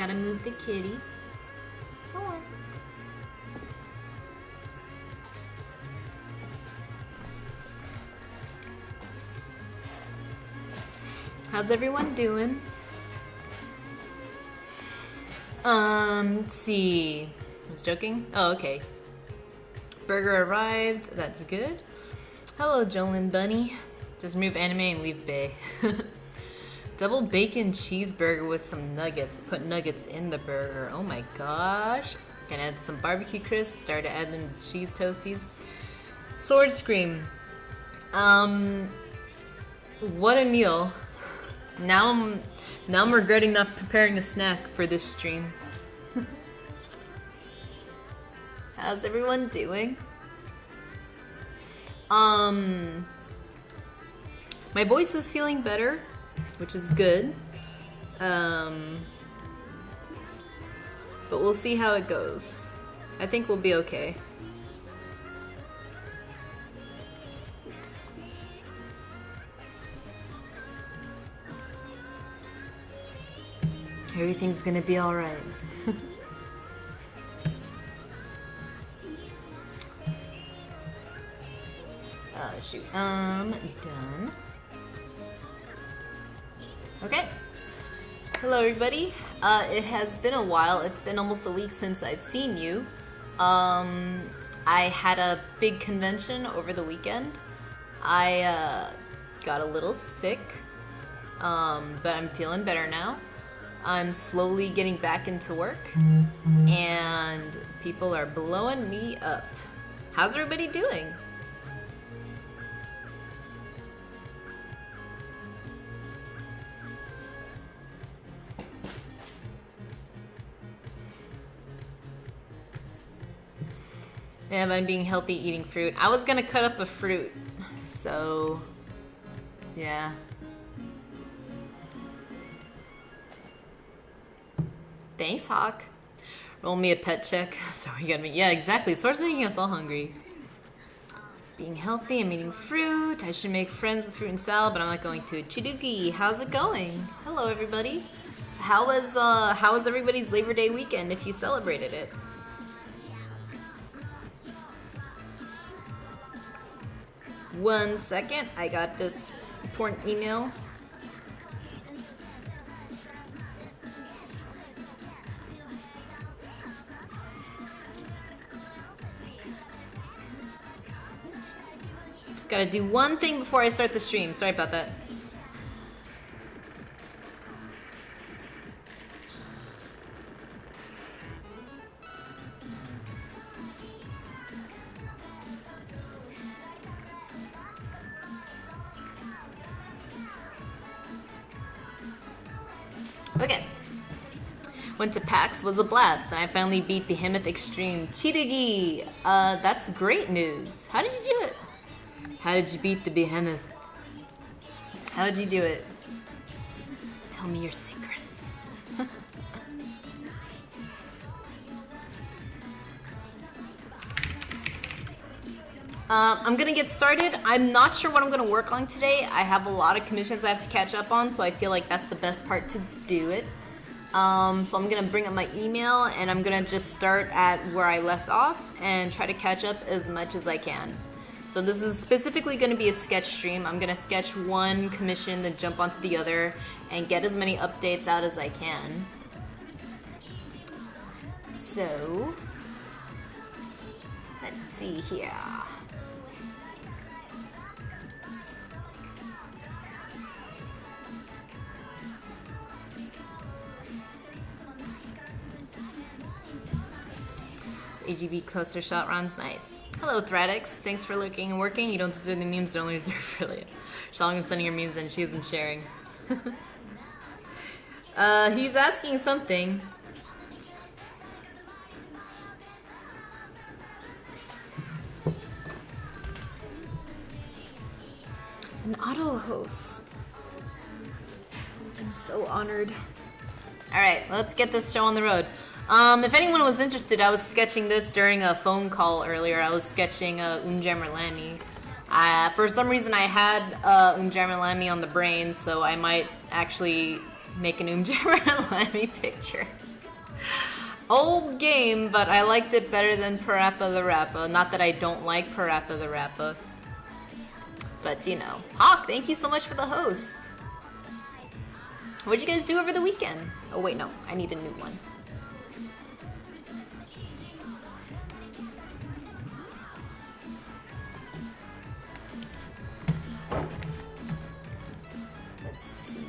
Gotta move the kitty. Come on. How's everyone doing? Let's see. I was joking. Oh, okay. Burger arrived. That's good. Hello, Jolyn Bunny. Just move anime and leave Bay. Double bacon cheeseburger with some nuggets. Put nuggets in the burger. Oh my gosh. Can add some barbecue crisps. Start adding cheese toasties. Sword Scream. What a meal. Now I'm regretting not preparing a snack for this stream. How's everyone doing? My voice is feeling better, which is good. But we'll see how it goes. I think we'll be okay. Everything's gonna be alright. Oh shoot. Done. Okay. Hello everybody. It has been a while. It's been almost a week since I've seen you. I had a big convention over the weekend. I got a little sick, but I'm feeling better now. I'm slowly getting back into work, and people are blowing me up. How's everybody doing? And I'm being healthy, eating fruit. I was gonna cut up a fruit, so yeah. Thanks, Hawk. Roll me a pet check. Sorry, you got me. Yeah, exactly. Sword's making us all hungry. Being healthy, I'm eating fruit. I should make friends with fruit and salad, but I'm not going to. Chiduki, how's it going? Hello, everybody. How was everybody's Labor Day weekend if you celebrated it? One second, I got this important email. Gotta do one thing before I start the stream. Sorry about that. Okay. Went to PAX, was a blast, and I finally beat Behemoth Extreme. Chidagi! That's great news. How did you do it? How did you beat the Behemoth? How did you do it? Tell me your secrets. I'm gonna get started. I'm not sure what I'm gonna work on today. I have a lot of commissions I have to catch up on, so I feel like that's the best part to do it. So I'm gonna bring up my email and I'm gonna just start at where I left off and try to catch up as much as I can. So this is specifically gonna be a sketch stream. I'm gonna sketch one commission, then jump onto the other and get as many updates out as I can. So, let's see here. AGB cluster shot runs, nice. Hello, Thradix. Thanks for looking and working. You don't deserve the memes, don't deserve affiliate. Shalom is sending your memes and she isn't sharing. He's asking something. An auto host. I'm so honored. Alright, let's get this show on the road. If anyone was interested, I was sketching this during a phone call earlier. I was sketching Unjammer Lammy. For some reason I had Unjammer Lammy on the brain, so I might actually make an Unjammer Lammy picture. Old game, but I liked it better than Parappa the Rappa. Not that I don't like Parappa the Rappa. But, you know. Hawk, thank you so much for the host. What'd you guys do over the weekend? Oh, wait, no. I need a new one. Let's see.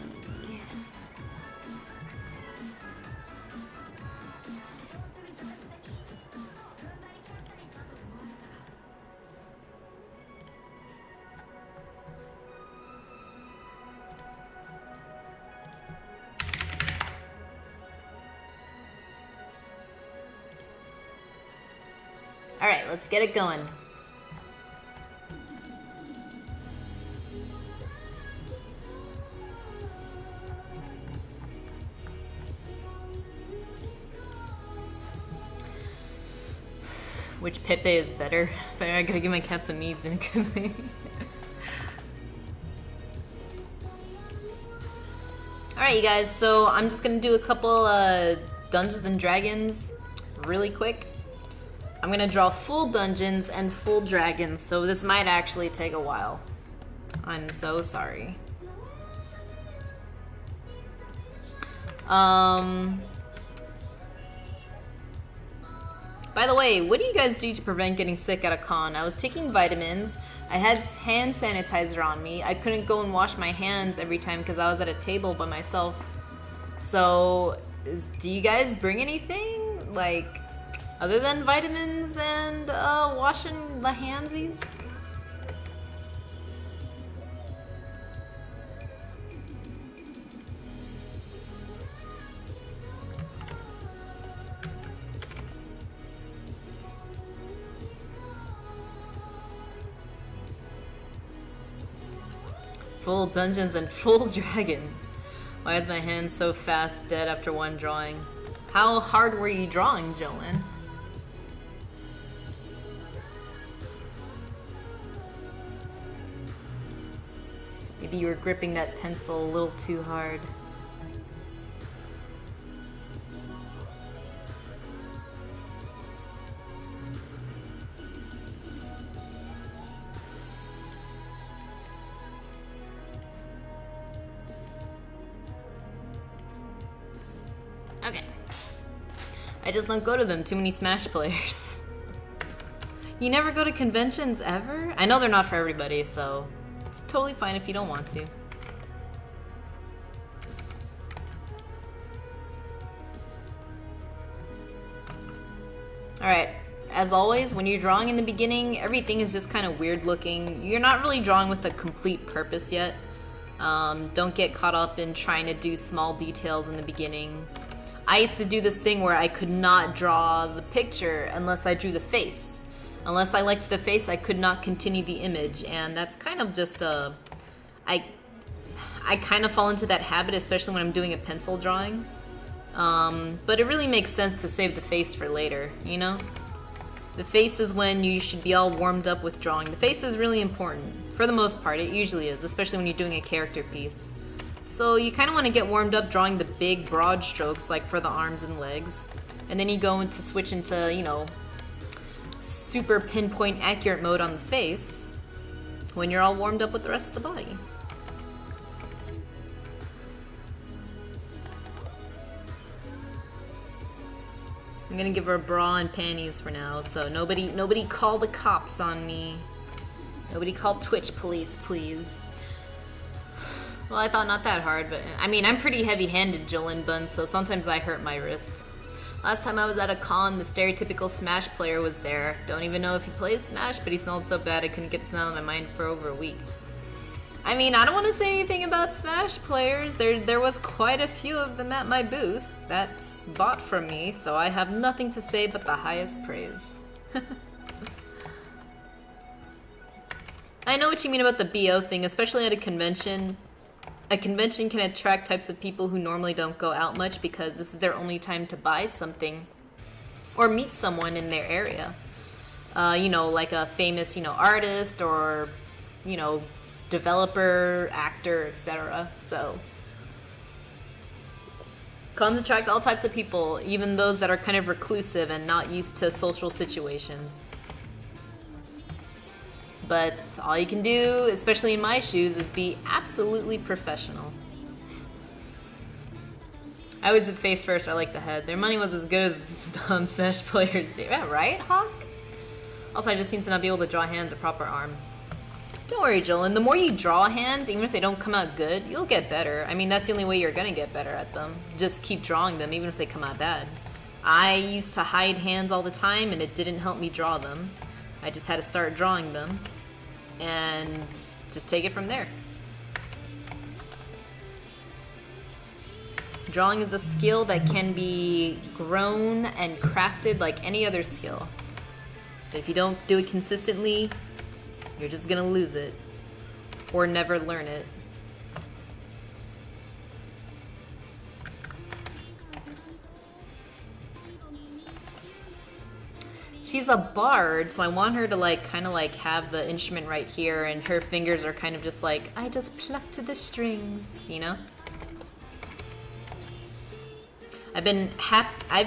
Alright, let's get it going. Which Pepe is better? But I gotta give my cat some meat than Pepe. Alright, you guys, so I'm just gonna do a couple Dungeons and Dragons really quick. I'm gonna draw full dungeons and full dragons, so this might actually take a while. I'm so sorry. By the way, what do you guys do to prevent getting sick at a con? I was taking vitamins, I had hand sanitizer on me, I couldn't go and wash my hands every time because I was at a table by myself. So, do you guys bring anything? Like, other than vitamins and washing the handsies? Full dungeons and full dragons. Why is my hand so fast dead after one drawing? How hard were you drawing, Jolyn? Maybe you were gripping that pencil a little too hard. Okay. I just don't go to them. Too many Smash players. You never go to conventions ever? I know they're not for everybody, so it's totally fine if you don't want to. Alright, as always, when you're drawing in the beginning, everything is just kind of weird looking. You're not really drawing with a complete purpose yet. Don't get caught up in trying to do small details in the beginning. I used to do this thing where I could not draw the picture unless I drew the face. Unless I liked the face, I could not continue the image, and that's kind of just a... I kind of fall into that habit, especially when I'm doing a pencil drawing. But it really makes sense to save the face for later, you know? The face is when you should be all warmed up with drawing. The face is really important. For the most part, it usually is, especially when you're doing a character piece. So you kind of want to get warmed up drawing the big, broad strokes, like for the arms and legs. And then you go into switch into, you know, super pinpoint accurate mode on the face when you're all warmed up with the rest of the body. I'm gonna give her a bra and panties for now, so nobody call the cops on me. Nobody call Twitch police, please. Well, I thought not that hard, but I mean, I'm pretty heavy-handed, Jolyn Bun, so sometimes I hurt my wrist. Last time I was at a con, the stereotypical Smash player was there. Don't even know if he plays Smash, but he smelled so bad I couldn't get the smell in my mind for over a week. I mean, I don't want to say anything about Smash players. There was quite a few of them at my booth. That's bought from me, so I have nothing to say but the highest praise. I know what you mean about the BO thing, especially at a convention. A convention can attract types of people who normally don't go out much because this is their only time to buy something or meet someone in their area. You know, like a famous, you know, artist or, you know, developer, actor, etc. So Cons attract all types of people, even those that are kind of reclusive and not used to social situations. But all you can do, especially in my shoes, is be absolutely professional. I was at face first, I like the head. Their money was as good as the Smash players. Yeah, right, Hawk? Also, I just seem to not be able to draw hands or proper arms. Don't worry, Jolyn. The more you draw hands, even if they don't come out good, you'll get better. I mean, that's the only way you're gonna get better at them. Just keep drawing them, even if they come out bad. I used to hide hands all the time, and it didn't help me draw them. I just had to start drawing them, and just take it from there. Drawing is a skill that can be grown and crafted like any other skill. But if you don't do it consistently, you're just gonna lose it. Or never learn it. She's a bard, so I want her to like kind of like have the instrument right here, and her fingers are kind of just like, I just plucked the strings, you know? I've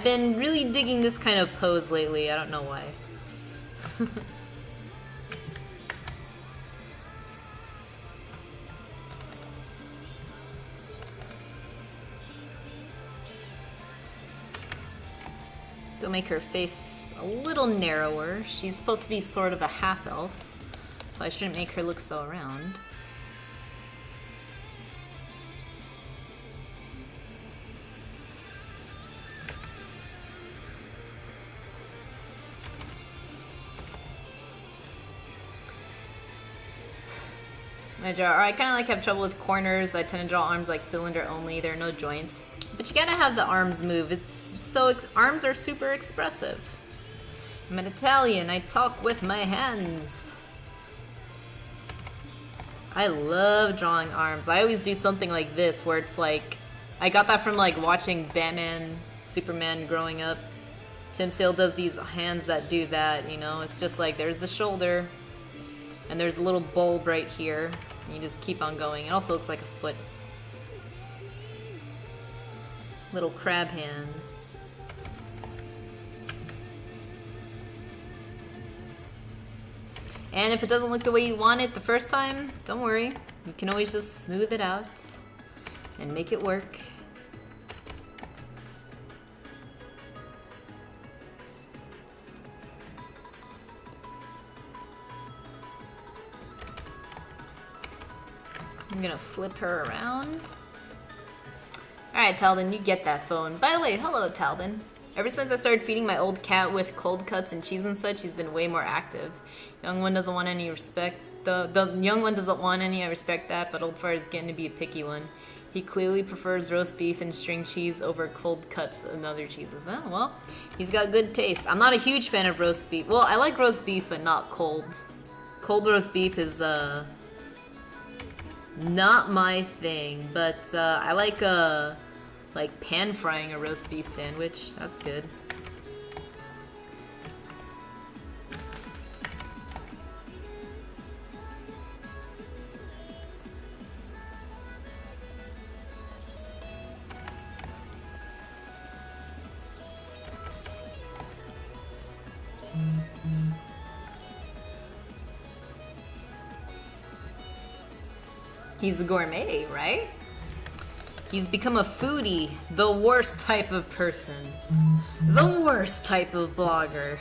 been really digging this kind of pose lately. I don't know why. They'll make her face a little narrower. She's supposed to be sort of a half-elf, so I shouldn't make her look so round. I kind of like have trouble with corners. I tend to draw arms like cylinder only. There are no joints. But you gotta have the arms move. Arms are super expressive. I'm an Italian. I talk with my hands. I love drawing arms. I always do something like this where it's like, I got that from like watching Batman, Superman growing up. Tim Sale does these hands that do that, you know? It's just like, there's the shoulder, and there's a little bulb right here. And you just keep on going. It also looks like a foot. Little crab hands. And if it doesn't look the way you want it the first time, don't worry. You can always just smooth it out and make it work. I'm gonna flip her around. Alright, Talden, you get that phone. By the way, hello, Talden. Ever since I started feeding my old cat with cold cuts and cheese and such, he's been way more active. Young one doesn't want any respect. The young one doesn't want any, I respect that, but old fart is getting to be a picky one. He clearly prefers roast beef and string cheese over cold cuts and other cheeses. Oh, well, he's got good taste. I'm not a huge fan of roast beef. Well, I like roast beef, but not cold. Cold roast beef is, not my thing, but I like pan frying a roast beef sandwich. That's good. He's a gourmet, right? He's become a foodie, the worst type of person. The worst type of blogger.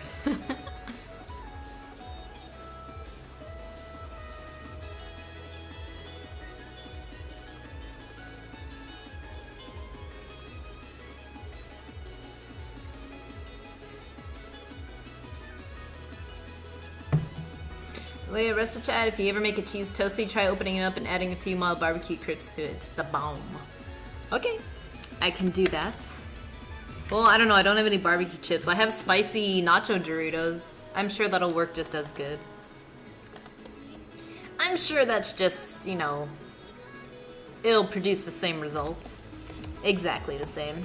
Wait, rest of chat, if you ever make a cheese toasty, try opening it up and adding a few mild barbecue crisps to it. It's the bomb. Okay, I can do that. Well, I don't know, I don't have any barbecue chips. I have spicy nacho Doritos. I'm sure that'll work just as good. I'm sure that's just, you know, it'll produce the same result. Exactly the same.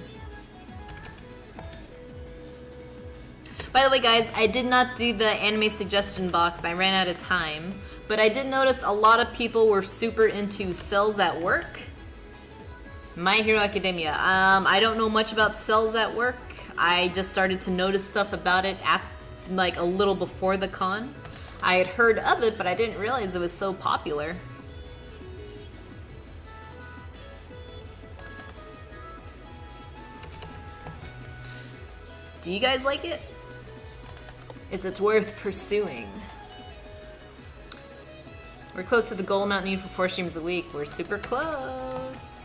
By the way, guys, I did not do the anime suggestion box. I ran out of time. But I did notice a lot of people were super into Cells at Work. My Hero Academia. I don't know much about Cells at work. I just started to notice stuff about it like a little before the con. I had heard of it, but I didn't realize it was so popular. Do you guys like it? Is it worth pursuing? We're close to the goal amount needed for 4 streams a week. We're super close.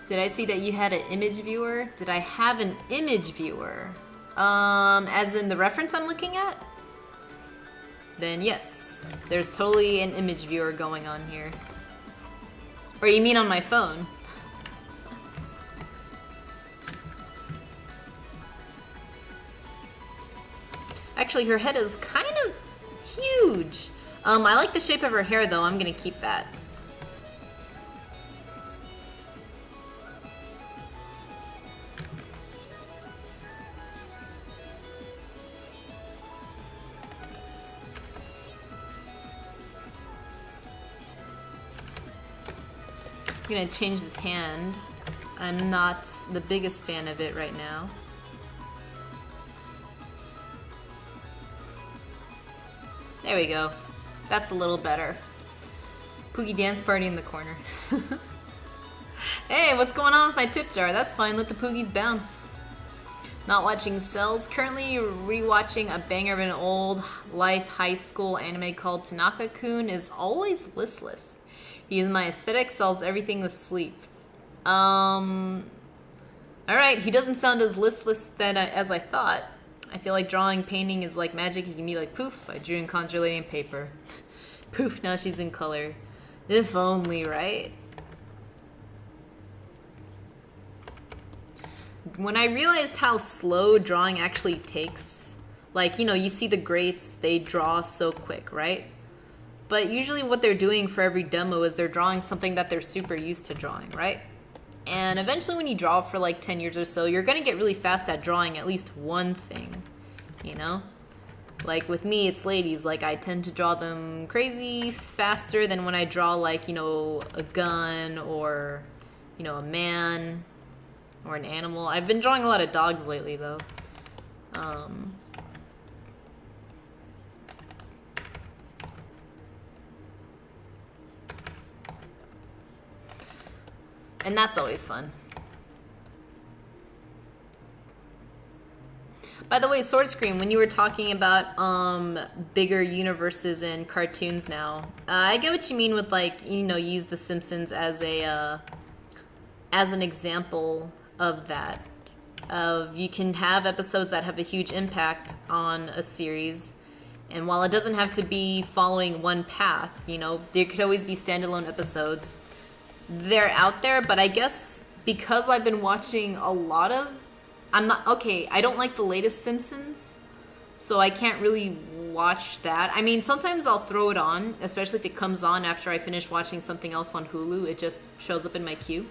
Did I see that you had an image viewer? Did I have an image viewer? As in the reference I'm looking at? Then yes, there's totally an image viewer going on here. Or you mean on my phone? Actually, her head is kind of huge. I like the shape of her hair though, I'm gonna keep that. I'm gonna change this hand. I'm not the biggest fan of it right now. There we go. That's a little better. Poogie dance party in the corner. Hey, what's going on with my tip jar? That's fine, let the Poogies bounce. Not watching Cells. Currently rewatching a banger of an old life high school anime called Tanaka-kun is always listless. He is my aesthetic, solves everything with sleep. Alright, he doesn't sound as listless as I thought. I feel like drawing, painting is like magic. You can be like, poof, I drew and conjurating paper. Poof, now she's in color. If only, right? When I realized how slow drawing actually takes, like, you know, you see the greats, they draw so quick, right? But usually what they're doing for every demo is they're drawing something that they're super used to drawing, right? And eventually when you draw for like 10 years or so, you're gonna get really fast at drawing at least one thing, you know? Like with me, it's ladies. Like I tend to draw them crazy faster than when I draw like, you know, a gun or, you know, a man or an animal. I've been drawing a lot of dogs lately though. And that's always fun. By the way, Sword Scream, when you were talking about bigger universes and cartoons now, I get what you mean with like, you know, use The Simpsons as a as an example of that. Of you can have episodes that have a huge impact on a series, and while it doesn't have to be following one path, you know, there could always be standalone episodes. They're out there, but I guess because I've been watching a lot of, I don't like the latest Simpsons, so I can't really watch that. I mean, sometimes I'll throw it on, especially if it comes on after I finish watching something else on Hulu. It just shows up in my queue.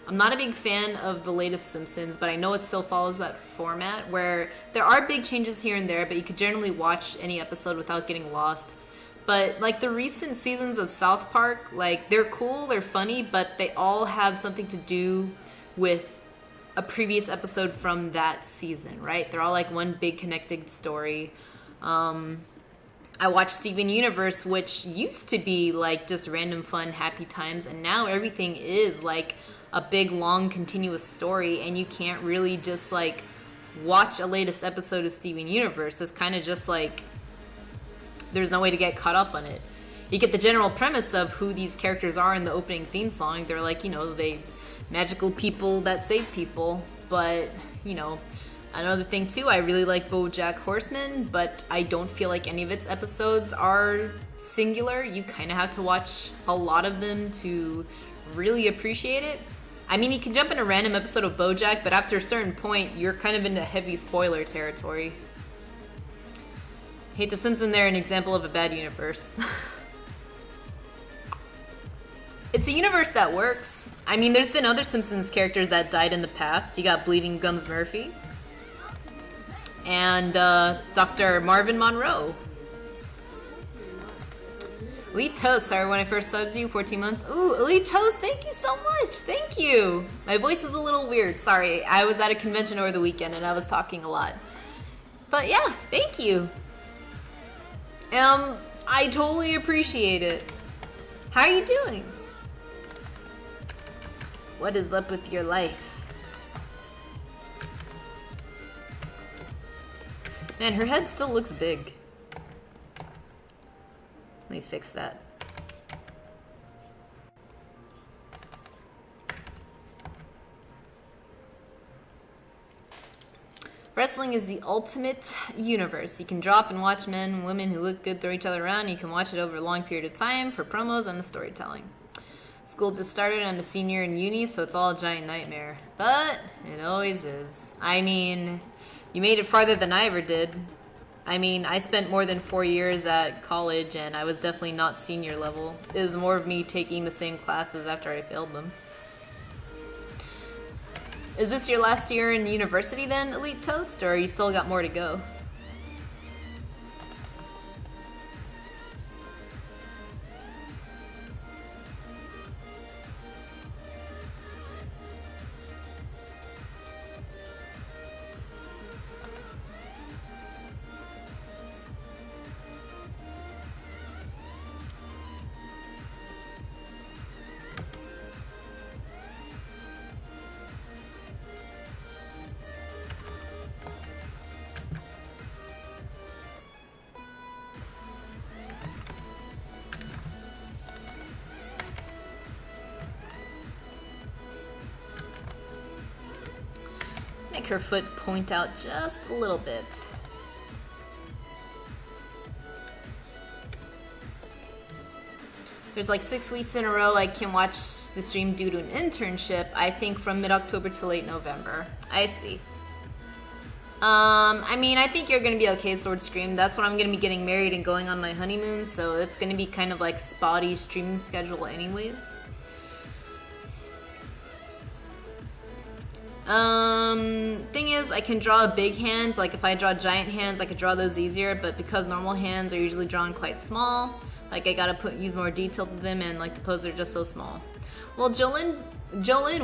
I'm not a big fan of the latest Simpsons, but I know it still follows that format where there are big changes here and there, but you could generally watch any episode without getting lost. But like the recent seasons of South Park, like they're cool, they're funny, but they all have something to do with a previous episode from that season, right? They're all like one big connected story. I watched Steven Universe, which used to be like just random fun, happy times, and now everything is like a big, long, continuous story, and you can't really just like watch a latest episode of Steven Universe. It's kind of just like there's no way to get caught up on it. You get the general premise of who these characters are in the opening theme song. They're like, you know, they magical people that save people. But, you know, another thing too, I really like BoJack Horseman, but I don't feel like any of its episodes are singular. You kind of have to watch a lot of them to really appreciate it. I mean, you can jump in a random episode of BoJack, but after a certain point, you're kind of into heavy spoiler territory. Hate the Simpsons, they're an example of a bad universe. It's a universe that works. I mean, there's been other Simpsons characters that died in the past. You got Bleeding Gums Murphy. And Dr. Marvin Monroe. Elite Toast started when I first started you, 14 months. Ooh, Elite Toast, thank you so much. Thank you. My voice is a little weird. Sorry, I was at a convention over the weekend and I was talking a lot. But yeah, thank you. I totally appreciate it. How are you doing? What is up with your life? Man, her head still looks big. Let me fix that. Wrestling is the ultimate universe. You can drop and watch men and women who look good throw each other around. You can watch it over a long period of time for promos and the storytelling. School just started and I'm a senior in uni, so it's all a giant nightmare. But it always is. I mean, you made it farther than I ever did. I mean, I spent more than 4 years at college and I was definitely not senior level. It was more of me taking the same classes after I failed them. Is this your last year in university then, Elite Toast, or you still got more to go? Make her foot point out just a little bit. There's like 6 weeks in a row I can watch the stream due to an internship, I think from mid-October to late November. I see. I mean, I think you're gonna be okay, Sword Scream. That's when I'm gonna be getting married and going on my honeymoon, so it's gonna be kind of like spotty streaming schedule anyways. Thing is, I can draw big hands. Like if I draw giant hands, I could draw those easier, but because normal hands are usually drawn quite small, like I gotta use more detail to them, and like the poses are just so small. Well, Jolyn,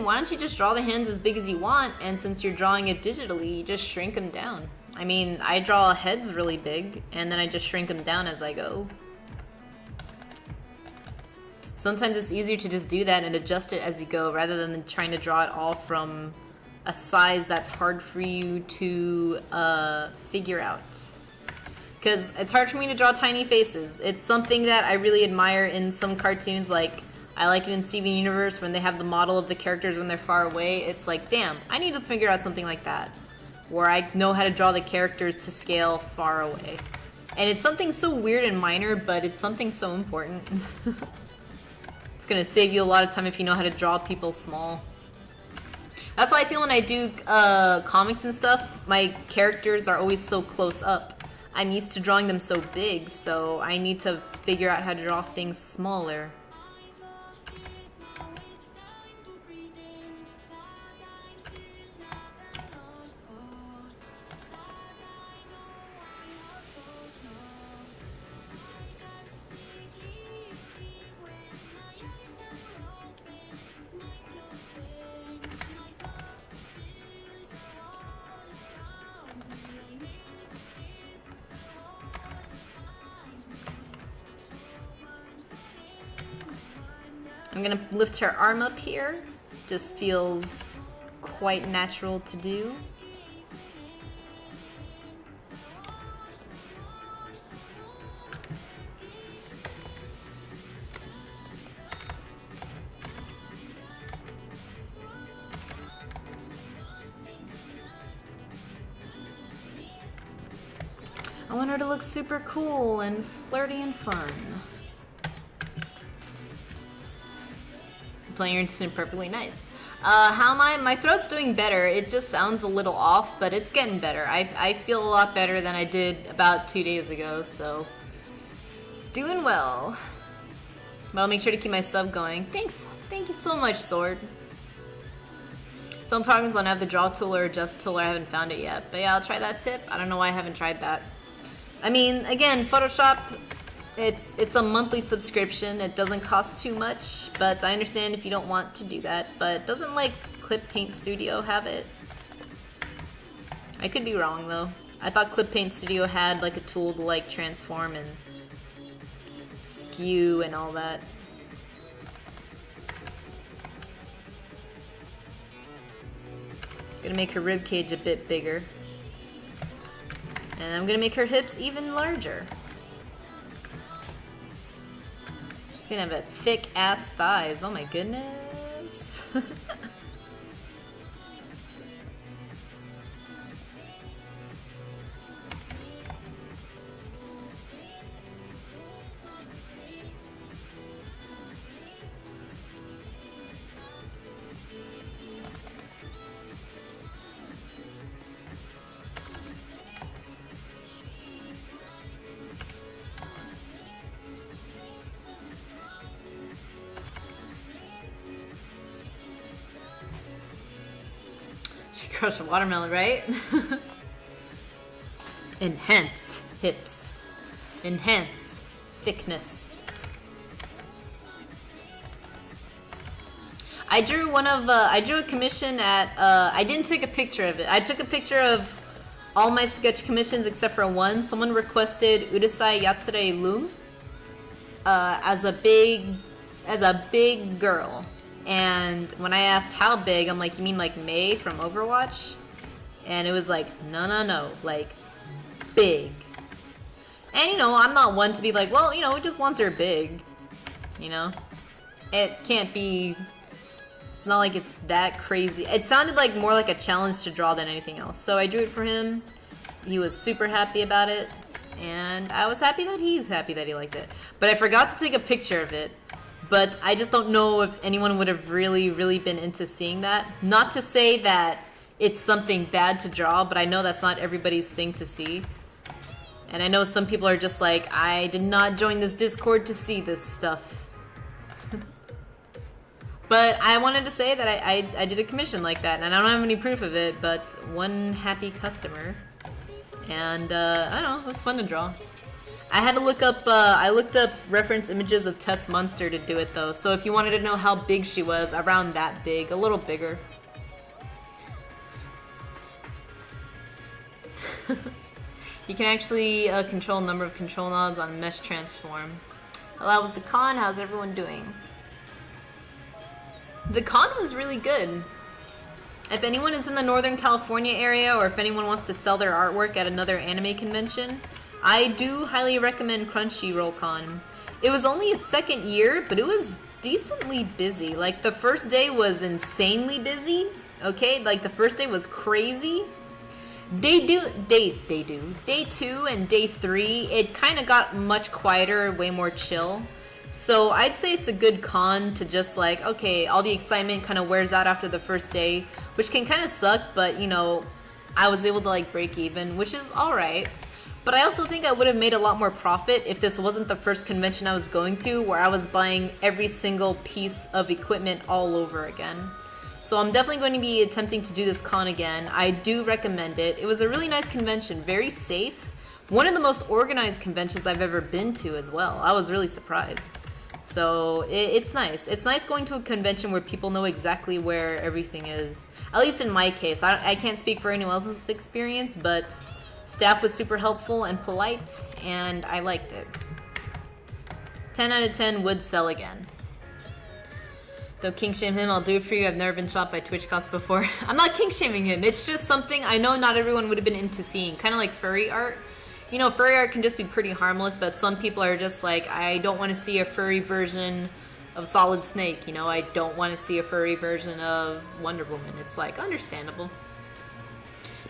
why don't you just draw the hands as big as you want, and since you're drawing it digitally, you just shrink them down. I mean, I draw heads really big, and then I just shrink them down as I go. Sometimes it's easier to just do that and adjust it as you go, rather than trying to draw it all from a size that's hard for you to figure out. Because it's hard for me to draw tiny faces. It's something that I really admire in some cartoons, like I like it in Steven Universe when they have the model of the characters when they're far away. It's like, damn, I need to figure out something like that, where I know how to draw the characters to scale far away. And it's something so weird and minor, but it's something so important. It's gonna save you a lot of time if you know how to draw people small. That's why I feel when I do comics and stuff, my characters are always so close up. I'm used to drawing them so big, so I need to figure out how to draw things smaller. I'm gonna lift her arm up here. Just feels quite natural to do. I want her to look super cool and flirty and fun. Playing your instrument perfectly nice. How am I? My throat's doing better. It just sounds a little off, but it's getting better. I feel a lot better than I did about 2 days ago, so doing well. But I'll make sure to keep my sub going. Thanks. Thank you so much, Sword. Some programs don't have the draw tool or adjust tool, or I haven't found it yet. But yeah, I'll try that tip. I don't know why I haven't tried that. I mean, again, Photoshop, it's a monthly subscription. It doesn't cost too much, but I understand if you don't want to do that. But doesn't like Clip Paint Studio have it? I could be wrong though. I thought Clip Paint Studio had like a tool to like transform and skew and all that. Gonna make her rib cage a bit bigger. And I'm gonna make her hips even larger. She's gonna have a thick ass thighs. Oh my goodness. Crush a watermelon, right? Enhance hips. Enhance thickness. I drew I drew a commission at, I didn't take a picture of it. I took a picture of all my sketch commissions except for one. Someone requested Urusei Yatsure Loom as a big girl. And when I asked how big, I'm like, you mean like Mei from Overwatch? And it was like, no, like big. And you know, I'm not one to be like, well, you know, it just wants her big. You know? It can't be, it's not like it's that crazy. It sounded like more like a challenge to draw than anything else. So I drew it for him. He was super happy about it. And I was happy that he's happy that he liked it. But I forgot to take a picture of it. But I just don't know if anyone would have really been into seeing that. Not to say that it's something bad to draw, but I know that's not everybody's thing to see. And I know some people are just like, I did not join this Discord to see this stuff. But I wanted to say that I did a commission like that, and I don't have any proof of it, but one happy customer. And I don't know, it was fun to draw. I had to look up, I looked up reference images of Tess Munster to do it though, so if you wanted to know how big she was, around that big, a little bigger. You can actually control a number of control nodes on Mesh Transform. Well, that was the con. How's everyone doing? The con was really good. If anyone is in the Northern California area, or if anyone wants to sell their artwork at another anime convention, I do highly recommend Crunchyroll Con. It was only its second year, but it was decently busy. Like, the first day was insanely busy, okay? Like, the first day was crazy. Day 2 and day 3, it kind of got much quieter, way more chill. So I'd say it's a good con to just like, okay, all the excitement kind of wears out after the first day, which can kind of suck, but you know, I was able to like break even, which is alright. But I also think I would have made a lot more profit if this wasn't the first convention I was going to, where I was buying every single piece of equipment all over again. So I'm definitely going to be attempting to do this con again. I do recommend it. It was a really nice convention, very safe. One of the most organized conventions I've ever been to as well. I was really surprised. So it's nice. It's nice going to a convention where people know exactly where everything is. At least in my case. I can't speak for anyone else's experience, but staff was super helpful and polite, and I liked it. 10 out of 10 would sell again. Don't kink shame him, I'll do it for you. I've never been shot by Twitch costs before. I'm not kink shaming him. It's just something I know not everyone would have been into seeing. Kind of like furry art. You know, furry art can just be pretty harmless, but some people are just like, I don't want to see a furry version of Solid Snake. You know, I don't want to see a furry version of Wonder Woman. It's like, understandable.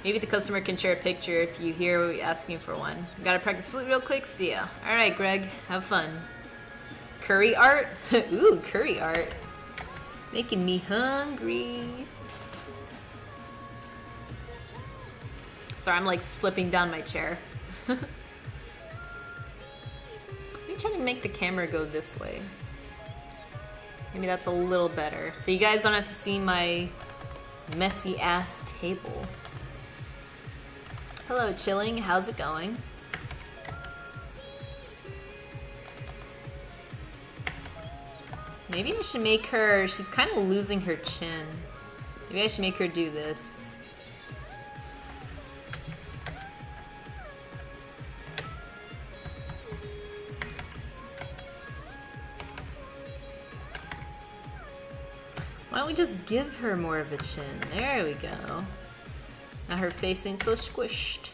Maybe the customer can share a picture if you hear asking for one. Gotta practice flute real quick? See ya. Alright, Greg. Have fun. Curry art? Ooh, curry art. Making me hungry. Sorry, I'm like slipping down my chair. Let me try to make the camera go this way. Maybe that's a little better. So you guys don't have to see my messy ass table. Hello, Chilling. How's it going? Maybe I should make her... She's kind of losing her chin. Maybe I should make her do this. Why don't we just give her more of a chin? There we go. Now her face ain't so squished.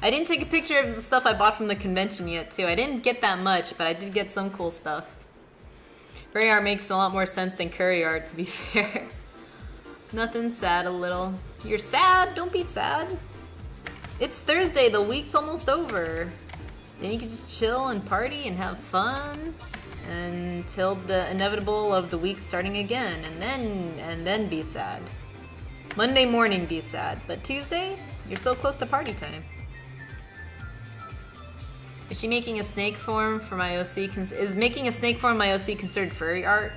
I didn't take a picture of the stuff I bought from the convention yet, too. I didn't get that much, but I did get some cool stuff. Furry art makes a lot more sense than curry art, to be fair. Nothing sad, a little. You're sad? Don't be sad. It's Thursday, the week's almost over. Then you can just chill and party and have fun until the inevitable of the week starting again, and then be sad. Monday morning be sad, but Tuesday, you're so close to party time. Is she making a snake form for my OC? Is making a snake form my OC considered furry art?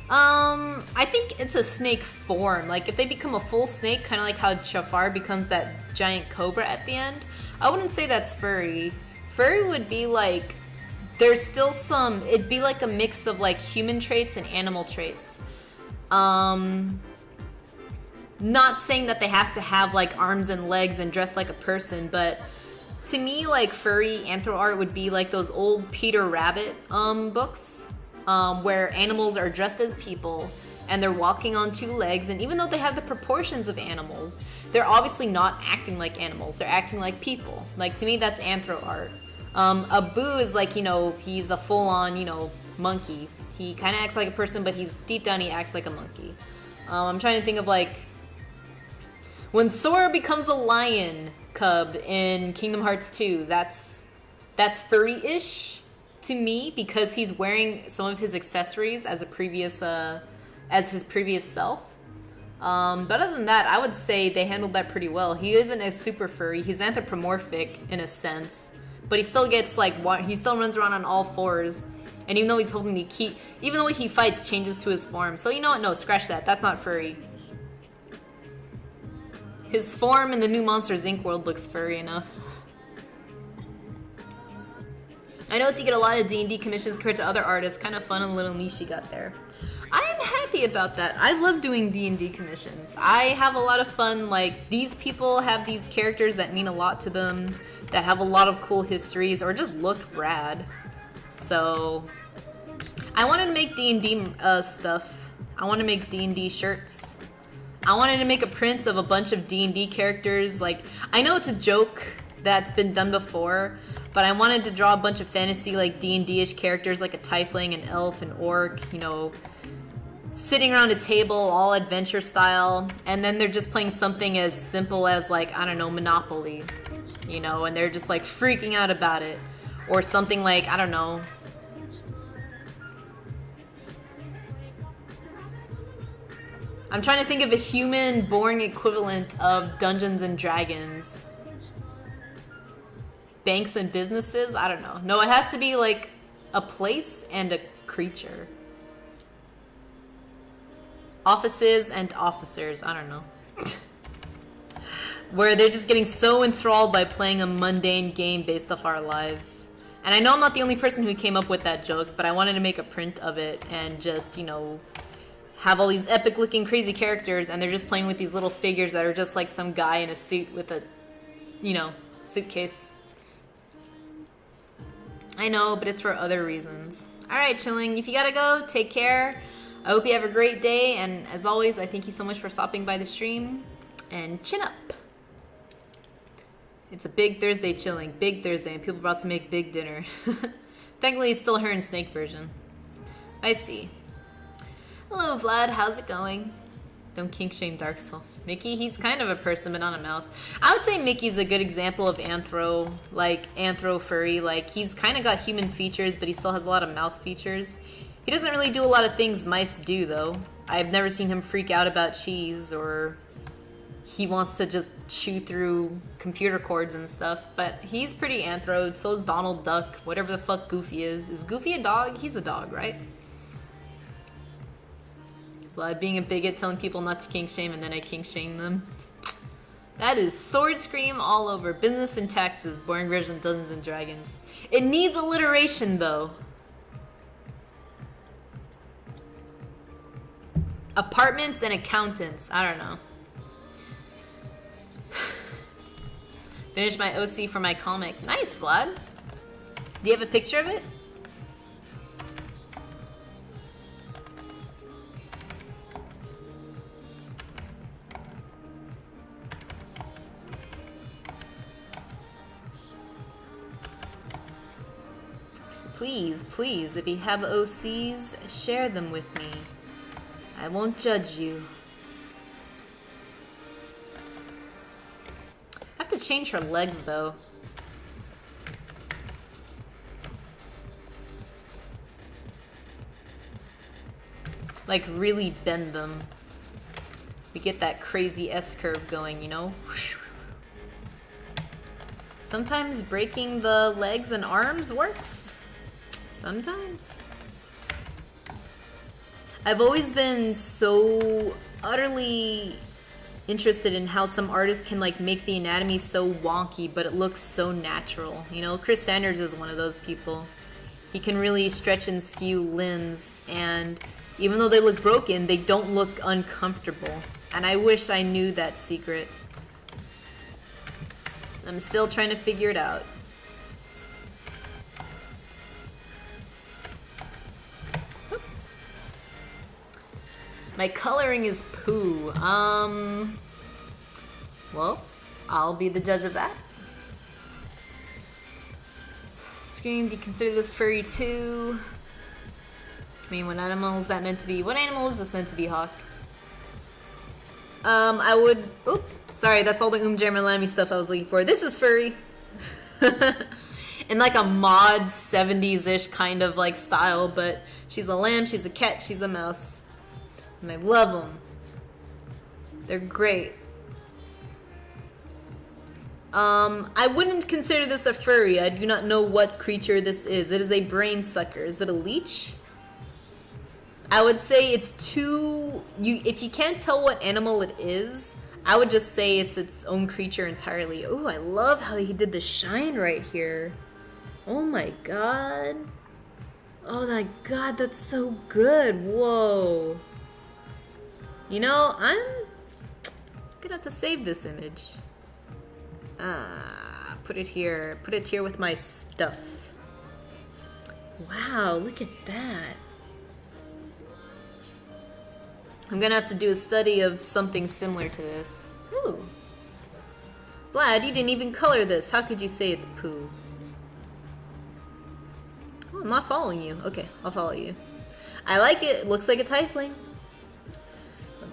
I think it's a snake form. Like, if they become a full snake, kind of like how Jafar becomes that giant cobra at the end, I wouldn't say that's furry. Furry would be like, there's still some, it'd be like a mix of like human traits and animal traits. Not saying that they have to have like arms and legs and dress like a person, but to me, like, furry anthro art would be like those old Peter Rabbit books, where animals are dressed as people and they're walking on two legs, and even though they have the proportions of animals, they're obviously not acting like animals, they're acting like people. Like, to me, that's anthro art. Abu is like, you know, he's a full-on, you know, monkey. He kind of acts like a person, but he's deep down he acts like a monkey. I'm trying to think of, like, when Sora becomes a lion cub in Kingdom Hearts 2, that's furry-ish to me, because he's wearing some of his accessories as his previous self. But other than that, I would say they handled that pretty well. He isn't a super furry. He's anthropomorphic in a sense, but he still gets like he still runs around on all fours. And even though he's holding the key, even though he fights, changes to his form. So you know what? No, scratch that. That's not furry. His form in the new Monsters Inc. world looks furry enough. I noticed you get a lot of D&D commissions compared to other artists. Kind of fun and little niche you got there. I am happy about that. I love doing D&D commissions. I have a lot of fun. Like, these people have these characters that mean a lot to them, that have a lot of cool histories, or just look rad. So, I wanted to make D&D stuff. I want to make D&D shirts. I wanted to make a print of a bunch of D&D characters. Like, I know it's a joke that's been done before, but I wanted to draw a bunch of fantasy, like, D&D-ish characters, like a tiefling, an elf, an orc, you know, sitting around a table, all adventure style, and then they're just playing something as simple as, like, I don't know, Monopoly, you know, and they're just, like, freaking out about it. Or something like, I don't know, I'm trying to think of a human-born equivalent of Dungeons and Dragons. Banks and businesses? I don't know. No, it has to be like a place and a creature. Offices and officers. I don't know. Where they're just getting so enthralled by playing a mundane game based off our lives. And I know I'm not the only person who came up with that joke, but I wanted to make a print of it and just, you know, have all these epic looking crazy characters, and they're just playing with these little figures that are just like some guy in a suit with a, you know, suitcase. I know, but it's for other reasons. Alright, Chilling, if you gotta go, take care. I hope you have a great day, and as always, I thank you so much for stopping by the stream, and chin up. It's a big Thursday, Chilling. Big Thursday, and people are about to make big dinner. Technically, it's still her and Snake version. I see. Hello, Vlad. How's it going? Don't kink shame Dark Souls. Mickey, he's kind of a person, but not a mouse. I would say Mickey's a good example of anthro furry. Like, he's kind of got human features, but he still has a lot of mouse features. He doesn't really do a lot of things mice do, though. I've never seen him freak out about cheese or he wants to just chew through computer cords and stuff. But he's pretty anthro. So is Donald Duck. Whatever the fuck Goofy is. Is Goofy a dog? He's a dog, right? Blood, being a bigot, telling people not to kink shame, and then I kink shame them. That is Sword Scream all over. Business and taxes. Boring version of Dungeons and Dragons. It needs alliteration, though. Apartments and accountants. I don't know. Finished my OC for my comic. Nice, Vlad. Do you have a picture of it? Please, please, if you have OCs, share them with me. I won't judge you. I have to change her legs, though. Like, really bend them. We get that crazy S-curve going, you know? Sometimes breaking the legs and arms works. Sometimes. I've always been so utterly interested in how some artists can like make the anatomy so wonky, but it looks so natural. You know, Chris Sanders is one of those people. He can really stretch and skew limbs, and even though they look broken, they don't look uncomfortable. And I wish I knew that secret. I'm still trying to figure it out. My coloring is poo. Well, I'll be the judge of that. Scream, do you consider this furry too? I mean, what animal is that meant to be? What animal is this meant to be, Hawk? I would... Oop, sorry, that's all the Jeremy Lammy stuff I was looking for. This is furry. In like a mod 70s-ish kind of like style, but she's a lamb, she's a cat, she's a mouse. And I love them. They're great. I wouldn't consider this a furry. I do not know what creature this is. It is a brain sucker. Is it a leech? I would say it's too... If you can't tell what animal it is, I would just say it's its own creature entirely. Oh, I love how he did the shine right here. Oh my god. Oh my god, that's so good. Whoa. You know, I'm gonna have to save this image. Put it here. Put it here with my stuff. Wow, look at that. I'm gonna have to do a study of something similar to this. Ooh. Vlad, you didn't even color this. How could you say it's poo? Oh, I'm not following you. Okay, I'll follow you. I like it. It looks like a tiefling.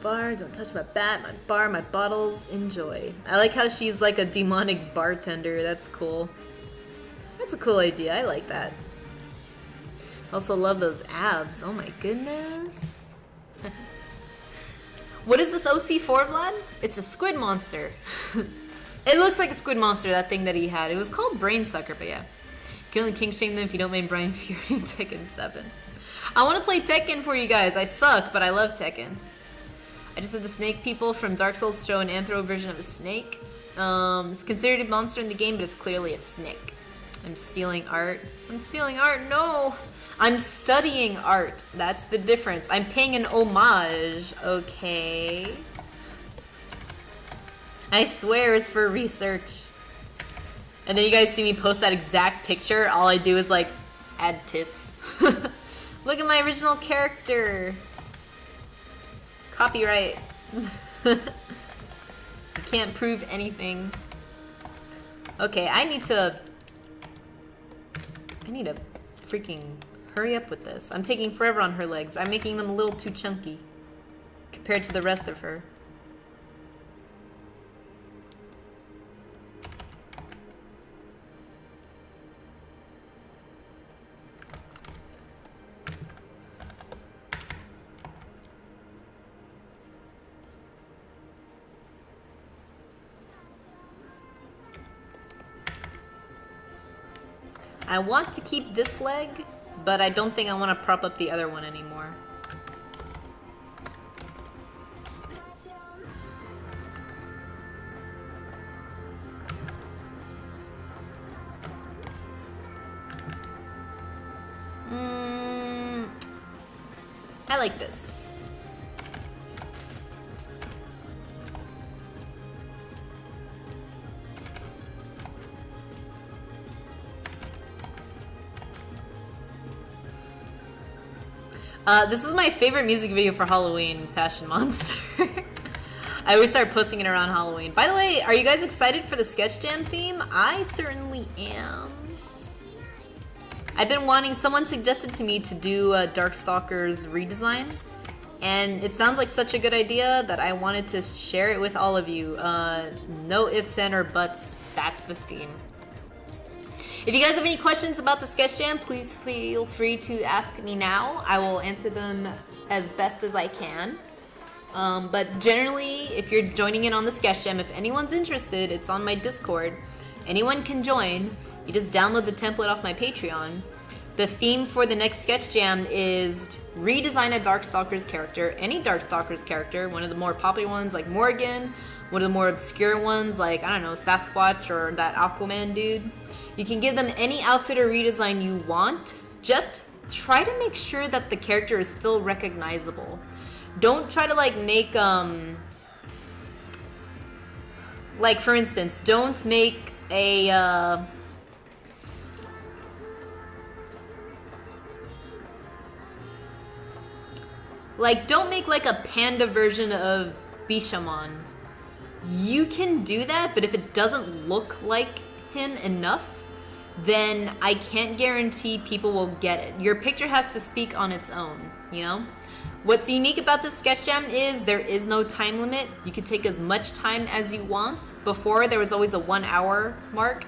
Bar, don't touch my bat, my bar, my bottles, enjoy. I like how she's like a demonic bartender. That's cool. That's a cool idea. I like that. Also love those abs. Oh my goodness. What is this OC for, Vlad? It's a squid monster. It looks like a squid monster, that thing that he had. It was called Brain Sucker, but yeah. You can only kink shame them if you don't make Brian Fury in Tekken 7. I want to play Tekken for you guys. I suck, but I love Tekken. I just said the snake people from Dark Souls show an anthro version of a snake. It's considered a monster in the game, but it's clearly a snake. I'm stealing art. I'm stealing art, no! I'm studying art. That's the difference. I'm paying an homage, okay? I swear it's for research. And then you guys see me post that exact picture. All I do is like, add tits. Look at my original character. Copyright. You can't prove anything. Okay, I need to freaking hurry up with this. I'm taking forever on her legs. I'm making them a little too chunky compared to the rest of her. I want to keep this leg, but I don't think I want to prop up the other one anymore. I like this. This is my favorite music video for Halloween, Fashion Monster. I always start posting it around Halloween. By the way, are you guys excited for the Sketch Jam theme? I certainly am. I've been wanting, someone suggested to me to do a Darkstalkers redesign, and it sounds like such a good idea that I wanted to share it with all of you. No ifs, and or buts, that's the theme. If you guys have any questions about the Sketch Jam, please feel free to ask me now. I will answer them as best as I can. But generally, if you're joining in on the Sketch Jam, if anyone's interested, it's on my Discord. Anyone can join. You just download the template off my Patreon. The theme for the next Sketch Jam is redesign a Darkstalkers character, any Darkstalkers character, one of the more popular ones like Morgan, one of the more obscure ones like, I don't know, Sasquatch or that Aquaman dude. You can give them any outfit or redesign you want. Just try to make sure that the character is still recognizable. Don't try to like make, like for instance, don't make a, like don't make like a panda version of Bishamon. You can do that, but if it doesn't look like him enough, then I can't guarantee people will get it. Your picture has to speak on its own, you know? What's unique about this Sketch Jam is there is no time limit. You can take as much time as you want. Before, there was always a 1 hour mark.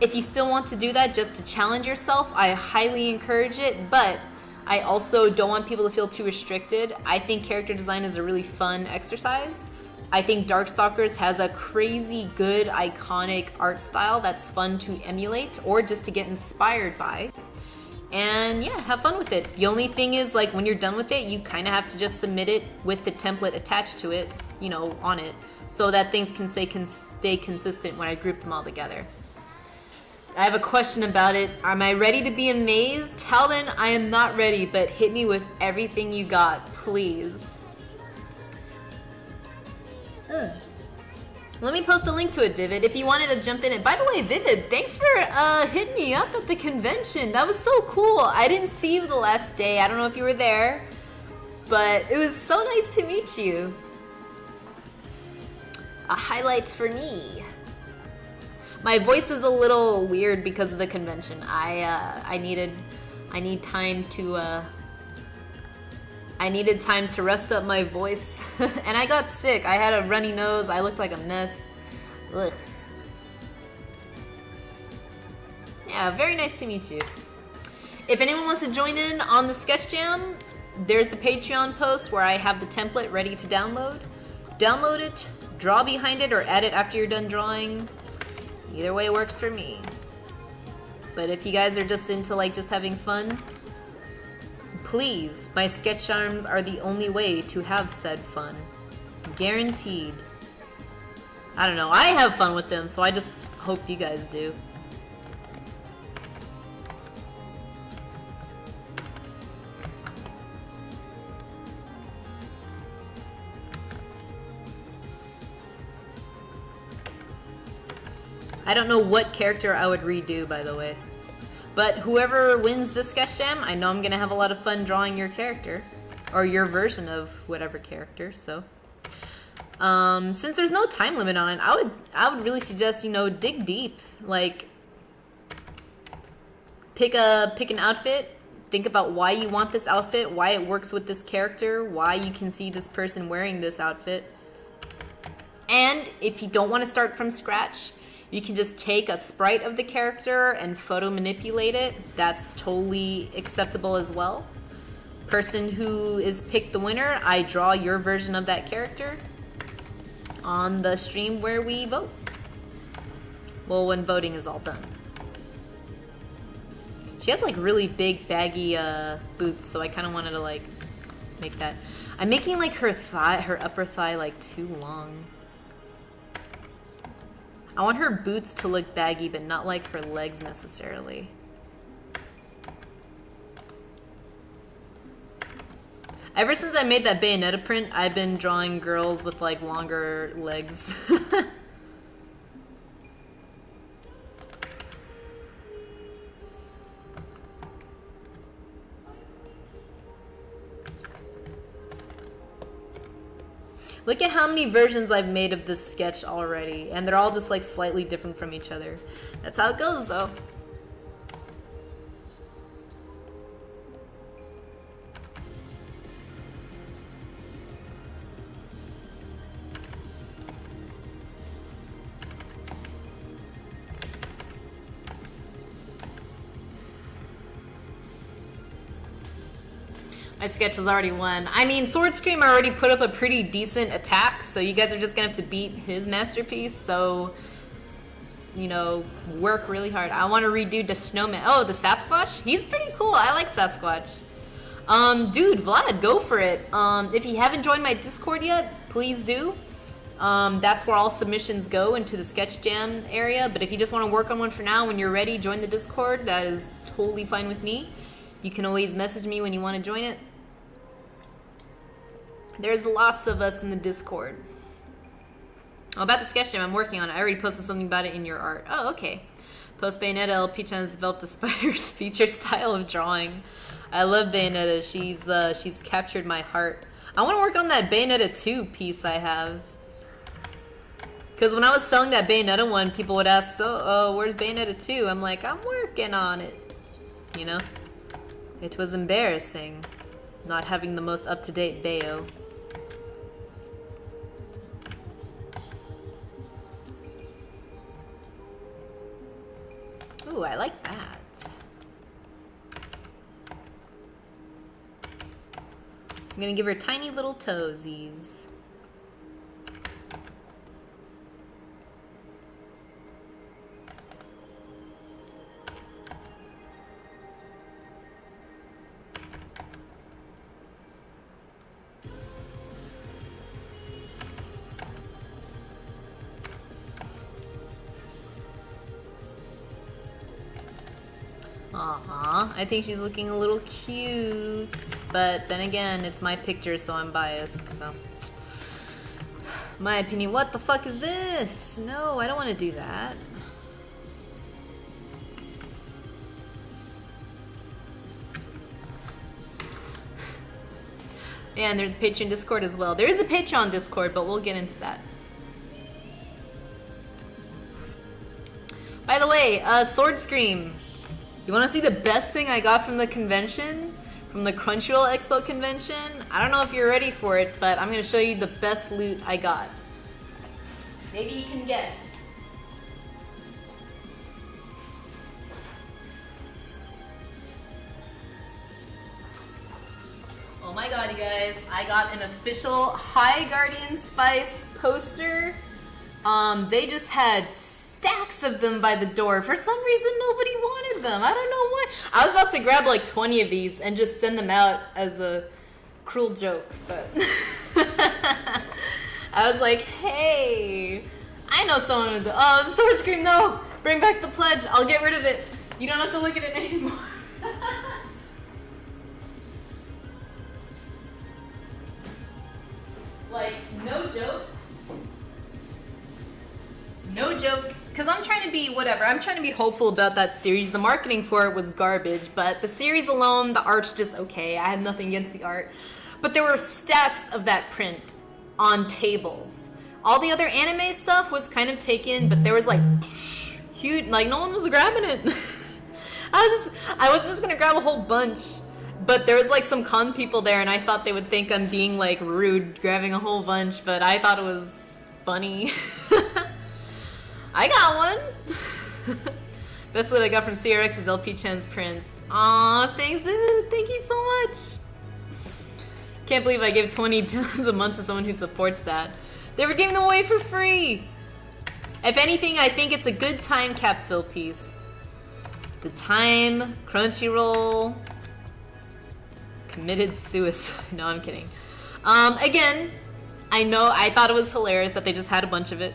If you still want to do that just to challenge yourself, I highly encourage it, but I also don't want people to feel too restricted. I think character design is a really fun exercise. I think Darkstalkers has a crazy good, iconic art style that's fun to emulate or just to get inspired by. And yeah, have fun with it. The only thing is, like, when you're done with it, you kind of have to just submit it with the template attached to it, you know, on it, so that things can stay consistent when I group them all together. I have a question about it. Am I ready to be amazed? Tell then I am not ready, but hit me with everything you got, please. Let me post a link to it, Vivid, if you wanted to jump in it. By the way, Vivid, thanks for hitting me up at the convention. That was so cool. I didn't see you the last day. I don't know if you were there, but it was so nice to meet you. Highlights for me. My voice is a little weird because of the convention. I needed time to rest up my voice, and I got sick. I had a runny nose. I looked like a mess. Ugh. Yeah, very nice to meet you. If anyone wants to join in on the Sketch Jam, there's the Patreon post where I have the template ready to download. Download it, draw behind it, or add it after you're done drawing. Either way works for me. But if you guys are just into like just having fun, please, my sketch charms are the only way to have said fun. Guaranteed. I don't know, I have fun with them, so I just hope you guys do. I don't know what character I would redo, by the way. But whoever wins this Sketch Jam, I know I'm gonna have a lot of fun drawing your character. Or your version of whatever character, so. Since there's no time limit on it, I would really suggest, you know, dig deep. Like, pick an outfit, think about why you want this outfit, why it works with this character, why you can see this person wearing this outfit. And if you don't want to start from scratch, you can just take a sprite of the character and photo manipulate it. That's totally acceptable as well. Person who is picked the winner, I draw your version of that character on the stream where we vote. Well, when voting is all done. She has like really big baggy boots, so I kind of wanted to like make that. I'm making like her upper thigh like too long. I want her boots to look baggy, but not like her legs necessarily. Ever since I made that Bayonetta print, I've been drawing girls with like longer legs. Look at how many versions I've made of this sketch already, and they're all just like slightly different from each other. That's how it goes though. My sketch has already won. I mean, Sword Scream already put up a pretty decent attack, so you guys are just gonna have to beat his masterpiece, so, you know, work really hard. I want to redo the snowman. Oh, the Sasquatch? He's pretty cool. I like Sasquatch. Dude, Vlad, go for it. If you haven't joined my Discord yet, please do. That's where all submissions go, into the Sketch Jam area, but if you just want to work on one for now, when you're ready, join the Discord. That is totally fine with me. You can always message me when you want to join it. There's lots of us in the Discord. Oh, about the sketch jam, I'm working on it. I already posted something about it in your art. Oh, okay. Post Bayonetta, LP-chan has developed a spider's feature style of drawing. I love Bayonetta. She's captured my heart. I want to work on that Bayonetta 2 piece I have. Because when I was selling that Bayonetta one, people would ask, so, where's Bayonetta 2? I'm like, I'm working on it. You know? It was embarrassing not having the most up-to-date Bayo. Ooh, I like that. I'm gonna give her tiny little toesies. I think she's looking a little cute, but then again, it's my picture, so I'm biased, so. My opinion, what the fuck is this? No, I don't want to do that. Yeah, and there's a Patreon Discord as well. There is a Patreon Discord, but we'll get into that. By the way, Sword Scream. You want to see the best thing I got from the convention? From the Crunchyroll Expo convention? I don't know if you're ready for it, but I'm going to show you the best loot I got. Maybe you can guess. Oh my god, you guys. I got an official High Guardian Spice poster. They just had stacks of them by the door. For some reason, nobody wanted them. I don't know why. I was about to grab like 20 of these and just send them out as a cruel joke, but I was like, hey, I know someone with the, oh, the Sword Scream, no, bring back the pledge. I'll get rid of it. You don't have to look at it anymore. Like, no joke. No joke. Because I'm trying to be, whatever, I'm trying to be hopeful about that series. The marketing for it was garbage, but the series alone, the art's just okay. I have nothing against the art. But there were stacks of that print on tables. All the other anime stuff was kind of taken, but there was like, huge, like no one was grabbing it. I was just gonna grab a whole bunch. But there was like some con people there, and I thought they would think I'm being like rude, grabbing a whole bunch, but I thought it was funny. I got one! Best loot I got from CRX is LP-chan's prints. Aw, thanks, Vivid. Thank you so much. Can't believe I give 20 pounds a month to someone who supports that. They were giving them away for free! If anything, I think it's a good time capsule piece. The time Crunchyroll committed suicide. No, I'm kidding. Again, I thought it was hilarious that they just had a bunch of it.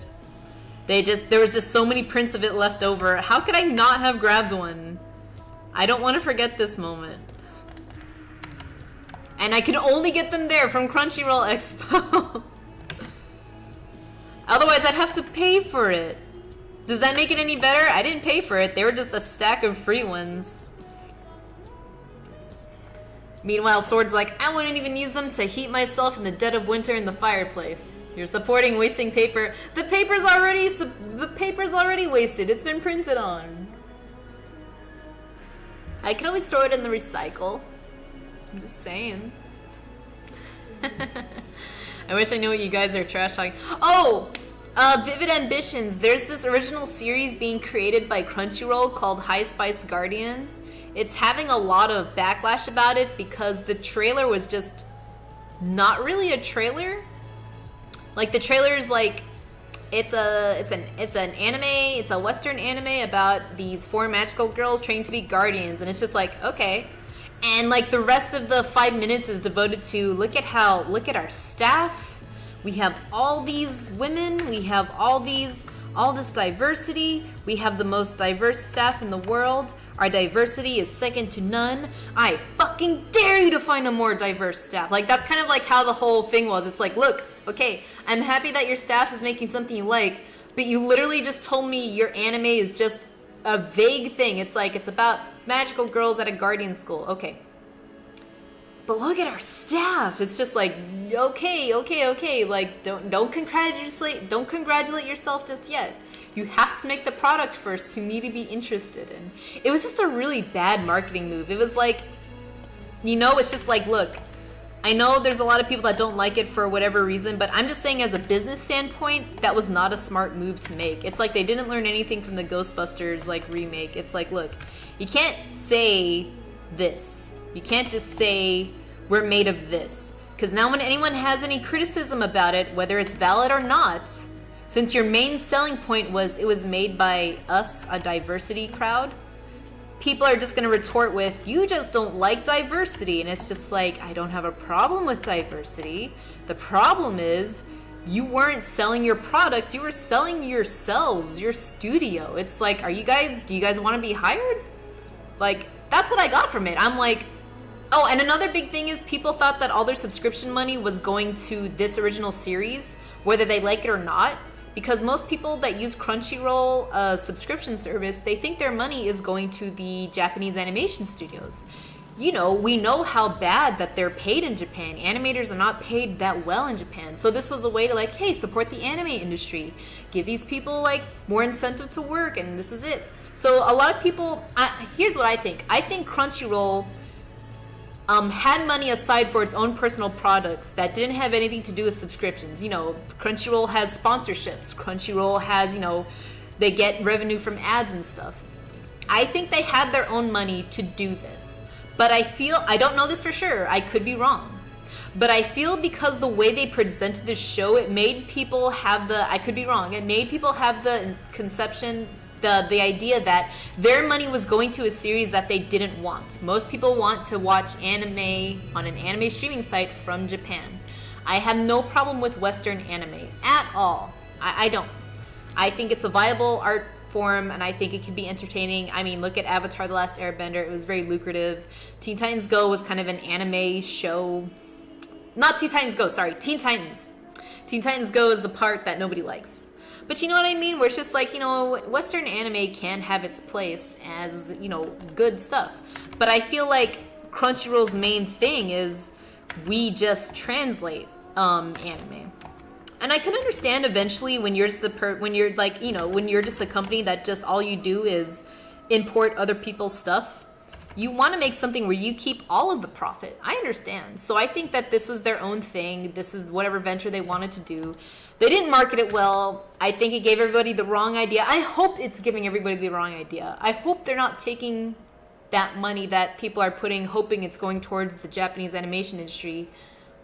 There was just so many prints of it left over. How could I not have grabbed one? I don't want to forget this moment. And I can only get them there from Crunchyroll Expo. Otherwise, I'd have to pay for it. Does that make it any better? I didn't pay for it. They were just a stack of free ones. Meanwhile, Sword's like, I wouldn't even use them to heat myself in the dead of winter in the fireplace. You're supporting wasting paper. The paper's already wasted. It's been printed on. I can always throw it in the recycle. I'm just saying. I wish I knew what you guys are trash talking. Oh! Vivid Ambitions. There's this original series being created by Crunchyroll called High Spice Guardian. It's having a lot of backlash about it because the trailer was just not really a trailer. Like, the trailer is like, it's an anime, it's a Western anime about these 4 magical girls training to be guardians, and it's just like, okay. And like the rest of the 5 minutes is devoted to look at our staff. We have all these women, we have all this diversity, we have the most diverse staff in the world. Our diversity is second to none. I fucking dare you to find a more diverse staff. Like, that's kind of like how the whole thing was. It's like, look, okay, I'm happy that your staff is making something you like, but you literally just told me your anime is just a vague thing. It's like, it's about magical girls at a guardian school. Okay. But look at our staff. It's just like, okay. Like, don't congratulate yourself just yet. You have to make the product first to me to be interested in. It was just a really bad marketing move. It was like, it's just like, look, I know there's a lot of people that don't like it for whatever reason, but I'm just saying as a business standpoint, that was not a smart move to make. It's like they didn't learn anything from the Ghostbusters like remake. It's like, look, you can't say this. You can't just say we're made of this. Because now when anyone has any criticism about it, whether it's valid or not, since your main selling point was it was made by us, a diversity crowd, people are just going to retort with, you just don't like diversity. And it's just like, I don't have a problem with diversity. The problem is you weren't selling your product. You were selling yourselves, your studio. It's like, do you guys want to be hired? Like, that's what I got from it. I'm like, oh, and another big thing is people thought that all their subscription money was going to this original series, whether they like it or not. Because most people that use Crunchyroll subscription service, they think their money is going to the Japanese animation studios. We know how bad that they're paid in Japan. Animators are not paid that well in Japan. So this was a way to like, hey, support the anime industry. Give these people like more incentive to work, and this is it. So a lot of people, here's what I think. I think Crunchyroll had money aside for its own personal products that didn't have anything to do with subscriptions. Crunchyroll has sponsorships. Crunchyroll has, they get revenue from ads and stuff. I think they had their own money to do this. But I don't know this for sure. I could be wrong. But I feel because the way they presented this show, it made people have I could be wrong. It made people have the conception, the idea that their money was going to a series that they didn't want. Most people want to watch anime on an anime streaming site from Japan. I have no problem with Western anime at all. I don't. I think it's a viable art form, and I think it can be entertaining. I mean, look at Avatar: The Last Airbender. It was very lucrative. Teen Titans Go was kind of an anime show. Not Teen Titans Go, sorry. Teen Titans. Teen Titans Go is the part that nobody likes. But you know what I mean? Where it's just like, Western anime can have its place as, good stuff. But I feel like Crunchyroll's main thing is we just translate anime. And I can understand eventually when you're just when you're just a company that just all you do is import other people's stuff. You want to make something where you keep all of the profit. I understand. So I think that this is their own thing. This is whatever venture they wanted to do. They didn't market it well. I think it gave everybody the wrong idea. I hope it's giving everybody the wrong idea. I hope they're not taking that money that people are putting, hoping it's going towards the Japanese animation industry,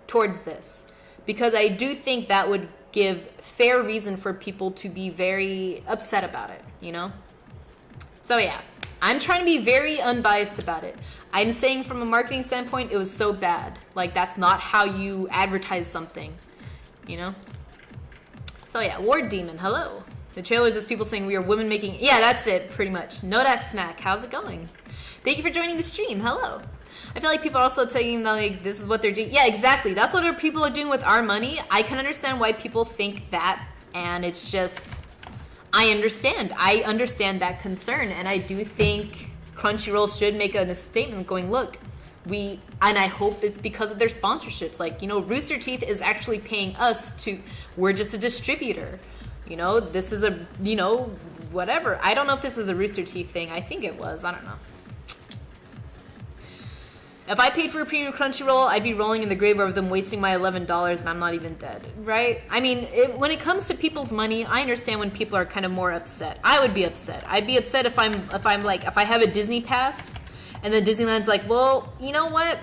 towards this. Because I do think that would give fair reason for people to be very upset about it, So yeah. I'm trying to be very unbiased about it. I'm saying from a marketing standpoint, it was so bad. Like, that's not how you advertise something, you know? So yeah, Ward Demon, hello. The trailer is just people saying we are women making... Yeah, that's it, pretty much. Nodak Smack, how's it going? Thank you for joining the stream, hello. I feel like people are also taking, like, this is what they're doing. Yeah, exactly. That's what our people are doing with our money. I can understand why people think that, and it's just... I understand that concern, and I do think Crunchyroll should make a statement going, look, and I hope it's because of their sponsorships. Like, you know, Rooster Teeth is actually paying us we're just a distributor. You know, this is a, you know, whatever. I don't know if this is a Rooster Teeth thing. I think it was. I don't know. If I paid for a premium Crunchyroll, I'd be rolling in the grave over them wasting my $11 and I'm not even dead, right? I mean, when it comes to people's money, I understand when people are kind of more upset. I would be upset. I'd be upset if I have a Disney pass and then Disneyland's like, well, you know what?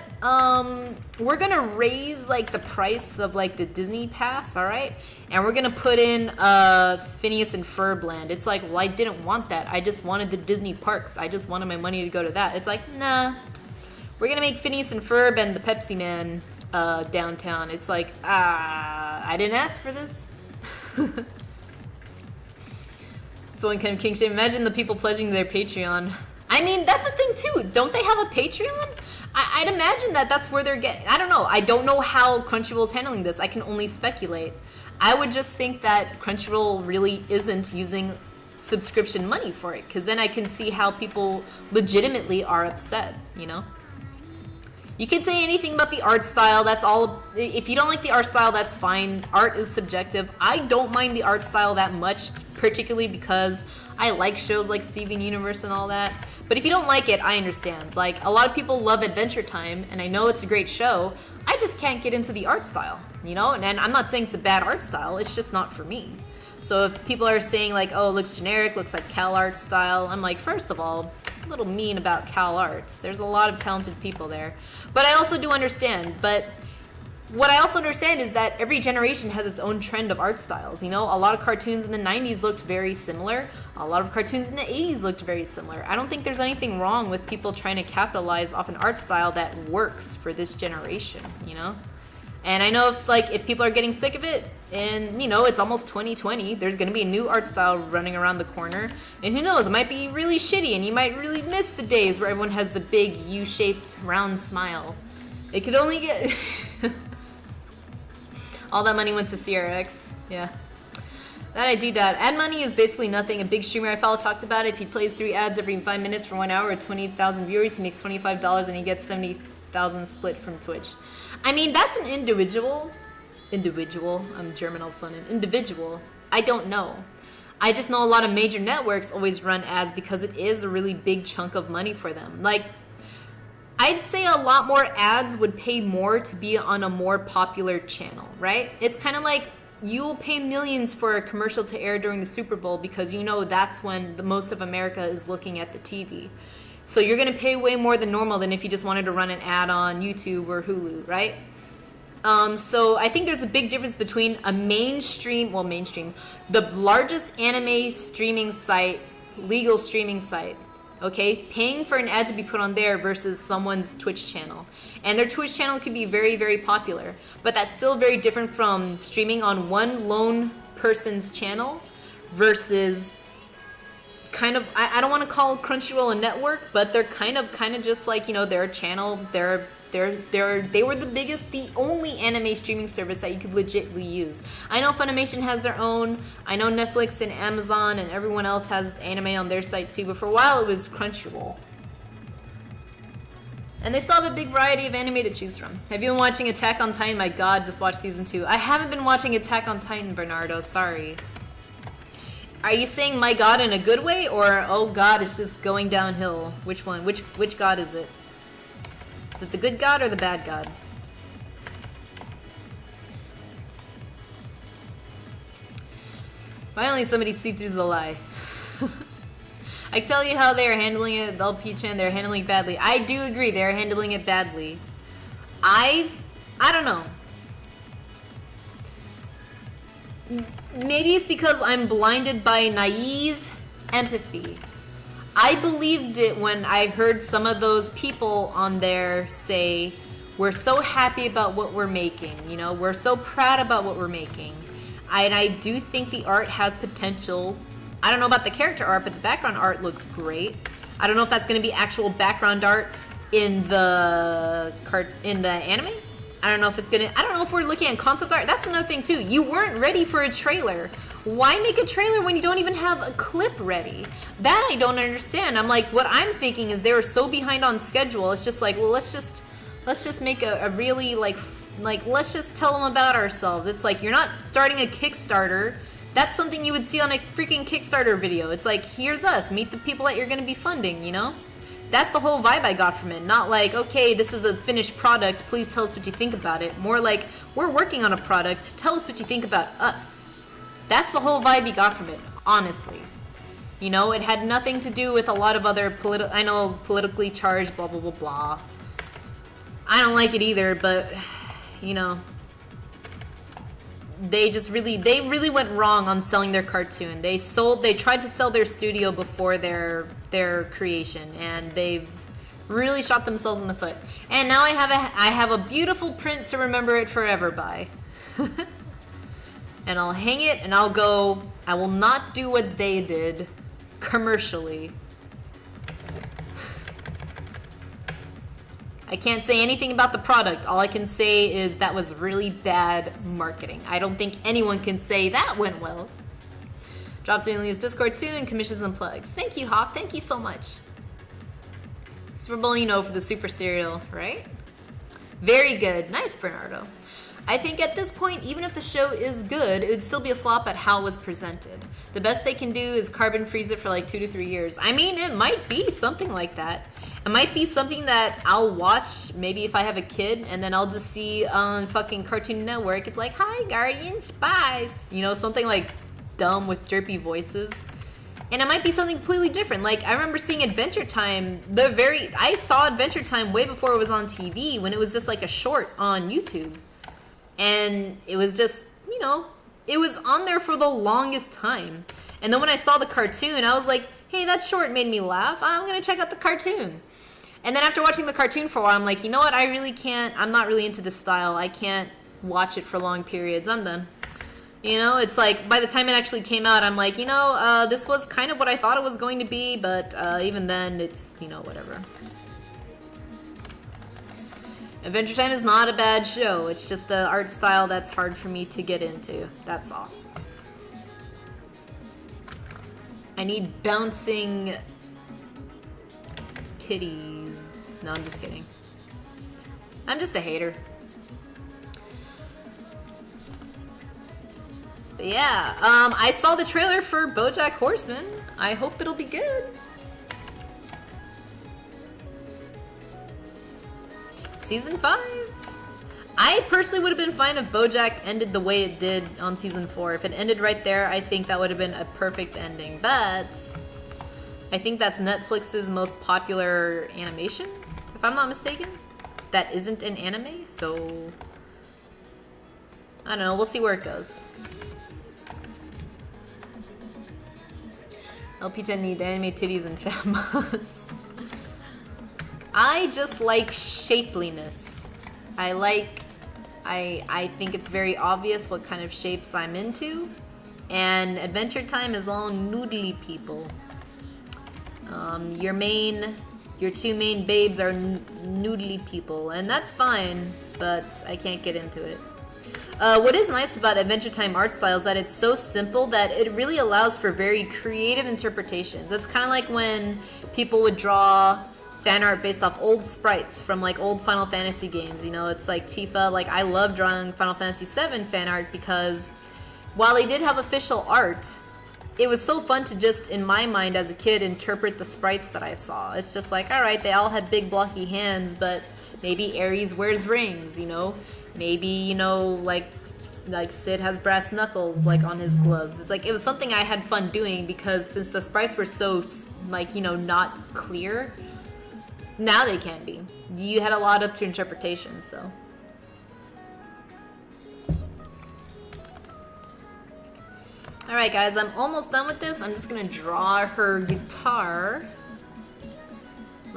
We're gonna raise like the price of like the Disney pass, all right? And we're gonna put in Phineas and Ferb Land. It's like, well, I didn't want that. I just wanted the Disney parks. I just wanted my money to go to that. It's like, nah. We're gonna make Phineas and Ferb and the Pepsi Man downtown. It's like, I didn't ask for this. So one kind of king shame. Imagine the people pledging their Patreon. I mean, that's the thing too. Don't they have a Patreon? I'd imagine that's where they're getting. I don't know. I don't know how Crunchyroll is handling this. I can only speculate. I would just think that Crunchyroll really isn't using subscription money for it, because then I can see how people legitimately are upset, you know? You can say anything about the art style, that's all. If you don't like the art style, that's fine. Art is subjective. I don't mind the art style that much, particularly because I like shows like Steven Universe and all that. But if you don't like it, I understand. Like, a lot of people love Adventure Time, and I know it's a great show. I just can't get into the art style, you know? And I'm not saying it's a bad art style, it's just not for me. So if people are saying like, oh, it looks generic, looks like Cal Art style, I'm like, first of all, a little mean about Cal Arts. There's a lot of talented people there. But I also do understand. But what I also understand is that every generation has its own trend of art styles. You know, a lot of cartoons in the 90s looked very similar. A lot of cartoons in the 80s looked very similar. I don't think there's anything wrong with people trying to capitalize off an art style that works for this generation, you know? And I know if people are getting sick of it, and you know, it's almost 2020, there's gonna be a new art style running around the corner, and who knows, it might be really shitty, and you might really miss the days where everyone has the big U-shaped round smile. It could only get... All that money went to CRX, yeah. That I do doubt. Ad money is basically nothing. A big streamer I follow talked about it. If he plays 3 ads every 5 minutes for 1 hour or 20,000 viewers, he makes $25 and he gets 70,000 split from Twitch. I mean, that's an individual. I'm German all of a sudden. Individual. I don't know. I just know a lot of major networks always run ads because it is a really big chunk of money for them. Like, I'd say a lot more ads would pay more to be on a more popular channel, right? It's kind of like you'll pay millions for a commercial to air during the Super Bowl because you know that's when the most of America is looking at the TV. So you're going to pay way more than normal than if you just wanted to run an ad on YouTube or Hulu, right? So I think there's a big difference between a the largest anime streaming site, legal streaming site, okay, paying for an ad to be put on there versus someone's Twitch channel. And their Twitch channel could be very, very popular, but that's still very different from streaming on one lone person's channel versus kind of, I don't want to call Crunchyroll a network, but they're kind of just like, you know, their channel, they were the only anime streaming service that you could legitly use. I know Funimation has their own, I know Netflix and Amazon and everyone else has anime on their site too, but for a while it was Crunchyroll. And they still have a big variety of anime to choose from. Have you been watching Attack on Titan? My god, just watched season 2. I haven't been watching Attack on Titan, Bernardo, sorry. Are you saying my god in a good way, or oh god, it's just going downhill? Which one? Which god is it? Is it the good god or the bad god? Finally, somebody see through the lie. I tell you how they are handling it, LP-chan, they're handling it badly. I do agree, they're handling it badly. I don't know. Maybe it's because I'm blinded by naive empathy. I believed it when I heard some of those people on there say, we're so happy about what we're making, you know, we're so proud about what we're making. And I do think the art has potential. I don't know about the character art, but the background art looks great. I don't know if that's going to be actual background art in the anime. I don't know if it's gonna. I don't know if we're looking at concept art. That's another thing too. You weren't ready for a trailer. Why make a trailer when you don't even have a clip ready? That I don't understand. I'm like, what I'm thinking is they were so behind on schedule. It's just like, well, let's just make a really like let's just tell them about ourselves. It's like, you're not starting a Kickstarter. That's something you would see on a freaking Kickstarter video. It's like, here's us, meet the people that you're going to be funding, you know? That's the whole vibe I got from it. Not like, okay, this is a finished product, please tell us what you think about it. More like, we're working on a product, tell us what you think about us. That's the whole vibe you got from it, honestly. You know, it had nothing to do with a lot of other politically charged blah blah blah blah. I don't like it either, but, you know, they really went wrong on selling their cartoon. They tried to sell their studio before their creation, and they've really shot themselves in the foot. And now I have a beautiful print to remember it forever by. And I'll hang it, and I'll go, I will not do what they did commercially. I can't say anything about the product. All I can say is that was really bad marketing. I don't think anyone can say that went well. Dropped in Leah's Discord too, and commissions and plugs. Thank you, Hawk. Thank you so much. Super Bowl, you know, for the super cereal, right? Very good. Nice, Bernardo. I think at this point, even if the show is good, it would still be a flop at how it was presented. The best they can do is carbon freeze it for like 2 to 3 years. I mean, it might be something like that. It might be something that I'll watch maybe if I have a kid, and then I'll just see on fucking Cartoon Network. It's like, hi, Guardian Spies. You know, something like dumb with derpy voices. And it might be something completely different. Like, I remember seeing Adventure Time. I saw Adventure Time way before it was on TV, when it was just like a short on YouTube. And it was just, you know, it was on there for the longest time. And then when I saw the cartoon, I was like, hey, that short made me laugh. I'm going to check out the cartoon. And then after watching the cartoon for a while, I'm like, you know what? I really can't. I'm not really into this style. I can't watch it for long periods. I'm done. You know, it's like by the time it actually came out, I'm like, you know, this was kind of what I thought it was going to be. But even then, it's, you know, whatever. Adventure Time is not a bad show. It's just the art style that's hard for me to get into. That's all. I need bouncing titties. No, I'm just kidding. I'm just a hater. But yeah, I saw the trailer for BoJack Horseman. I hope it'll be good. Season 5. I personally would have been fine if BoJack ended the way it did on season 4. If it ended right there, I think that would have been a perfect ending. But I think that's Netflix's most popular animation, if I'm not mistaken. That isn't an anime, so I don't know. We'll see where it goes. LP10 need anime titties and fat mods. I just like shapeliness. I think it's very obvious what kind of shapes I'm into. And Adventure Time is all noodly people. Your two main babes are noodly people, and that's fine, but I can't get into it. What is nice about Adventure Time art style is that it's so simple that it really allows for very creative interpretations. It's kind of like when people would draw fan art based off old sprites from like old Final Fantasy games. You know, it's like Tifa. Like, I love drawing Final Fantasy VII fan art because while they did have official art, it was so fun to just, in my mind as a kid, interpret the sprites that I saw. It's just like, all right, they all have big blocky hands, but maybe Ares wears rings, you know? Maybe, you know, like Sid has brass knuckles, like, on his gloves. It's like, it was something I had fun doing because since the sprites were so, like, you know, not clear, now they can be. You had a lot up to interpretation, so. Alright guys, I'm almost done with this. I'm just gonna draw her guitar.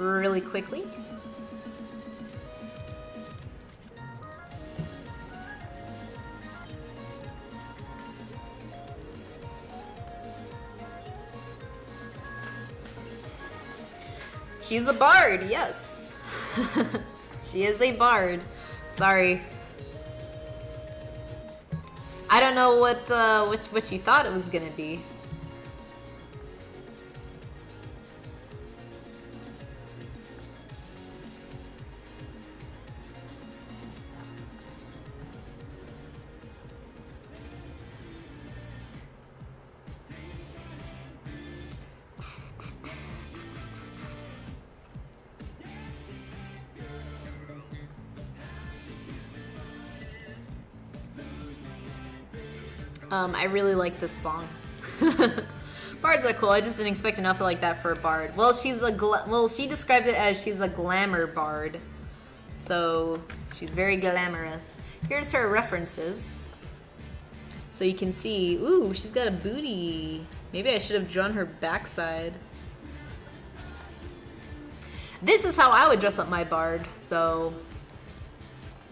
really quickly. She's a bard, yes. She is a bard. Sorry. I don't know what you thought it was gonna be. I really like this song. Bards are cool. I just didn't expect an outfit like that for a bard. Well, she described it as she's a glamour bard. So, she's very glamorous. Here's her references. So you can see, ooh, she's got a booty. Maybe I should have drawn her backside. This is how I would dress up my bard. So,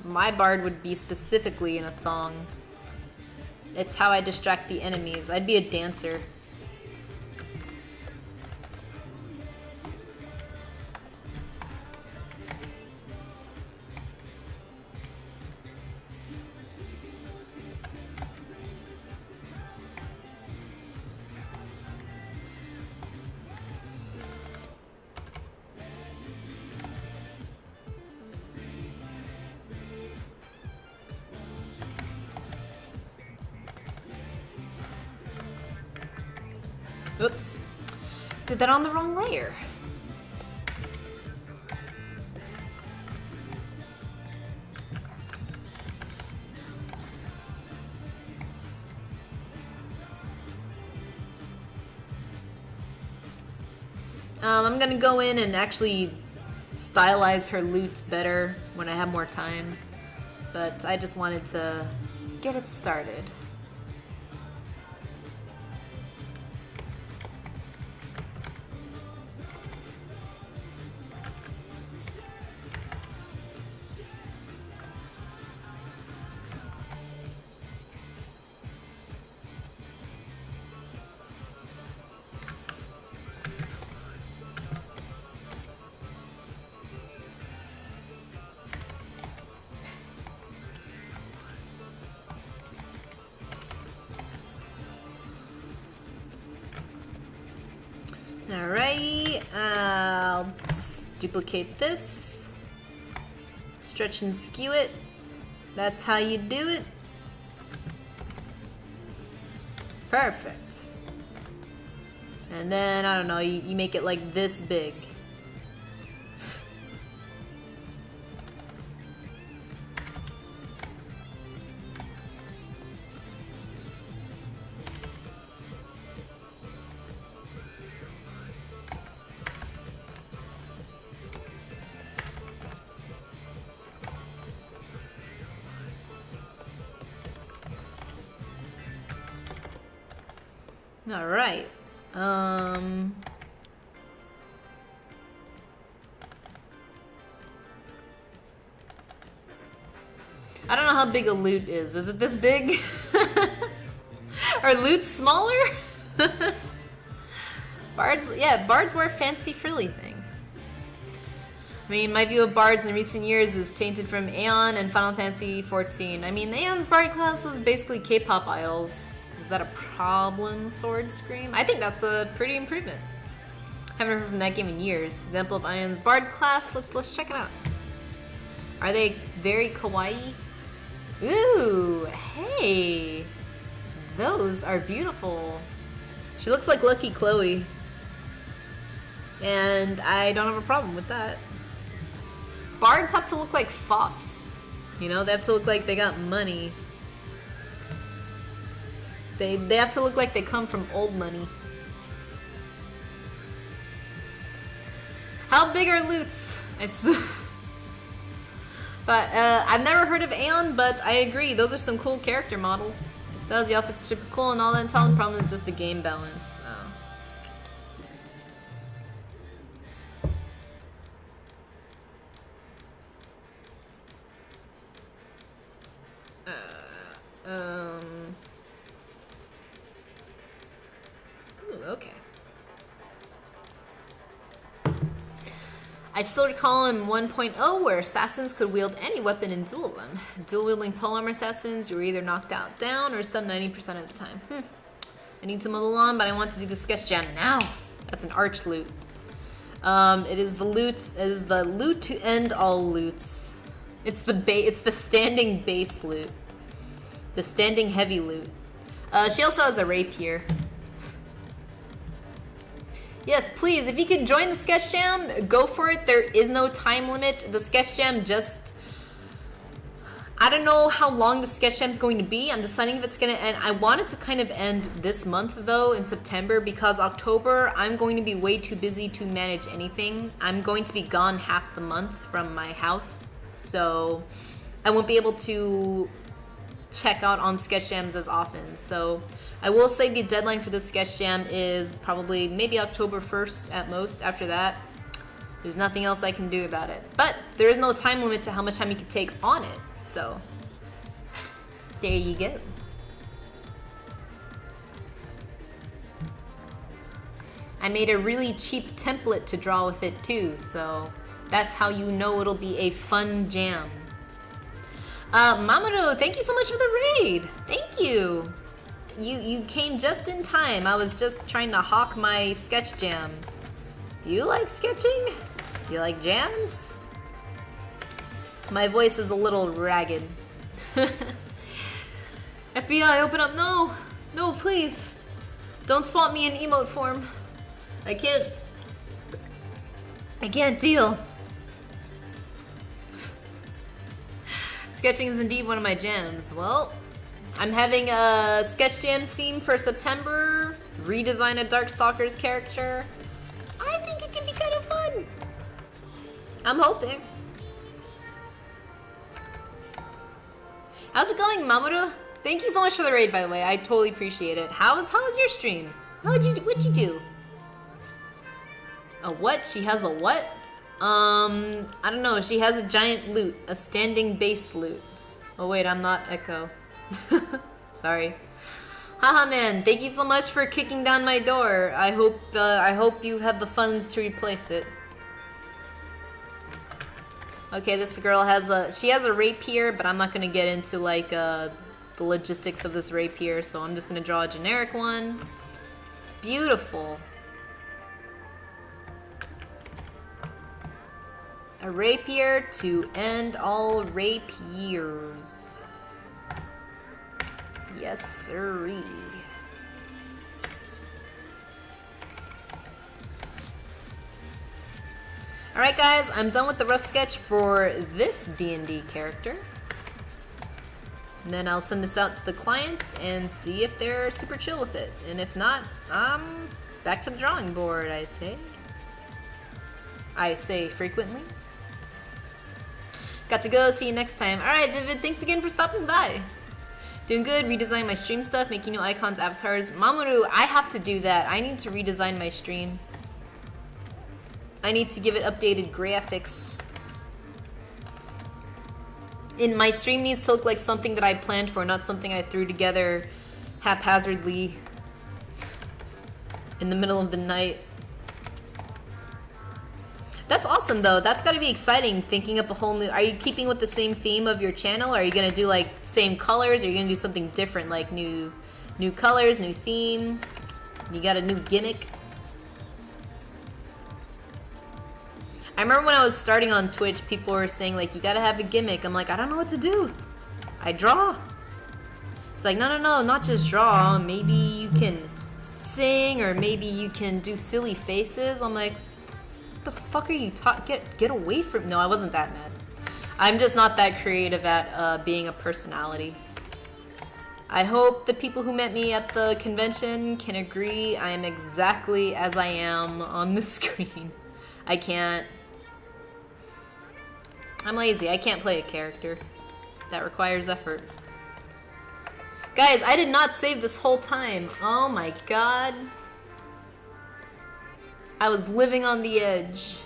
my bard would be specifically in a thong. It's how I distract the enemies. I'd be a dancer. Oops. Did that on the wrong layer. I'm gonna go in and actually stylize her loot better when I have more time. But I just wanted to get it started. Alrighty, I'll just duplicate this, stretch and skew it. That's how you do it. Perfect. And then, I don't know, you make it like this big. All right. I don't know how big a loot is. Is it this big? Are loots smaller? Bards, yeah, bards wear fancy frilly things. I mean, my view of bards in recent years is tainted from Aeon and Final Fantasy XIV. I mean, Aeon's bard class was basically K-pop idols. Is that a problem, Sword Scream? I think that's a pretty improvement. Haven't heard from that game in years. Example of Aeon's bard class. Let's check it out. Are they very kawaii? Ooh, hey, those are beautiful. She looks like Lucky Chloe, and I don't have a problem with that. Bards have to look like fops. You know, they have to look like they got money. They have to look like they come from old money. How big are loots? But I've never heard of Aeon, but I agree. Those are some cool character models. It does, the outfit's super cool and all that. The problem is just the game balance. Okay. I still recall in 1.0 where assassins could wield any weapon and duel them. Dual-wielding polearmor assassins, you were either knocked out down or stunned 90% of the time. I need to mow the lawn, but I want to do the sketch jam now. That's an arch loot. It is the loot. It is the loot to end all loots. It's the standing base loot. The standing heavy loot. She also has a rapier. Yes, please, if you can join the sketch jam, go for it. There is no time limit. The sketch jam just... I don't know how long the sketch jam is going to be. I'm deciding if it's going to end. I want it to kind of end this month, though, in September, because October, I'm going to be way too busy to manage anything. I'm going to be gone half the month from my house, so I won't be able to check out on sketch jams as often. So I will say the deadline for the sketch jam is probably maybe October 1st at most. After that, there's nothing else I can do about it. But there is no time limit to how much time you can take on it. So there you go. I made a really cheap template to draw with it too, so that's how you know it'll be a fun jam. Mamoru, thank you so much for the raid. Thank you. You came just in time. I was just trying to hawk my sketch jam. Do you like sketching? Do you like jams? My voice is a little ragged. FBI, open up. No. No, please. Don't swap me in emote form. I can't deal. Sketching is indeed one of my jams. Well, I'm having a sketch jam theme for September. Redesign a Darkstalkers character. I think it can be kind of fun. I'm hoping. How's it going, Mamoru? Thank you so much for the raid, by the way. I totally appreciate it. How was your stream? What'd you do? A what? She has a what? I don't know. She has a giant loot. A standing base loot. Oh wait, I'm not Echo. Sorry. Haha man, thank you so much for kicking down my door. I hope you have the funds to replace it. Okay, this girl has a rapier, but I'm not gonna get into like the logistics of this rapier, so I'm just gonna draw a generic one. Beautiful. A rapier to end all rapiers. Yes, sirree. Alright guys, I'm done with the rough sketch for this D&D character. And then I'll send this out to the clients and see if they're super chill with it. And if not, back to the drawing board, I say. I say frequently. Got to go, see you next time. Alright, Vivid, thanks again for stopping by. Doing good, redesign my stream stuff, making new icons, avatars. Mamoru, I have to do that. I need to redesign my stream. I need to give it updated graphics. And my stream needs to look like something that I planned for, not something I threw together haphazardly in the middle of the night. That's awesome though. That's gotta be exciting, thinking up a whole new... Are you keeping with the same theme of your channel? Or are you gonna do like same colors? Or are you gonna do something different, like new colors, new theme? You got a new gimmick? I remember when I was starting on Twitch, people were saying like, you gotta have a gimmick. I'm like, I don't know what to do. I draw. It's like, no, not just draw. Maybe you can sing, or maybe you can do silly faces. I'm like, what the fuck are you talking? Get away from... No, I wasn't that mad. I'm just not that creative at being a personality. I hope the people who met me at the convention can agree I am exactly as I am on the screen. I can't... I'm lazy. I can't play a character. That requires effort. Guys, I did not save this whole time. Oh my god. I was living on the edge.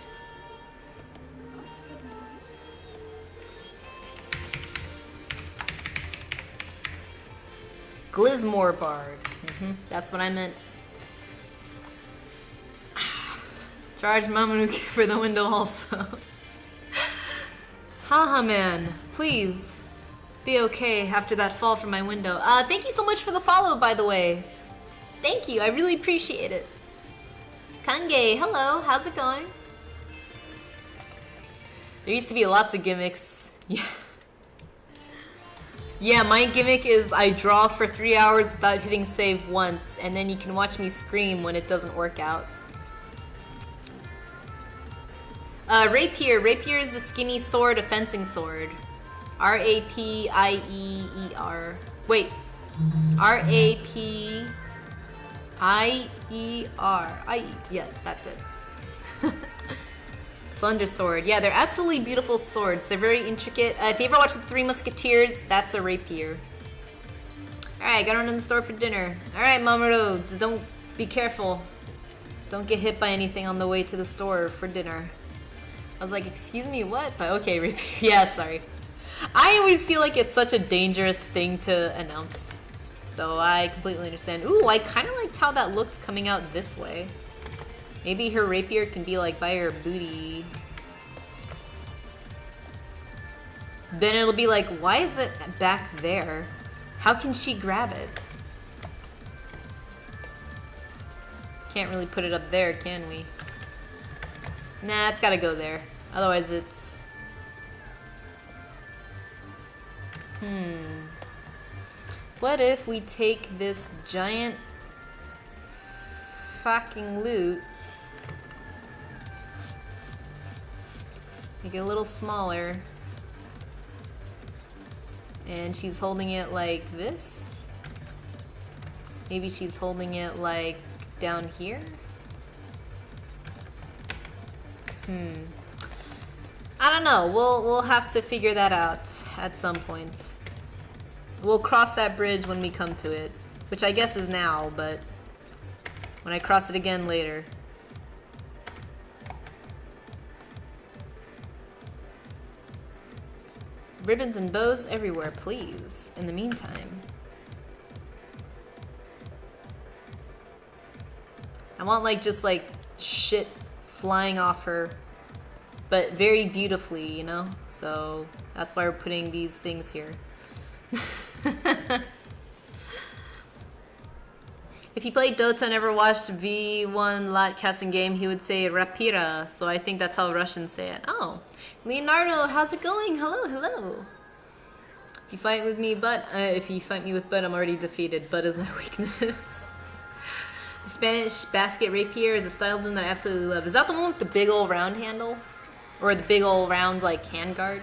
Glismore Bard. That's what I meant. Charge Mamoru for the window also. Haha, man. Please. Be okay after that fall from my window. Thank you so much for the follow, by the way. Thank you, I really appreciate it. Kange, hello, how's it going? There used to be lots of gimmicks. Yeah. Yeah, my gimmick is I draw for 3 hours without hitting save once, and then you can watch me scream when it doesn't work out. Rapier. Rapier is the skinny sword, a fencing sword. R-A-P-I-E-E-R. Wait. R-A-P-I-E-R. Yes, that's it. Slender sword. Yeah, they're absolutely beautiful swords. They're very intricate. If you ever watched The Three Musketeers, that's a rapier. Alright, gotta run to the store for dinner. Alright, Mamoru, just don't be careful. Don't get hit by anything on the way to the store for dinner. I was like, excuse me, what? But okay, rapier. Yeah, sorry. I always feel like it's such a dangerous thing to announce. So I completely understand. Ooh, I kind of liked how that looked coming out this way. Maybe her rapier can be like by her booty. Then it'll be like, why is it back there? How can she grab it? Can't really put it up there, can we? Nah, it's gotta go there. Otherwise it's... What if we take this giant fucking loot, make it a little smaller, and she's holding it like this? Maybe she's holding it like down here? I don't know. We'll have to figure that out at some point. We'll cross that bridge when we come to it, which I guess is now, but when I cross it again later. Ribbons and bows everywhere, please. In the meantime. I want like just like shit flying off her, but very beautifully, you know? So that's why we're putting these things here. If he played Dota and never watched V1 lat casting game, he would say Rapira, so I think that's how Russians say it. Oh, Leonardo, how's it going? Hello, hello. If you fight with me, if you fight me with butt, I'm already defeated. Butt is my weakness. The Spanish basket rapier is a style of them that I absolutely love. Is that the one with the big old round handle? Or the big old round, like, handguard?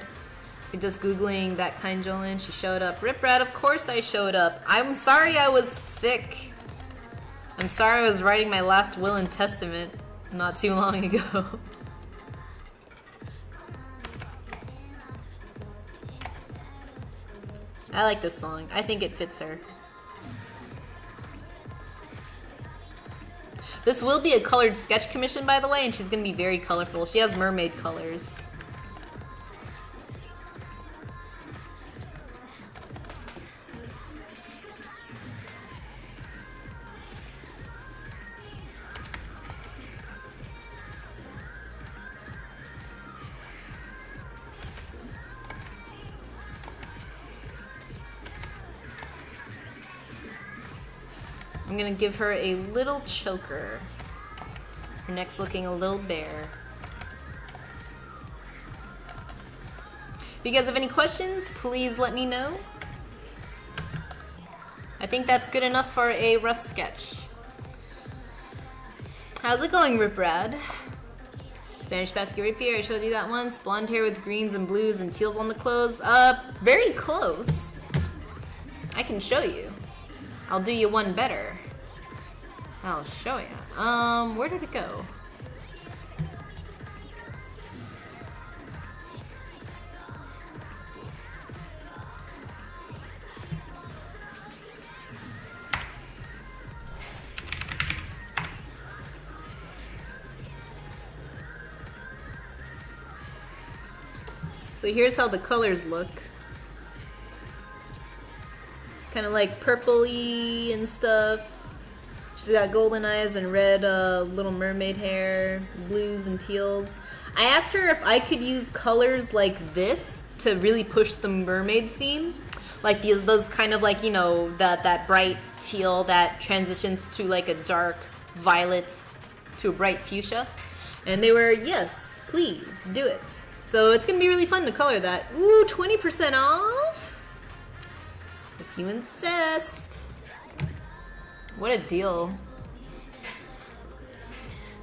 So just Googling that kind Jolene, she showed up. Rip Rat, of course I showed up. I'm sorry I was sick. I'm sorry I was writing my last will and testament not too long ago. I like this song. I think it fits her. This will be a colored sketch commission, by the way, and she's gonna be very colorful. She has mermaid colors. I'm gonna give her a little choker. Her neck's looking a little bare. If you guys have any questions, please let me know. I think that's good enough for a rough sketch. How's it going, Rip Rad? Spanish basket rapier, I showed you that once. Blonde hair with greens and blues and teals on the clothes. Very close. I can show you. I'll do you one better. I'll show you. Where did it go? So here's how the colors look. Kind of like purpley and stuff. She's got golden eyes and red Little Mermaid hair, blues and teals. I asked her if I could use colors like this to really push the mermaid theme. Like those kind of like, you know, that bright teal that transitions to like a dark violet to a bright fuchsia. And they were, yes, please, do it. So it's going to be really fun to color that. Ooh, 20% off? If you insist. What a deal.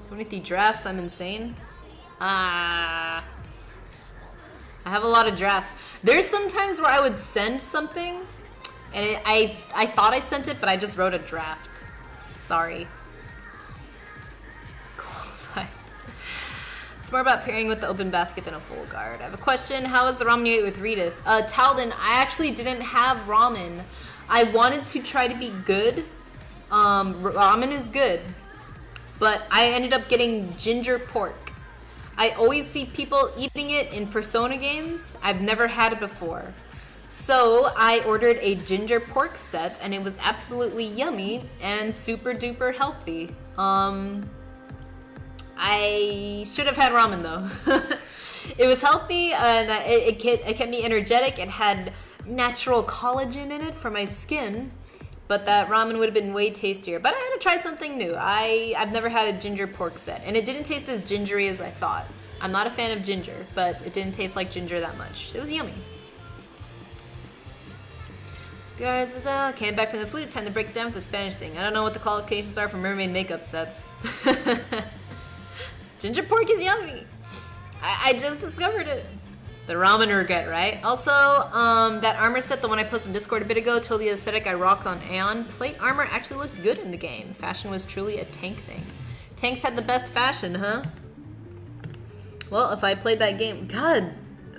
23 drafts, I'm insane. I have a lot of drafts. There's some times where I would send something, and I thought I sent it, but I just wrote a draft. Sorry. Qualified. It's more about pairing with the open basket than a full guard. I have a question. How was the ramen you ate with Rita? Talden, I actually didn't have ramen. I wanted to try to be good. Ramen is good, but I ended up getting ginger pork. I always see people eating it in Persona games. I've never had it before. So I ordered a ginger pork set, and it was absolutely yummy and super duper healthy. I should have had ramen though. It was healthy, and it kept me energetic. It had natural collagen in it for my skin. But that ramen would have been way tastier. But I had to try something new. I've never had a ginger pork set, and it didn't taste as gingery as I thought. I'm not a fan of ginger, but it didn't taste like ginger that much. It was yummy. Guys, came back from the fleet. Time to break it down with the Spanish thing. I don't know what the qualifications are for mermaid makeup sets. Ginger pork is yummy. I just discovered it. The ramen regret, right? Also, that armor set, the one I posted in Discord a bit ago, totally aesthetic I rocked on Aeon. Plate armor actually looked good in the game. Fashion was truly a tank thing. Tanks had the best fashion, huh? Well, if I played that game... God,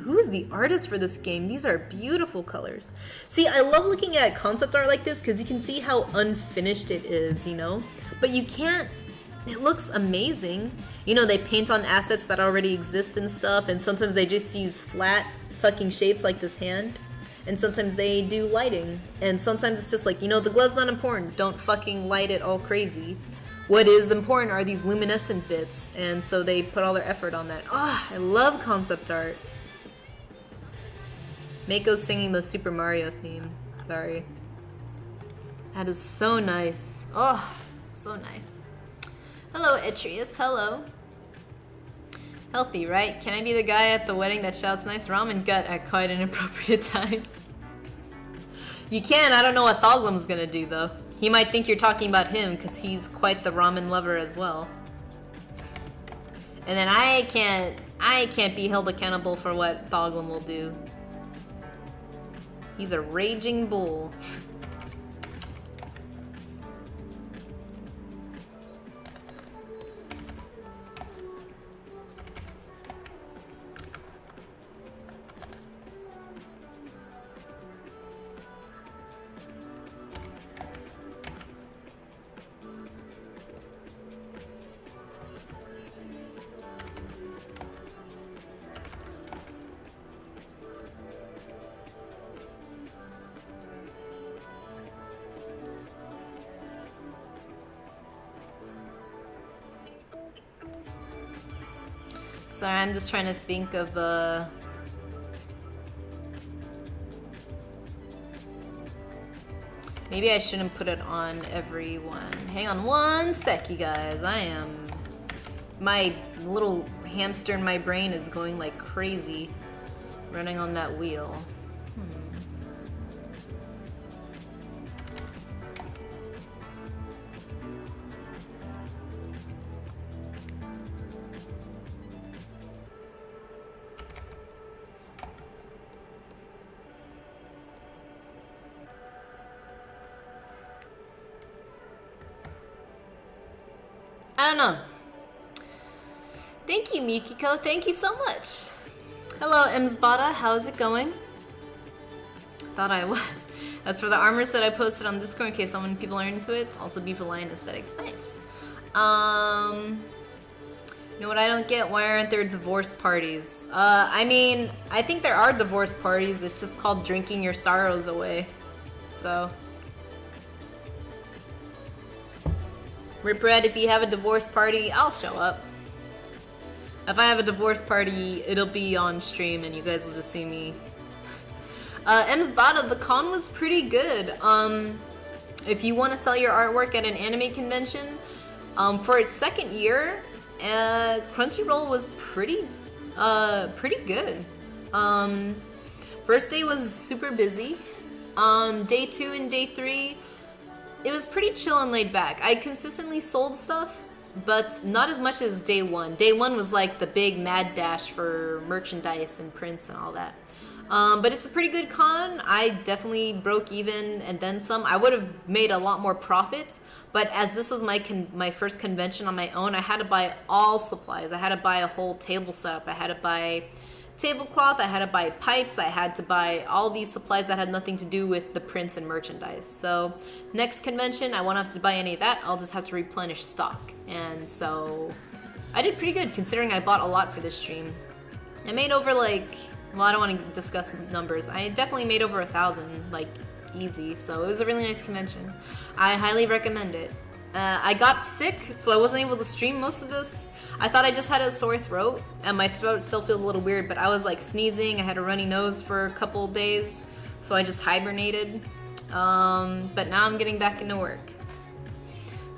who is the artist for this game? These are beautiful colors. See, I love looking at concept art like this because you can see how unfinished it is, you know? But you can't... It looks amazing. You know, they paint on assets that already exist and stuff, and sometimes they just use flat fucking shapes like this hand. And sometimes they do lighting. And sometimes it's just like, you know, the glove's not important. Don't fucking light it all crazy. What is important are these luminescent bits, and so they put all their effort on that. Ah, I love concept art. Mako's singing the Super Mario theme. Sorry. That is so nice. Oh, so nice. Hello, Atreus. Hello. Healthy, right? Can I be the guy at the wedding that shouts nice ramen gut at quite inappropriate times? You can. I don't know what Thoglam's gonna do, though. He might think you're talking about him, because he's quite the ramen lover as well. And then I can't be held accountable for what Thoglam will do. He's a raging bull. Sorry, I'm just trying to think of maybe I shouldn't put it on everyone. Hang on one sec, you guys. My little hamster in my brain is going like crazy running on that wheel. I don't know. Thank you, Mikiko. Thank you so much. Hello, Msbada. How's it going? Thought I was. As for the armor set I posted on Discord in case so many people are into it, it's also Beef Lion aesthetics. Nice. You know what I don't get? Why aren't there divorce parties? I mean, I think there are divorce parties. It's just called drinking your sorrows away. So... Rip Red, if you have a divorce party, I'll show up. If I have a divorce party, it'll be on stream and you guys will just see me. Msbada, the con was pretty good. If you want to sell your artwork at an anime convention, for its second year, Crunchyroll was pretty good. First day was super busy. Day 2 and day 3, it was pretty chill and laid back. I consistently sold stuff, but not as much as day 1. Day 1 was like the big mad dash for merchandise and prints and all that. But it's a pretty good con. I definitely broke even and then some. I would have made a lot more profit, but as this was my first convention on my own, I had to buy all supplies. I had to buy a whole table setup. I had to buy tablecloth. I had to buy pipes. I had to buy all these supplies that had nothing to do with the prints and merchandise. So next convention, I won't have to buy any of that. I'll just have to replenish stock. And so I did pretty good considering I bought a lot for this stream. I made over like, well, I don't want to discuss numbers. I definitely made over 1,000, like easy. So it was a really nice convention. I highly recommend it. I got sick, so I wasn't able to stream most of this. I thought I just had a sore throat, and my throat still feels a little weird, but I was like sneezing. I had a runny nose for a couple of days, so I just hibernated. But now I'm getting back into work.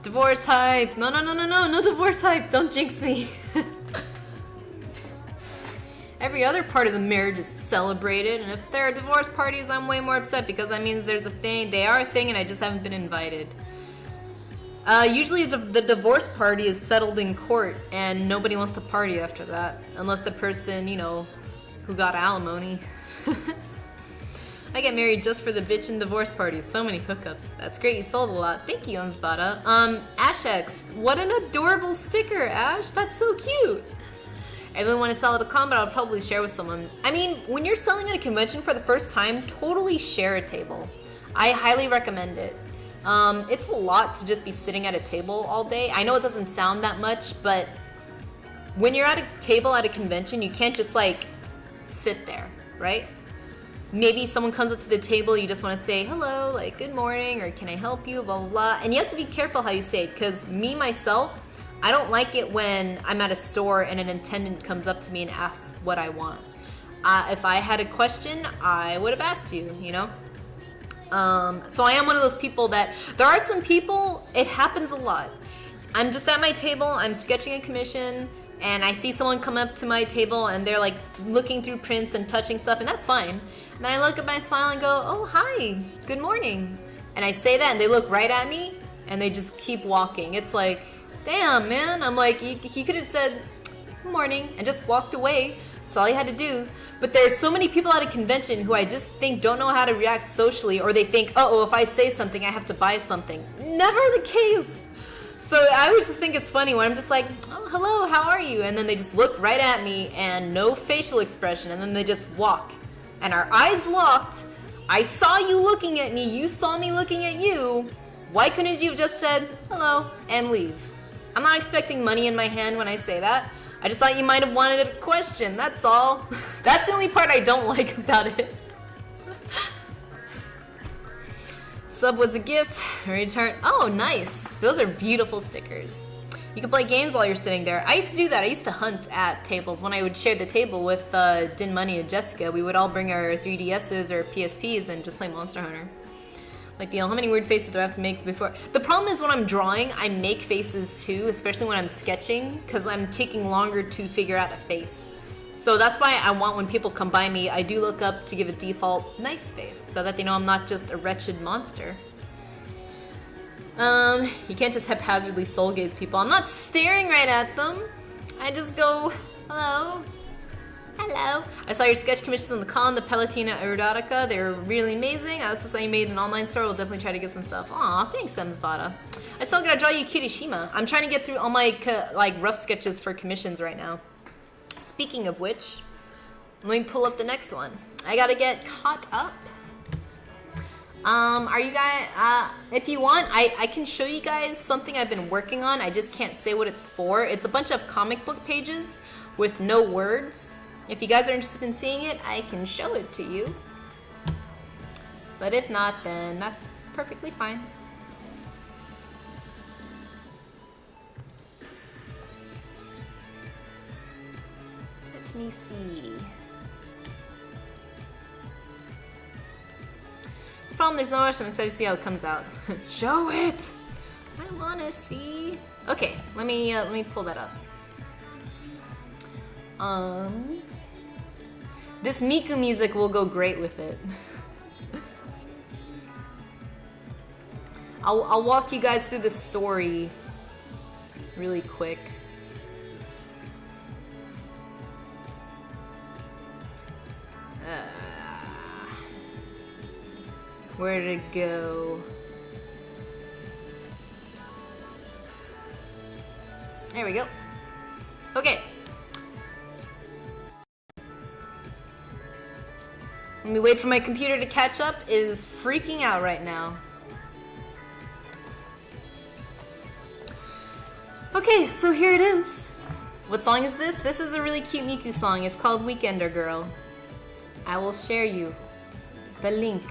Divorce hype. No divorce hype. Don't jinx me. Every other part of the marriage is celebrated, and if there are divorce parties, I'm way more upset because that means there's a thing. They are a thing, and I just haven't been invited. Usually the divorce party is settled in court, and nobody wants to party after that, unless the person, you know, who got alimony. I get married just for the bitch and divorce parties. So many hookups. That's great. You sold a lot. Thank you, Unsbada. Ashex, what an adorable sticker, Ash. That's so cute. I really want to sell at a con, but I'll probably share with someone. I mean, when you're selling at a convention for the first time, totally share a table. I highly recommend it. It's a lot to just be sitting at a table all day. I know it doesn't sound that much, but when you're at a table at a convention, you can't just like sit there, right? Maybe someone comes up to the table, you just want to say hello, like good morning, or can I help you, blah, blah, blah. And you have to be careful how you say it, because me, myself, I don't like it when I'm at a store and an attendant comes up to me and asks what I want. If I had a question, I would have asked you, you know? So I am one of those people that, there are some people, it happens a lot. I'm just at my table, I'm sketching a commission, and I see someone come up to my table and they're like looking through prints and touching stuff, and that's fine. And then I look up and I smile and go, oh, hi, good morning. And I say that and they look right at me and they just keep walking. It's like, damn, man. I'm like, he could have said, good morning, and just walked away. That's all he had to do. But there's so many people at a convention who I just think don't know how to react socially, or they think, uh-oh, if I say something, I have to buy something. Never the case. So I always just think it's funny when I'm just like, oh, hello, how are you? And then they just look right at me and no facial expression, and then they just walk. And our eyes locked. I saw you looking at me, you saw me looking at you. Why couldn't you have just said hello and leave? I'm not expecting money in my hand when I say that. I just thought you might have wanted a question, that's all. That's the only part I don't like about it. Sub was a gift. Return. Oh, nice. Those are beautiful stickers. You can play games while you're sitting there. I used to do that. I used to hunt at tables. When I would share the table with Din Money and Jessica, we would all bring our 3DSs or PSPs and just play Monster Hunter. Like, you know, how many weird faces do I have to make before? The problem is when I'm drawing, I make faces too, especially when I'm sketching, because I'm taking longer to figure out a face. So that's why I want when people come by me, I do look up to give a default nice face, so that they know I'm not just a wretched monster. You can't just haphazardly soul gaze people. I'm not staring right at them. I just go, hello. Hello. I saw your sketch commissions on the con, the Palatina Erotica. They were really amazing. I also saw you made an online store. We'll definitely try to get some stuff. Aw, thanks, Emsbada. I still gotta draw you Kirishima. I'm trying to get through all my like rough sketches for commissions right now. Speaking of which, let me pull up the next one. I gotta get caught up. Are you guys, if you want, I can show you guys something I've been working on. I just can't say what it's for. It's a bunch of comic book pages with no words. If you guys are interested in seeing it, I can show it to you. But if not, then that's perfectly fine. me see. The problem, there's no rush. I'm excited to see how it comes out. Show it! I wanna see. Okay, let me pull that up. This Miku music will go great with it. I'll walk you guys through the story really quick. Where to go? There we go. Okay. Let me wait for my computer to catch up. It is freaking out right now. Okay, so here it is. What song is this? This is a really cute Miku song. It's called Weekender Girl. I will share you the link.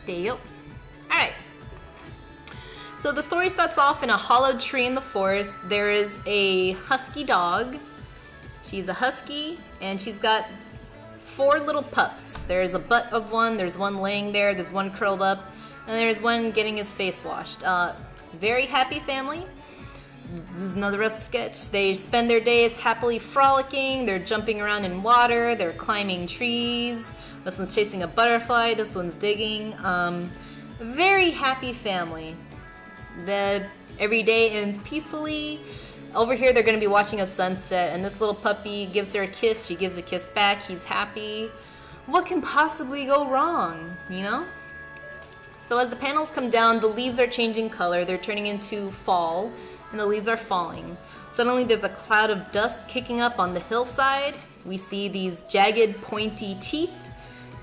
There you go. Alright. So the story starts off in a hollowed tree in the forest. There is a husky dog. She's a husky, and she's got 4 little pups. There's a butt of one, there's one laying there, there's one curled up, and there's one getting his face washed. Very happy family. This is another rough sketch. They spend their days happily frolicking, they're jumping around in water, they're climbing trees. This one's chasing a butterfly, this one's digging. Very happy family. Every day ends peacefully. Over here they're going to be watching a sunset, and this little puppy gives her a kiss, she gives a kiss back, he's happy. What can possibly go wrong, you know? So as the panels come down, the leaves are changing color, they're turning into fall, and the leaves are falling. Suddenly there's a cloud of dust kicking up on the hillside. We see these jagged, pointy teeth,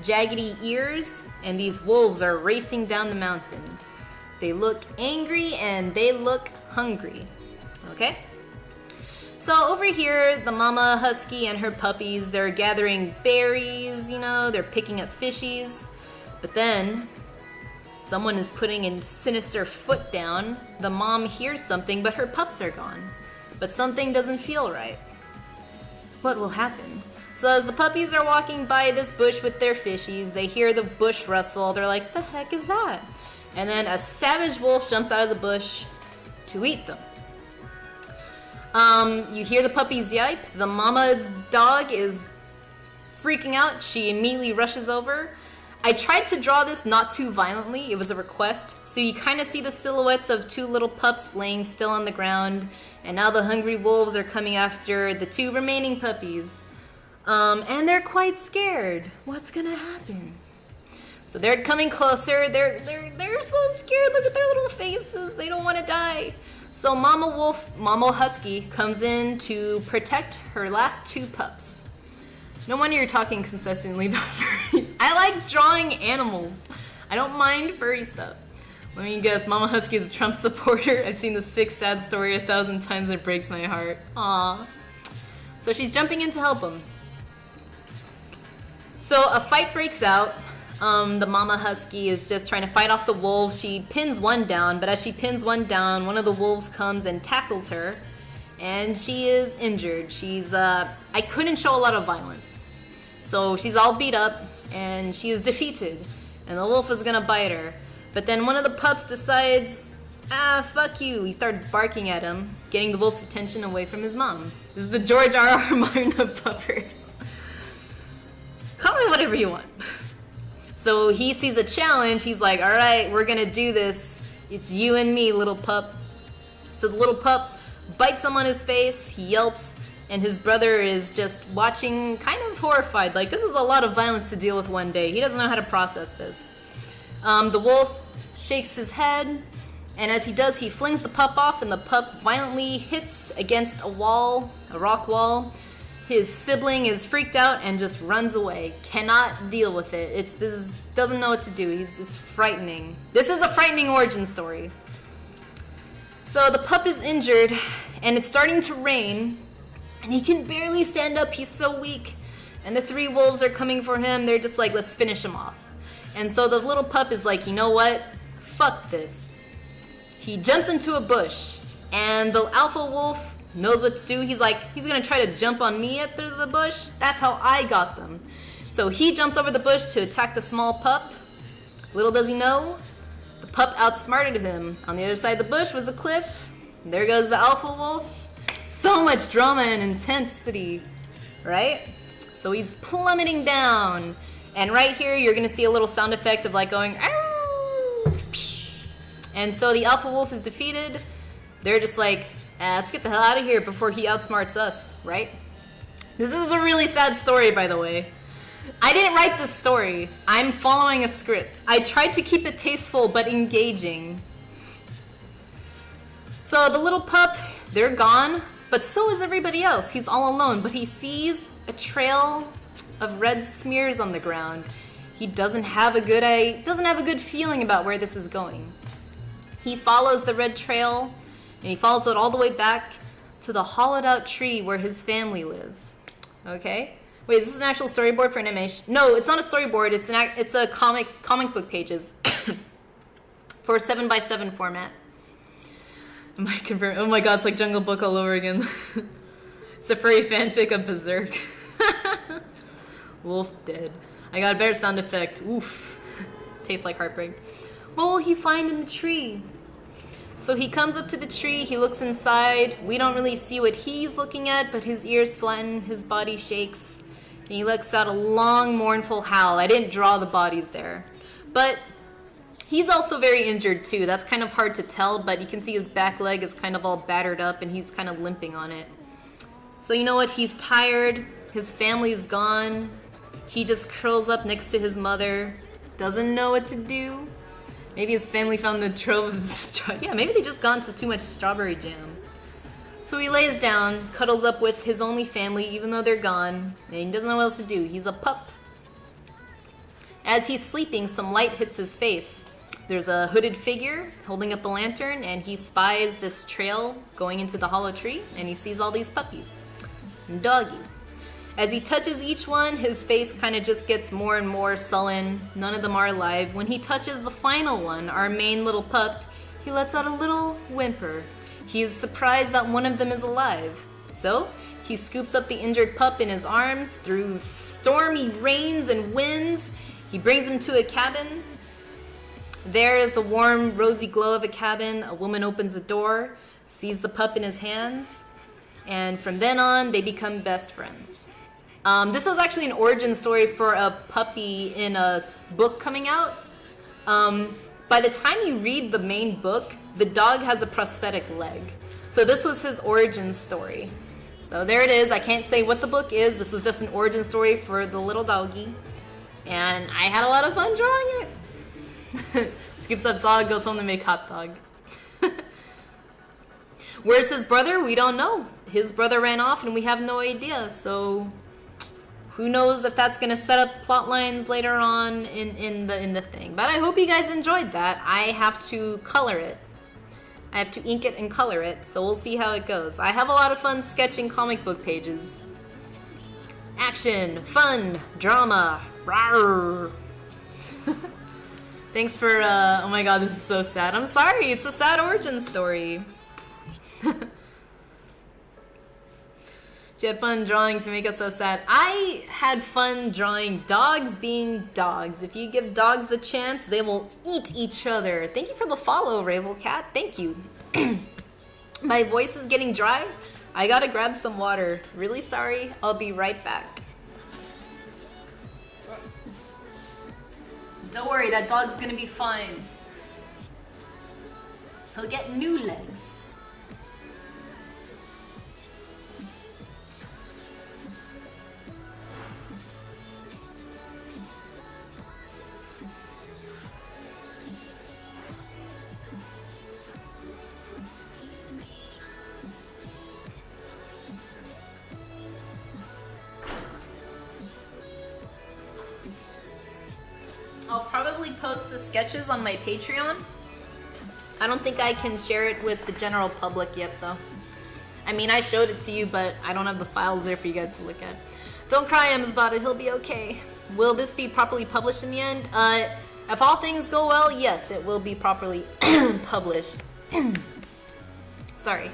jaggedy ears, and these wolves are racing down the mountain. They look angry and they look hungry. Okay? So over here, the mama husky and her puppies, they're gathering berries, you know, they're picking up fishies. But then, someone is putting a sinister foot down. The mom hears something, but her pups are gone. But something doesn't feel right. What will happen? So as the puppies are walking by this bush with their fishies, they hear the bush rustle. They're like, the heck is that? And then a savage wolf jumps out of the bush to eat them. You hear the puppies yipe. The mama dog is freaking out. She immediately rushes over. I tried to draw this not too violently. It was a request. So you kind of see the silhouettes of 2 little pups laying still on the ground. And now the hungry wolves are coming after the 2 remaining puppies. And they're quite scared. What's gonna happen? So they're coming closer. They're so scared. Look at their little faces. They don't want to die. So Mama Husky comes in to protect her last 2 pups. No wonder you're talking consistently about furries. I like drawing animals. I don't mind furry stuff. Let me guess, Mama Husky is a Trump supporter. I've seen the sick, sad story 1,000 times and it breaks my heart. Aww. So she's jumping in to help him. So a fight breaks out. The mama husky is just trying to fight off the wolves. She pins one down, but as she pins one down, one of the wolves comes and tackles her, and she is injured. I couldn't show a lot of violence. So she's all beat up, and she is defeated, and the wolf is gonna bite her. But then one of the pups decides, fuck you. He starts barking at him, getting the wolf's attention away from his mom. This is the George R.R. Martin of puppers. Call me whatever you want. So he sees a challenge, he's like, all right, we're gonna do this. It's you and me, little pup. So the little pup bites him on his face, he yelps, and his brother is just watching, kind of horrified. Like, this is a lot of violence to deal with one day. He doesn't know how to process this. The wolf shakes his head, and as he does, he flings the pup off, and the pup violently hits against a wall, a rock wall. His sibling is freaked out and just runs away. Cannot deal with it. Doesn't know what to do. It's frightening. This is a frightening origin story. So the pup is injured, and it's starting to rain, and he can barely stand up. He's so weak. And the 3 wolves are coming for him. They're just like, let's finish him off. And so the little pup is like, you know what? fuck this. He jumps into a bush, and the alpha wolf knows what to do. He's like, he's gonna try to jump on me through the bush. That's how I got them. So he jumps over the bush to attack the small pup. Little does he know, the pup outsmarted him. On the other side of the bush was a cliff. There goes the alpha wolf. So much drama and intensity, right? So he's plummeting down. And right here, you're gonna see a little sound effect of like going, "Ow!" And so the alpha wolf is defeated. They're just like, let's get the hell out of here before he outsmarts us, right? This is a really sad story, by the way. I didn't write this story. I'm following a script. I tried to keep it tasteful but engaging. So the little pup, they're gone, but so is everybody else. He's all alone, but he sees a trail of red smears on the ground. He doesn't have a good feeling about where this is going. He follows the red trail, and he follows it all the way back to the hollowed out tree where his family lives. Okay? Wait, is this an actual storyboard for animation? No, it's not a storyboard. It's a comic book pages for 7x7 format. Am I confirmed? Oh my god, it's like Jungle Book all over again. It's a furry fanfic of Berserk. Wolf dead. I got a better sound effect. Oof. Tastes like heartbreak. What will he find in the tree? So he comes up to the tree, he looks inside. We don't really see what he's looking at, but his ears flatten, his body shakes, and he lets out a long, mournful howl. I didn't draw the bodies there. But he's also very injured too. That's kind of hard to tell, but you can see his back leg is kind of all battered up and he's kind of limping on it. So you know what? He's tired. His family's gone. He just curls up next to his mother. Doesn't know what to do. Maybe his family found the trove of yeah, maybe they just gone to too much strawberry jam. So he lays down, cuddles up with his only family, even though they're gone, and he doesn't know what else to do. He's a pup. As he's sleeping, some light hits his face. There's a hooded figure holding up a lantern, and he spies this trail going into the hollow tree, and he sees all these puppies and doggies. As he touches each one, his face kind of just gets more and more sullen. None of them are alive. When he touches the final one, our main little pup, he lets out a little whimper. He's surprised that one of them is alive. So he scoops up the injured pup in his arms through stormy rains and winds. He brings him to a cabin. There is the warm, rosy glow of a cabin. A woman opens the door, sees the pup in his hands, and from then on, they become best friends. This was actually an origin story for a puppy in a book coming out. By the time you read the main book, the dog has a prosthetic leg. So this was his origin story. So there it is. I can't say what the book is. This was just an origin story for the little doggy. And I had a lot of fun drawing it. Skips up dog, goes home to make hot dog. Where's his brother? We don't know. His brother ran off and we have no idea. So who knows if that's going to set up plot lines later on in the thing. But I hope you guys enjoyed that. I have to color it. I have to ink it and color it, so we'll see how it goes. I have a lot of fun sketching comic book pages. Action, fun, drama, rawr. Thanks for, oh my god, this is so sad. I'm sorry, it's a sad origin story. She had fun drawing to make us so sad. I had fun drawing dogs being dogs. If you give dogs the chance, they will eat each other. Thank you for the follow, Ravel Cat. Thank you. My voice is getting dry. I gotta grab some water. Really sorry. I'll be right back. Don't worry, that dog's gonna be fine. He'll get new legs. I'll probably post the sketches on my Patreon. I don't think I can share it with the general public yet, though. I mean, I showed it to you, but I don't have the files there for you guys to look at. Don't cry, Emsbot, he'll be okay. Will this be properly published in the end? If all things go well, yes, it will be properly published. Sorry.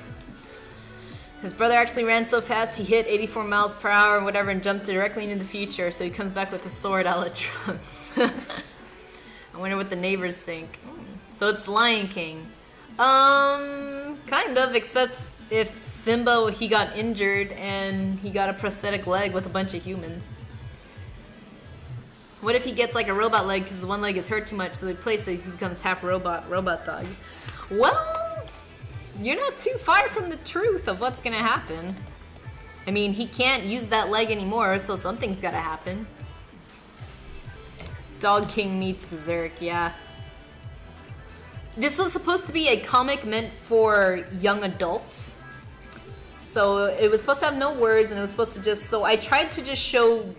His brother actually ran so fast he hit 84 miles per hour or whatever and jumped directly into the future, so he comes back with a sword a la Trunks. I wonder what the neighbors think. So it's Lion King. Kind of, except if Simba, he got injured and he got a prosthetic leg with a bunch of humans. What if he gets like a robot leg because one leg is hurt too much, so they replace it, he becomes half robot dog? Well, you're not too far from the truth of what's gonna happen. I mean, he can't use that leg anymore, so something's gotta happen. Dog King meets Berserk, yeah. This was supposed to be a comic meant for young adults. So it was supposed to have no words, and it was supposed to just... So I tried to just show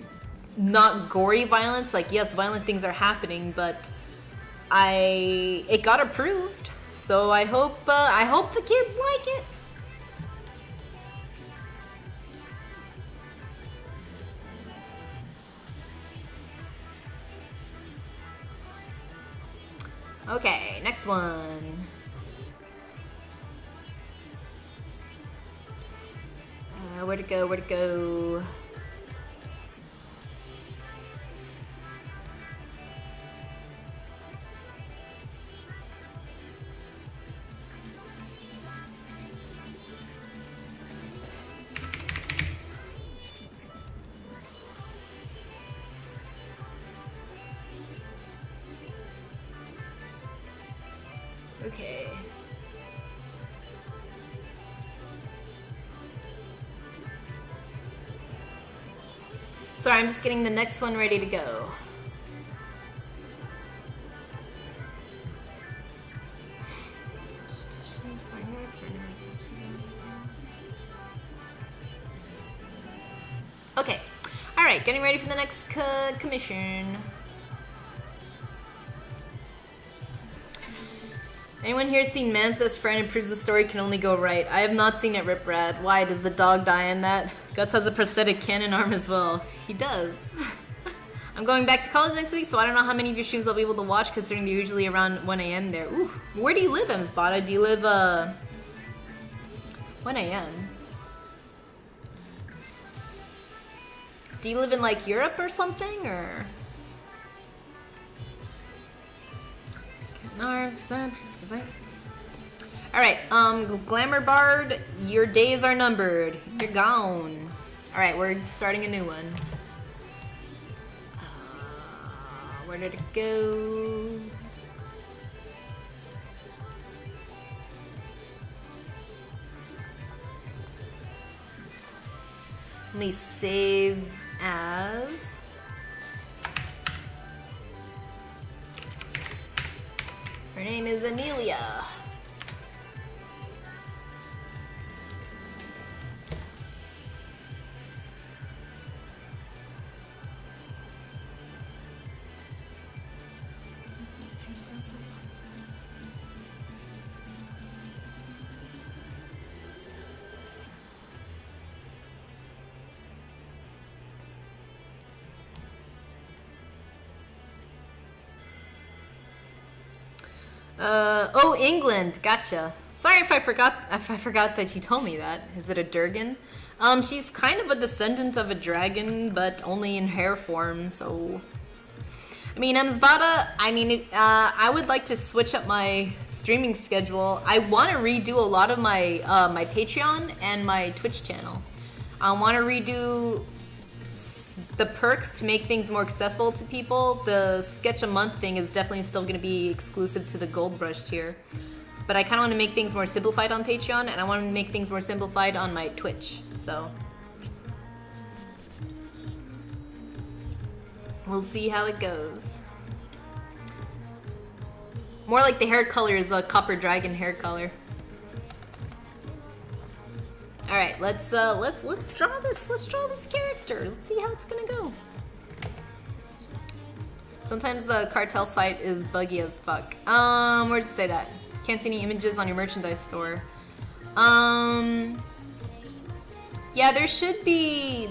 not gory violence. Like, yes, violent things are happening, but it got approved. So I hope the kids like it. Okay, next one. Where'd it go? Where'd it go? Okay. Sorry, I'm just getting the next one ready to go. Okay. Alright, getting ready for the next commission. Anyone here seen Man's Best Friend and proves the story can only go right? I have not seen it, Rip Rad. Why? Does the dog die in that? Guts has a prosthetic cannon arm as well. He does. I'm going back to college next week, so I don't know how many of your streams I'll be able to watch, considering they're usually around 1 a.m. there. Ooh, where do you live, Msbada? Do you live, 1 a.m.? Do you live in, like, Europe or something, or...? Alright, Glamour Bard, your days are numbered. You're gone. Alright, we're starting a new one. Where did it go? Let me save as... Her name is Amelia. Oh, England. Gotcha. Sorry if I forgot that you told me that. Is it a Durgan? She's kind of a descendant of a dragon, but only in hare form, so... I mean, Msbada, I would like to switch up my streaming schedule. I want to redo a lot of my, my Patreon and my Twitch channel. I want to redo the perks to make things more accessible to people. The sketch a month thing is definitely still going to be exclusive to the Gold Brush tier. But I kind of want to make things more simplified on Patreon, and I want to make things more simplified on my Twitch, so... We'll see how it goes. More like the hair color is a copper dragon hair color. All right, let's draw this. Let's draw this character. Let's see how it's gonna go. Sometimes the cartel site is buggy as fuck. Where'd it say that? Can't see any images on your merchandise store. Yeah, there should be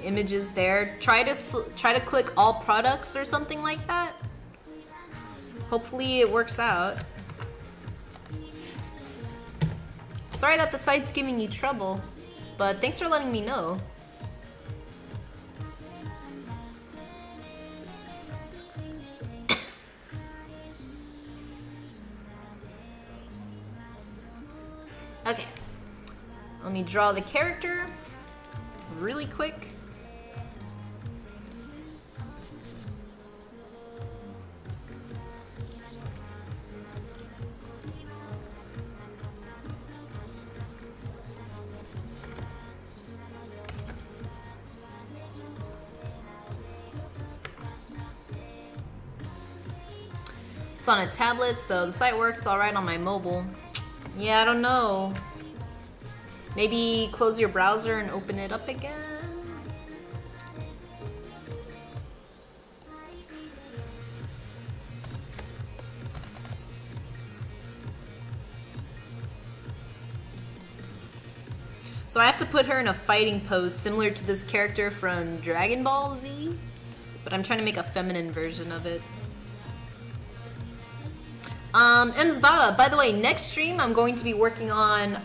images there. Try to click all products or something like that. Hopefully it works out. Sorry that the site's giving you trouble, but thanks for letting me know. Okay, let me draw the character really quick. It's on a tablet, so the site worked alright on my mobile. Yeah, I don't know. Maybe close your browser and open it up again? So I have to put her in a fighting pose similar to this character from Dragon Ball Z, but I'm trying to make a feminine version of it. Mzbada, by the way, next stream I'm going to be working on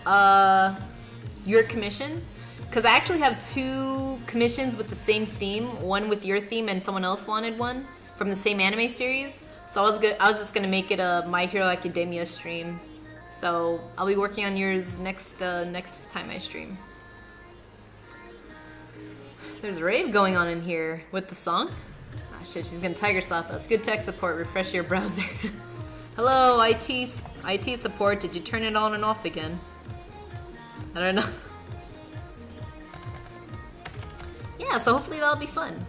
your commission, because I actually have 2 commissions with the same theme, one with your theme and someone else wanted one from the same anime series. So I was just gonna make it a My Hero Academia stream. So I'll be working on yours next time I stream. There's a rave going on in here with the song. Ah shit, she's gonna tiger slap us. Good tech support, refresh your browser. Hello, IT support, did you turn it on and off again? I don't know. Yeah, so hopefully that'll be fun.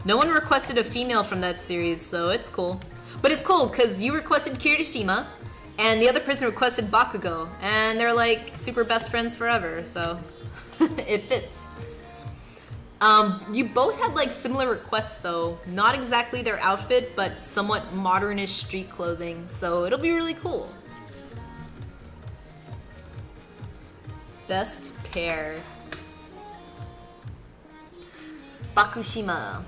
No one requested a female from that series, so it's cool. But it's cool, because you requested Kirishima, and the other person requested Bakugo, and they're like super best friends forever, so it fits. You both had like similar requests though. Not exactly their outfit, but somewhat modernish street clothing, so it'll be really cool. Best pair. Bakushima.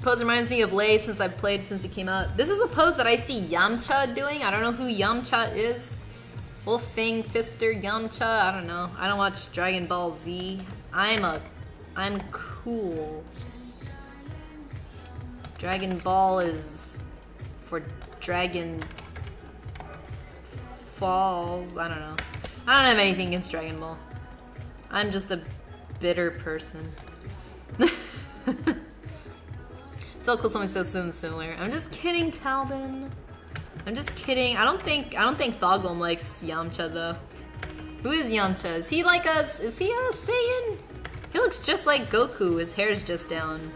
Pose reminds me of Lei since I've played since it came out. This is a pose that I see Yamcha doing. I don't know who Yamcha is. Wolfang Fister Yamcha, I don't know. I don't watch Dragon Ball Z. I'm cool. Dragon Ball is for Dragon Falls. I don't know. I don't have anything against Dragon Ball. I'm just a bitter person. So cool someone says something similar. I'm just kidding, Talbin. I'm just kidding. I don't think Thoglum likes Yamcha though. Who is Yamcha? Is he like us? Is he a Saiyan? He looks just like Goku. His hair's just down.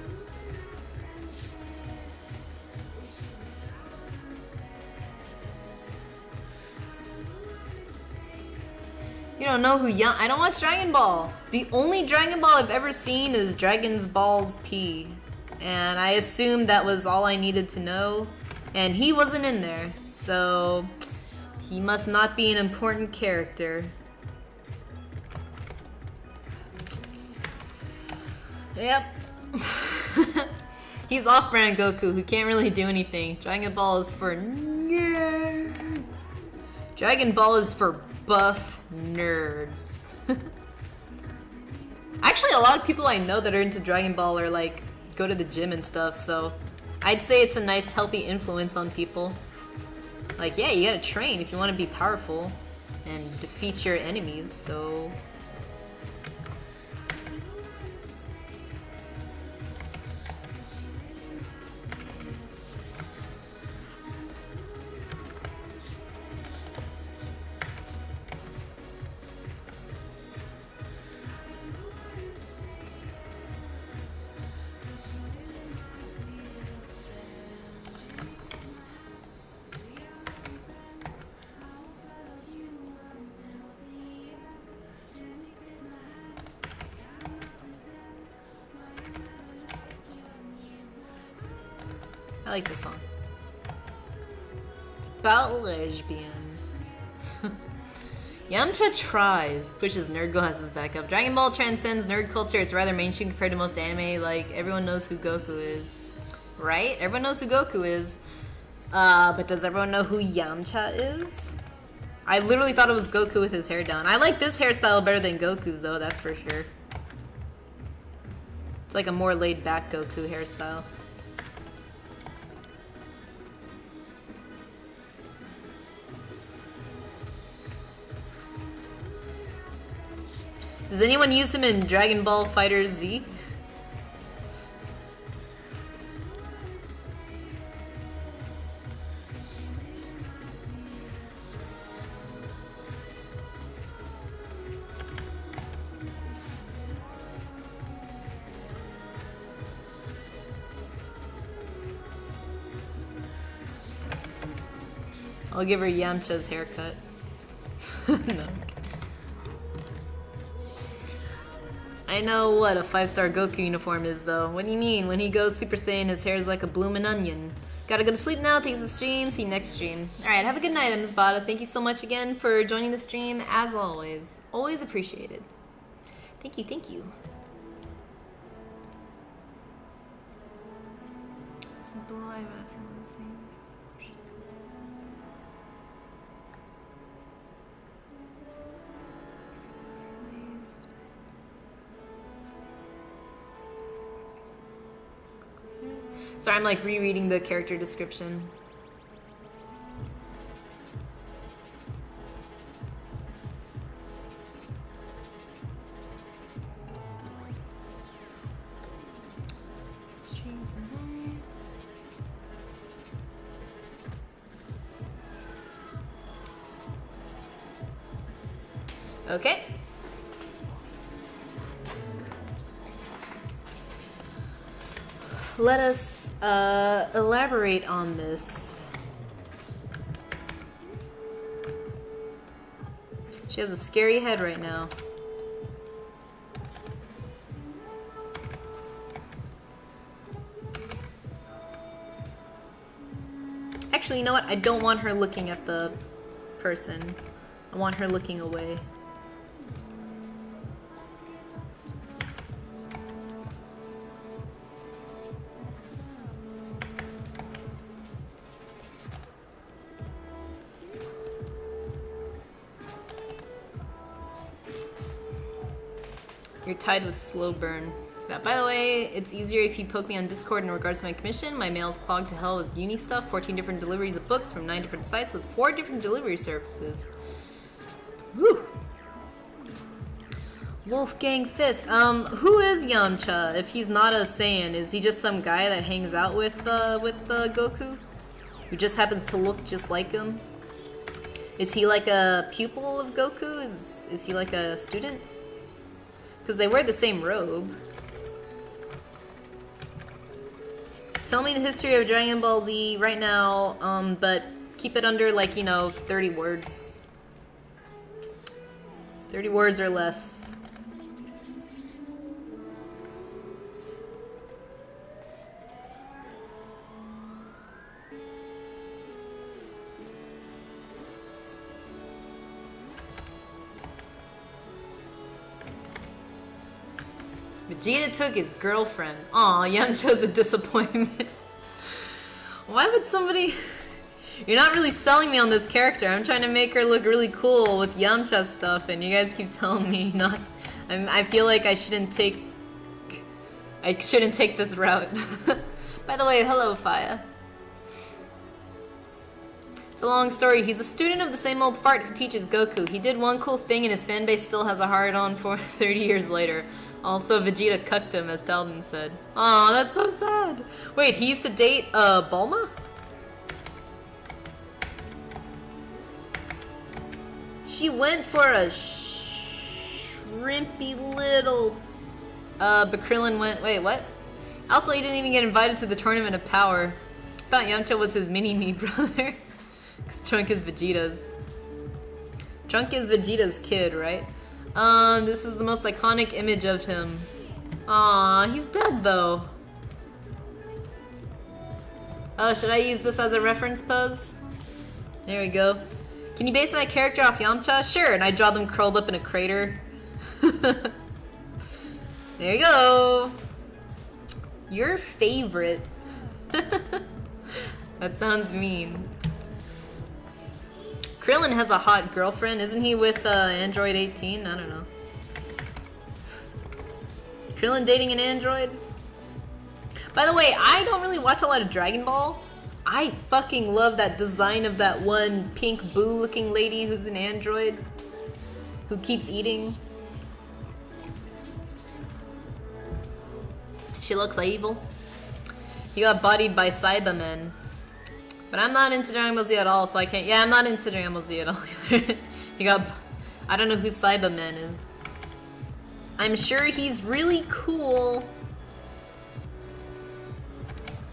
You don't know who I don't watch Dragon Ball. The only Dragon Ball I've ever seen is Dragon Ball's P. And I assumed that was all I needed to know. And he wasn't in there. So he must not be an important character. Yep. He's off-brand Goku who can't really do anything. Dragon Ball is for nerds. Dragon Ball is for buff nerds. Actually, a lot of people I know that are into Dragon Ball are like, go to the gym and stuff, so I'd say it's a nice healthy influence on people. Like, yeah, you gotta train if you want to be powerful and defeat your enemies, so... I like this song. It's about lesbians. Yamcha tries, pushes nerd glasses back up. Dragon Ball transcends nerd culture. It's rather mainstream compared to most anime. Like, everyone knows who Goku is. right? Everyone knows who Goku is. But does everyone know who Yamcha is? I literally thought it was Goku with his hair down. I like this hairstyle better than Goku's though, that's for sure. It's like a more laid back Goku hairstyle. Does anyone use him in Dragon Ball FighterZ Z? I'll give her Yamcha's haircut. No. I know what a 5-star Goku uniform is, though. What do you mean? When he goes Super Saiyan, his hair is like a bloomin' onion. Gotta go to sleep now. Thanks for the stream. See you next stream. Alright, have a good night, Msbada. Thank you so much again for joining the stream, as always. Always appreciated. Thank you, thank you. Simple life, absolutely the same. Sorry, I'm like rereading the character description. Okay. Let us elaborate on this. She has a scary head right now. Actually, you know what? I don't want her looking at the person. I want her looking away. You're tied with slow burn. Yeah, by the way, it's easier if you poke me on Discord in regards to my commission. My mail's clogged to hell with uni stuff, 14 different deliveries of books from 9 different sites with 4 different delivery services. Woo! Wolfgang Fist. Who is Yamcha? If he's not a Saiyan, is he just some guy that hangs out with Goku? Who just happens to look just like him? Is he like a pupil of Goku? Is he like a student? Because they wear the same robe. Tell me the history of Dragon Ball Z right now, but keep it under, like, you know, 30 words. 30 words or less. Vegeta took his girlfriend. Aw, Yamcha's a disappointment. Why would somebody... You're not really selling me on this character. I'm trying to make her look really cool with Yamcha stuff, and you guys keep telling me not... I feel like I shouldn't take this route. By the way, hello, Faya. It's a long story. He's a student of the same old fart who teaches Goku. He did one cool thing and his fanbase still has a hard-on for 30 years later. Also, Vegeta cucked him, as Talden said. Aw, that's so sad. Wait, he used to date, Bulma? She went for a shrimpy little... but Krillin went... Wait, what? Also, he didn't even get invited to the Tournament of Power. I thought Yamcha was his mini-me brother. Because Trunk is Vegeta's. Trunk is Vegeta's kid, right? This is the most iconic image of him. Aw, he's dead though. Oh, should I use this as a reference pose? There we go. Can you base my character off Yamcha? Sure, and I draw them curled up in a crater. There you go. Your favorite. That sounds mean. Krillin has a hot girlfriend. Isn't he with Android 18? I don't know. Is Krillin dating an android? By the way, I don't really watch a lot of Dragon Ball. I fucking love that design of that one pink boo looking lady who's an android. Who keeps eating. She looks evil. He got bodied by Cybermen. But I'm not into Dragon Ball Z at all, so I can't. Yeah, I'm not into Dragon Ball Z at all either. He got. I don't know who Cyberman is. I'm sure he's really cool.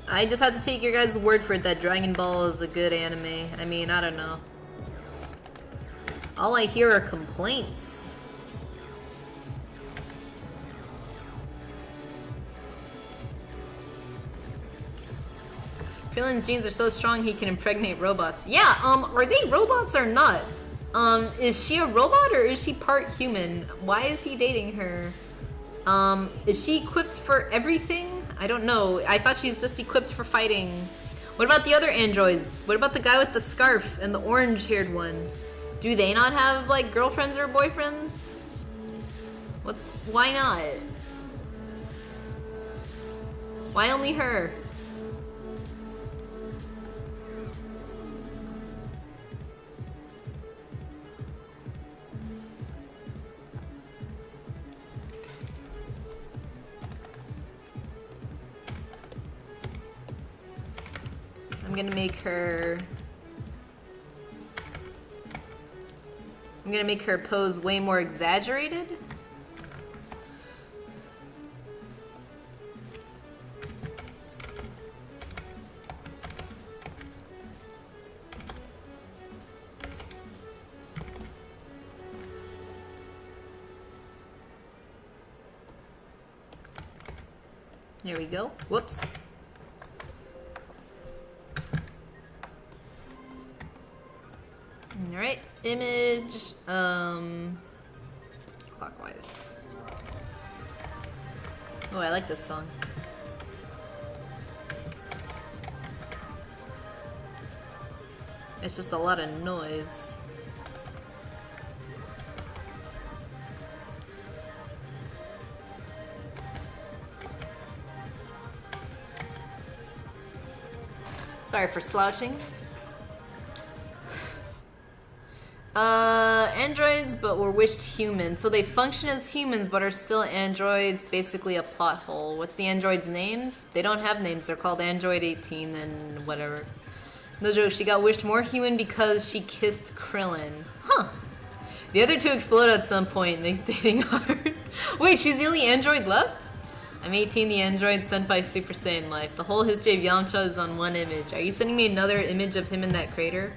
I just have to take your guys' word for it that Dragon Ball is a good anime. I mean, I don't know. All I hear are complaints. Krillin's genes are so strong he can impregnate robots. Yeah, are they robots or not? Is she a robot or is she part human? Why is he dating her? Is she equipped for everything? I don't know. I thought she's just equipped for fighting. What about the other androids? What about the guy with the scarf and the orange-haired one? Do they not have, like, girlfriends or boyfriends? Why not? Why only her? I'm gonna make her pose way more exaggerated. There we go. Whoops. Alright, image, clockwise. Oh, I like this song. It's just a lot of noise. Sorry for slouching. Androids, but were wished human. So they function as humans, but are still androids. Basically a plot hole. What's the androids' names? They don't have names. They're called Android 18 and whatever. No joke, she got wished more human because she kissed Krillin. Huh. The other two explode at some point. Makes dating hard. Wait, she's the only android left? I'm 18, the android sent by Super Saiyan Life. The whole history of Yamcha is on one image. Are you sending me another image of him in that crater?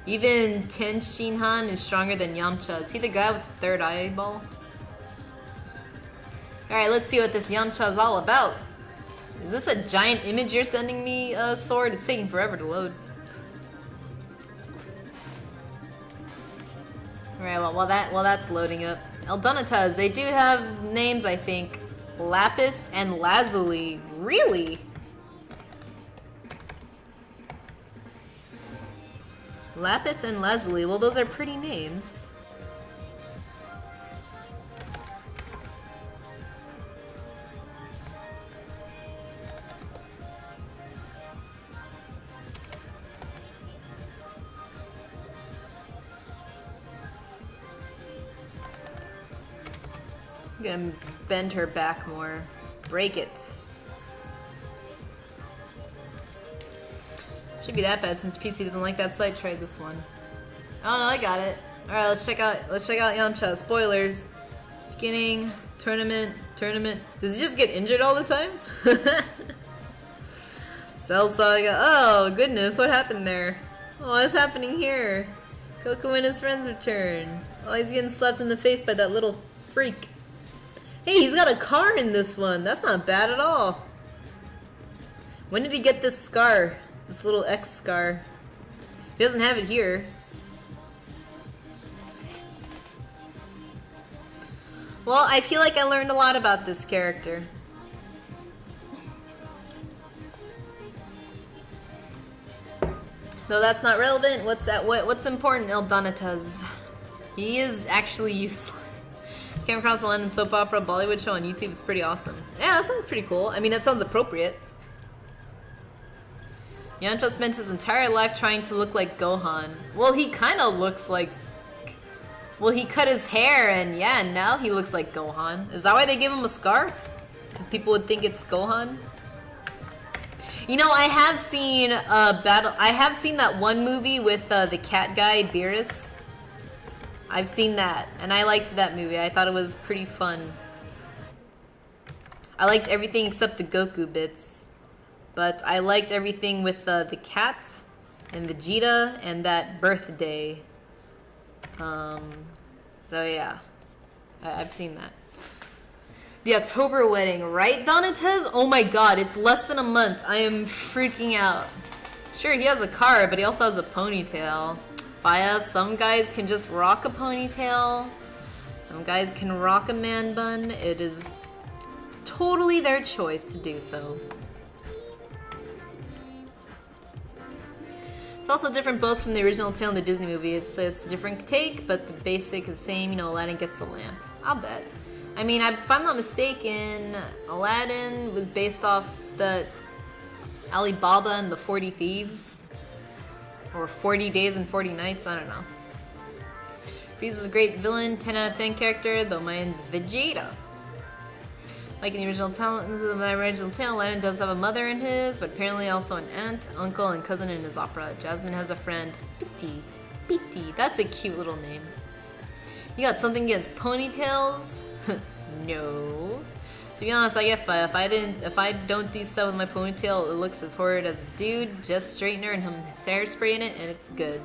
Even Ten Shinhan is stronger than Yamcha. Is he the guy with the third eyeball? Alright, let's see what this Yamcha is all about. Is this a giant image you're sending me, Sword? It's taking forever to load. Alright, well, while that's loading up. Eldonitas, they do have names, I think. Lapis and Lazuli. Really? Lapis and Lazuli. Well, those are pretty names. I'm gonna bend her back more. Break it. Should be that bad since PC doesn't like that site. Try this one. Oh no, I got it. All right, let's check out Yamcha. Spoilers. Beginning tournament. Does he just get injured all the time? Cell Saga. Oh goodness, what happened there? Oh, what's happening here? Goku and his friends return. Oh, he's getting slapped in the face by that little freak. Hey, he's got a car in this one. That's not bad at all. When did he get this scar? This little X scar. He doesn't have it here. Well, I feel like I learned a lot about this character. No, that's not relevant. What's important, El Donataz? He is actually useless. Came across a London soap opera Bollywood show on YouTube. It's pretty awesome. Yeah, that sounds pretty cool. I mean, that sounds appropriate. Yamcha spent his entire life trying to look like Gohan. Well, he kind of looks like... Well, he cut his hair, and yeah, now he looks like Gohan. Is that why they gave him a scar? Because people would think it's Gohan? You know, I have seen that one movie with the cat guy, Beerus. I've seen that, and I liked that movie. I thought it was pretty fun. I liked everything except the Goku bits. But I liked everything with the cat and Vegeta and that birthday. So yeah, I've seen that. The October wedding, right, Donatez? Oh my god, it's less than a month. I am freaking out. Sure, he has a car, but he also has a ponytail. Faya, some guys can just rock a ponytail. Some guys can rock a man bun. It is totally their choice to do so. It's also different both from the original tale and the Disney movie. It's a different take, but the basic is the same. You know, Aladdin gets the lamp. I'll bet. I mean, if I'm not mistaken, Aladdin was based off the Alibaba and the 40 Thieves. Or 40 Days and 40 Nights, I don't know. Frieza is a great villain, 10 out of 10 character, though mine's Vegeta. Like in the original tale, Aladdin does have a mother in his, but apparently also an aunt, uncle, and cousin in his opera. Jasmine has a friend, Biti. Biti, that's a cute little name. You got something against ponytails? No. To be honest, I get if I don't do stuff with my ponytail, it looks as horrid as a dude. Just straighten her and his hairspray in it, and it's good.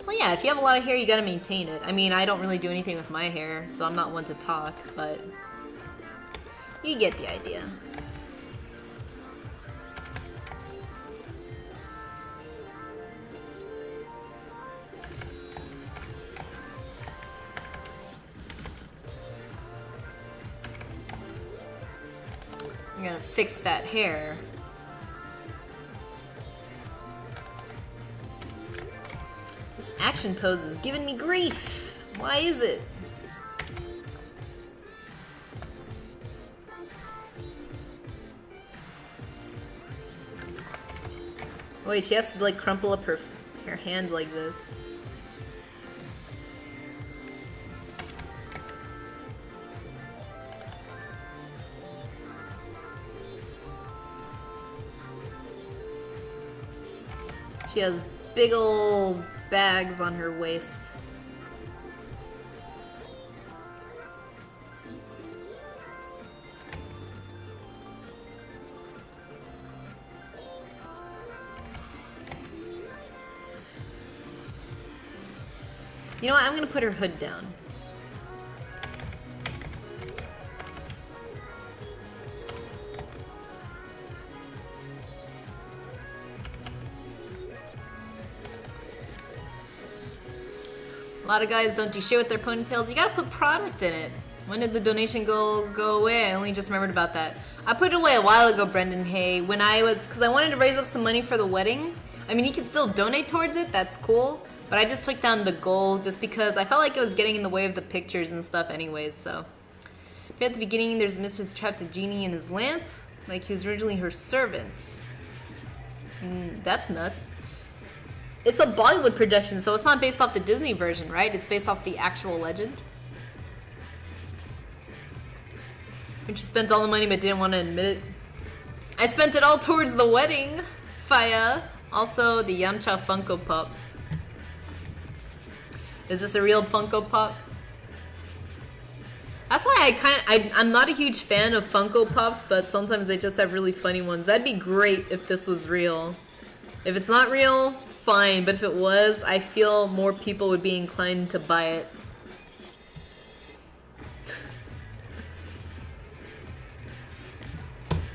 Well, yeah, if you have a lot of hair, you gotta maintain it. I mean, I don't really do anything with my hair, so I'm not one to talk, but you get the idea. I'm gonna fix that hair. This action pose is giving me grief. Why is it? Wait, she has to like crumple up her hand like this. She has big ol' bags on her waist. You know what? I'm gonna put her hood down. A lot of guys don't do shit with their ponytails. You gotta put product in it. When did the donation go away? I only just remembered about that. I put it away a while ago, Brendan Hay, because I wanted to raise up some money for the wedding. I mean, you can still donate towards it, that's cool. But I just took down the gold just because I felt like it was getting in the way of the pictures and stuff anyways, so. At the beginning, there's Mrs. trapped a genie in his lamp, like he was originally her servant. That's nuts. It's a Bollywood production, so it's not based off the Disney version, right? It's based off the actual legend. And she spent all the money but didn't want to admit it. I spent it all towards the wedding, Faya. Also, the Yamcha Funko Pop. Is this a real Funko Pop? That's why I'm not a huge fan of Funko Pops, but sometimes they just have really funny ones. That'd be great if this was real. If it's not real, fine, but if it was, I feel more people would be inclined to buy it.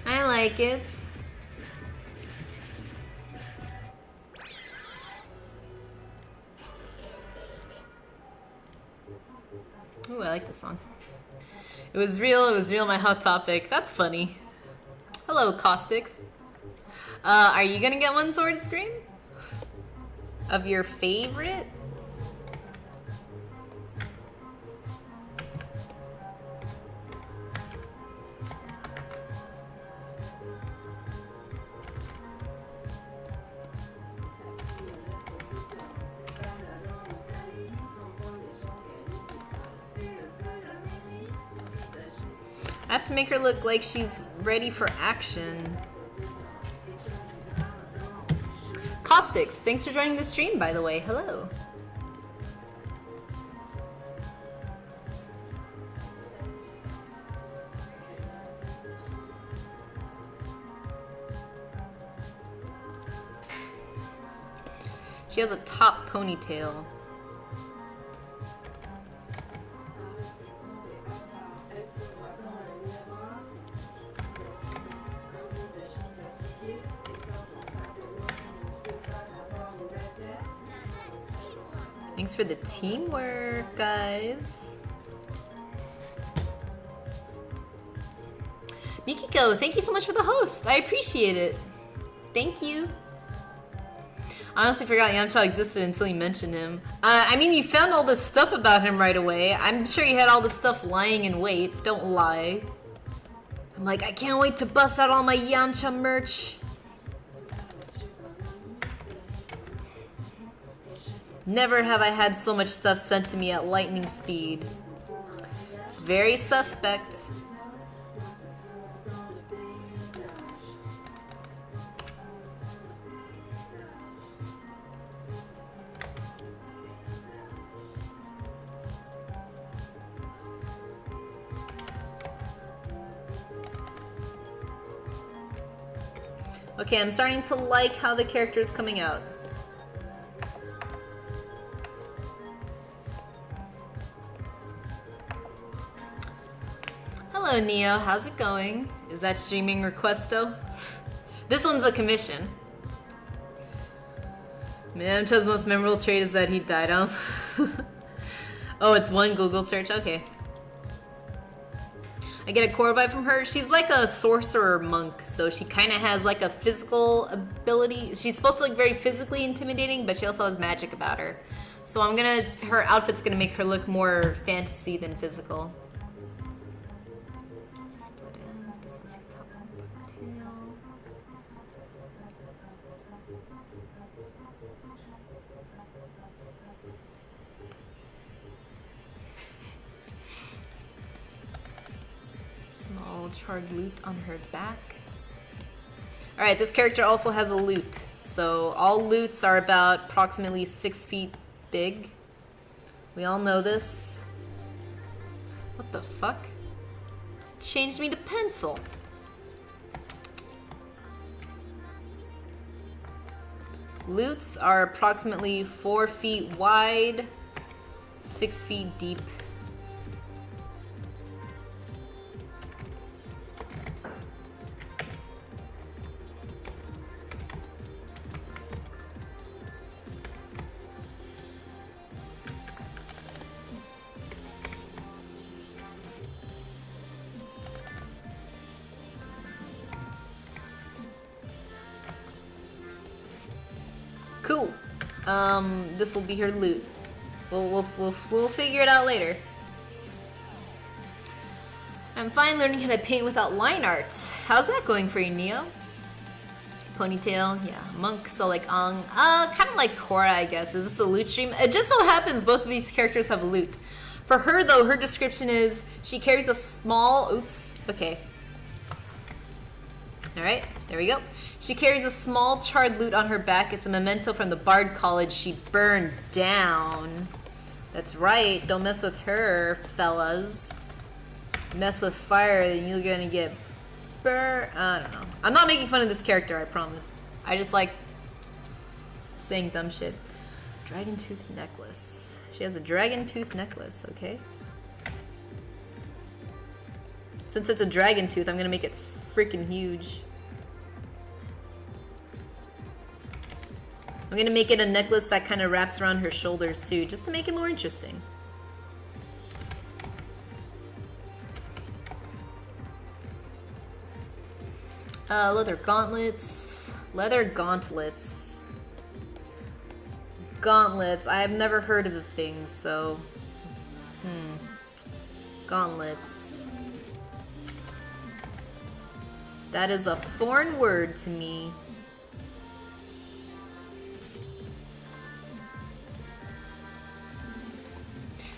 I like it. Ooh, I like this song. It was real, my hot topic. That's funny. Hello, Caustics. Are you gonna get one sword screen? Of your favorite? I have to make her look like she's ready for action. Caustics, thanks for joining the stream, by the way. Hello. She has a top ponytail. Thanks for the teamwork, guys. Mikiko, thank you so much for the host. I appreciate it. Thank you. I honestly forgot Yamcha existed until you mentioned him. I mean, you found all this stuff about him right away. I'm sure you had all this stuff lying in wait. Don't lie. I'm like, I can't wait to bust out all my Yamcha merch. Never have I had so much stuff sent to me at lightning speed. It's very suspect. Okay, I'm starting to like how the character is coming out. Hello, Neo. How's it going? Is that streaming requesto? This one's a commission. Yamcha's most memorable trait is that he died on. Oh, it's one Google search? Okay. I get a core vibe from her. She's like a sorcerer monk, so she kind of has like a physical ability. She's supposed to look very physically intimidating, but she also has magic about her. So her outfit's gonna make her look more fantasy than physical. Small charred loot on her back. Alright, this character also has a loot. So all loots are about approximately 6 feet big. We all know this. What the fuck? Changed me to pencil. Loots are approximately 4 feet wide, 6 feet deep. Cool. This will be her loot. We'll figure it out later. I'm fine learning how to paint without line art. How's that going for you, Neo? Ponytail, yeah. Monk, so like kind of like Korra, I guess. Is this a loot stream? It just so happens both of these characters have a loot. For her, though, her description is she carries a small. Oops. Okay. All right. There we go. She carries a small charred loot on her back. It's a memento from the Bard College she burned down. That's right. Don't mess with her, fellas. Mess with fire, then you're gonna get burned. I don't know. I'm not making fun of this character, I promise. I just like saying dumb shit. Dragon tooth necklace. She has a dragon tooth necklace, okay. Since it's a dragon tooth, I'm gonna make it freaking huge. I'm gonna make it a necklace that kind of wraps around her shoulders too, just to make it more interesting. Leather gauntlets. Leather gauntlets. Gauntlets. I have never heard of the things, so... Gauntlets. That is a foreign word to me.